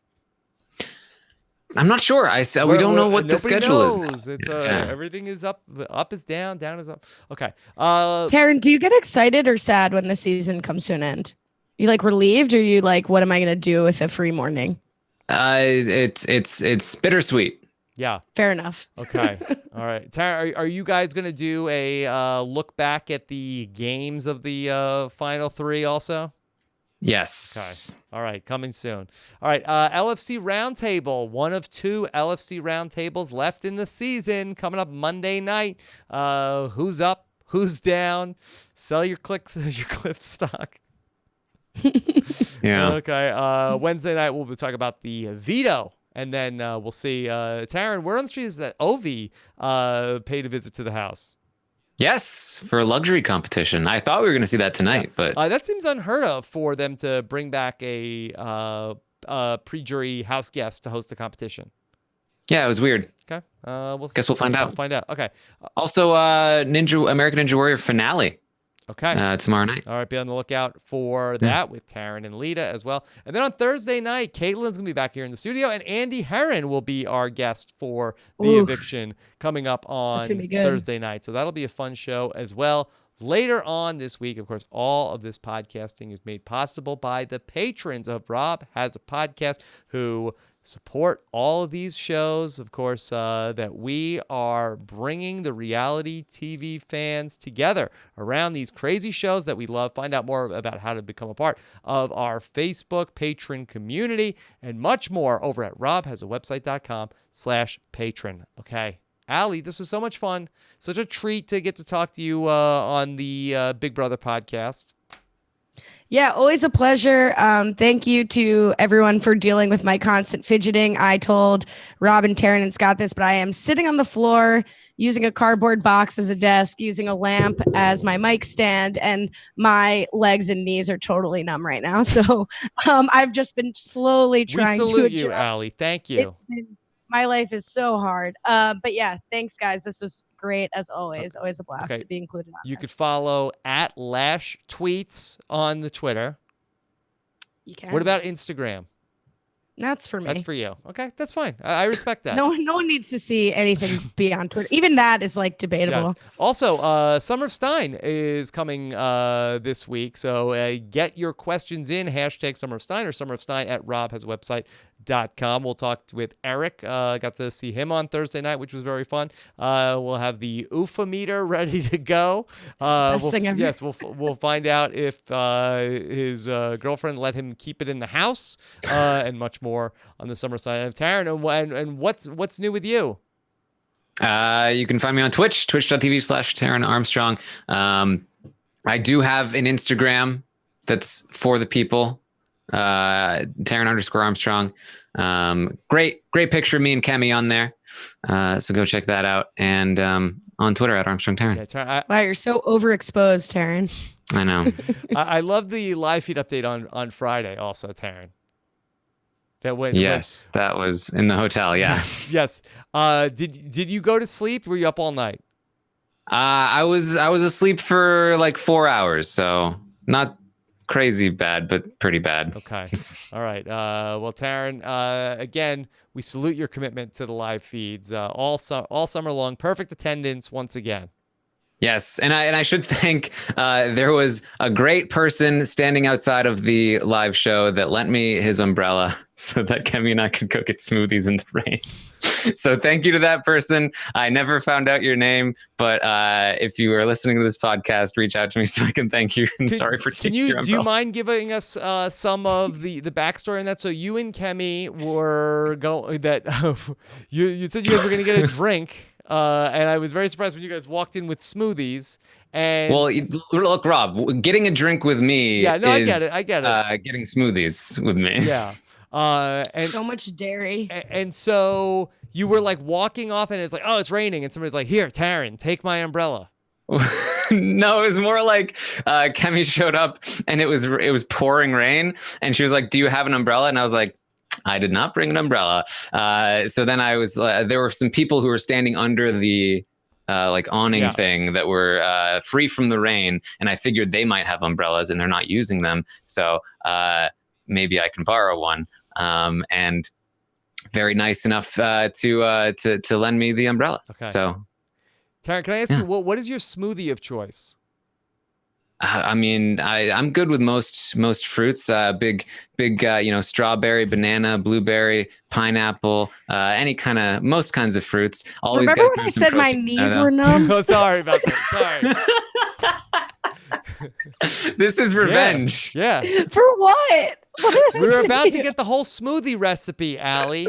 I'm not sure. We don't know what the schedule is. It's everything is up. Up is down. Down is up. Okay. Taran, do you get excited or sad when the season comes to an end? You relieved, or you what am I gonna do with a free morning? It's bittersweet. Yeah. Fair enough. Okay. All right. Taran, are you guys gonna do a look back at the games of the final 3 also? Yes. Okay. All right. Coming soon. All right. LFC Roundtable. One of 2 LFC Roundtables left in the season. Coming up Monday night. Who's up? Who's down? Sell your clicks as your Cliff stock. Yeah. Okay. Wednesday night, we'll be talking about the Veto. And then we'll see. Taran, where on the street is that Ovi paid a visit to the house? Yes, for a luxury competition. I thought we were going to see that tonight, but that seems unheard of for them to bring back a pre-jury house guest to host the competition. Yeah, it was weird. Okay, Guess we'll find out. We'll find out. Okay. Also, American Ninja Warrior finale. Okay. Tomorrow night. All right, be on the lookout for that with Taran and Lita as well. And then on Thursday night, Caitlin's going to be back here in the studio, and Andy Herron will be our guest for the eviction coming up on Thursday night. So that'll be a fun show as well. Later on this week, of course, all of this podcasting is made possible by the patrons of Rob Has a Podcast, who support all of these shows. Of course, that we are bringing the reality TV fans together around these crazy shows that we love. Find out more about how to become a part of our Facebook patron community and much more over at robhasawebsite.com/patron. Okay. Allie, this was so much fun. Such a treat to get to talk to you on the Big Brother podcast. Yeah, always a pleasure. Thank you to everyone for dealing with my constant fidgeting. I told Rob and Taran and Scott this, but I am sitting on the floor using a cardboard box as a desk, using a lamp as my mic stand, and my legs and knees are totally numb right now. So I've just been slowly trying to adjust. We salute you, Allie. Thank you. My life is so hard. But yeah, thanks, guys. This was great, as always. Always a blast to be included on You this. could follow at Lash Tweets on the Twitter. You can. What about Instagram? That's for me. That's for you. Okay, that's fine. I respect that. No one needs to see anything beyond Twitter. Even that is like debatable. Yes. Also, Summer of Stein is coming this week. So get your questions in. # Summer of Stein or Summer of Stein at RHAP We'll talk with Eric. Got to see him on Thursday night, which was very fun. We'll have the UFA meter ready to go. Best thing ever. Yes, we'll find out if his girlfriend let him keep it in the house and much more on the Summer Side of Taran. And what's new with you? You can find me on Twitch, twitch.tv/Taran Armstrong. I do have an Instagram that's for the people, Taran_Armstrong. Great picture of me and Kemi on there. So go check that out. And on Twitter at Armstrong Taran. Yeah, Wow, you're so overexposed, Taran. I know. I love the live feed update on Friday also, Taran. That that was in the hotel. Yeah. Yes. Did you go to sleep? Were you up all night? I was asleep for like 4 hours, so not crazy bad, but pretty bad. Okay. All right. Well, Taran, again, we salute your commitment to the live feeds all summer long. Perfect attendance once again. Yes, and I should thank there was a great person standing outside of the live show that lent me his umbrella so that Kemi and I could go get smoothies in the rain. So thank you to that person. I never found out your name, but if you are listening to this podcast, reach out to me so I can thank you. And sorry for taking your umbrella. Do you mind giving us some of the backstory on that? So you and Kemi were going that you said you guys were going to get a drink. And I was very surprised when you guys walked in with smoothies. And well, look, Rob, getting a drink with me. Yeah, no, is, I get it. Getting smoothies with me. Yeah. And so much dairy. And so you were like walking off, and it's like, oh, it's raining, and somebody's like, here, Taran, take my umbrella. No, it was more like Kemi showed up, and it was pouring rain, and she was like, "Do you have an umbrella?" And I was like, I did not bring an umbrella. So then I was, there were some people who were standing under the like awning thing that were free from the rain. And I figured they might have umbrellas and they're not using them. So maybe I can borrow one. And very nice enough to lend me the umbrella. Okay. So, Taran, can I ask you, what is your smoothie of choice? I mean, I'm good with most fruits. Big, strawberry, banana, blueberry, pineapple, most kinds of fruits. Always. Remember when I said my knees were numb? Oh, sorry about that. Sorry. This is revenge. Yeah. For what? We were about to get the whole smoothie recipe, Allie.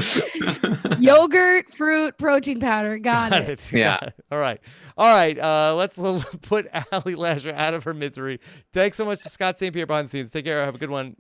Yogurt, fruit, protein powder. Got it. Yeah. All right. Let's put Allie Lasher out of her misery. Thanks so much to Scott St. Pierre behind the scenes. Take care. Have a good one. Bye.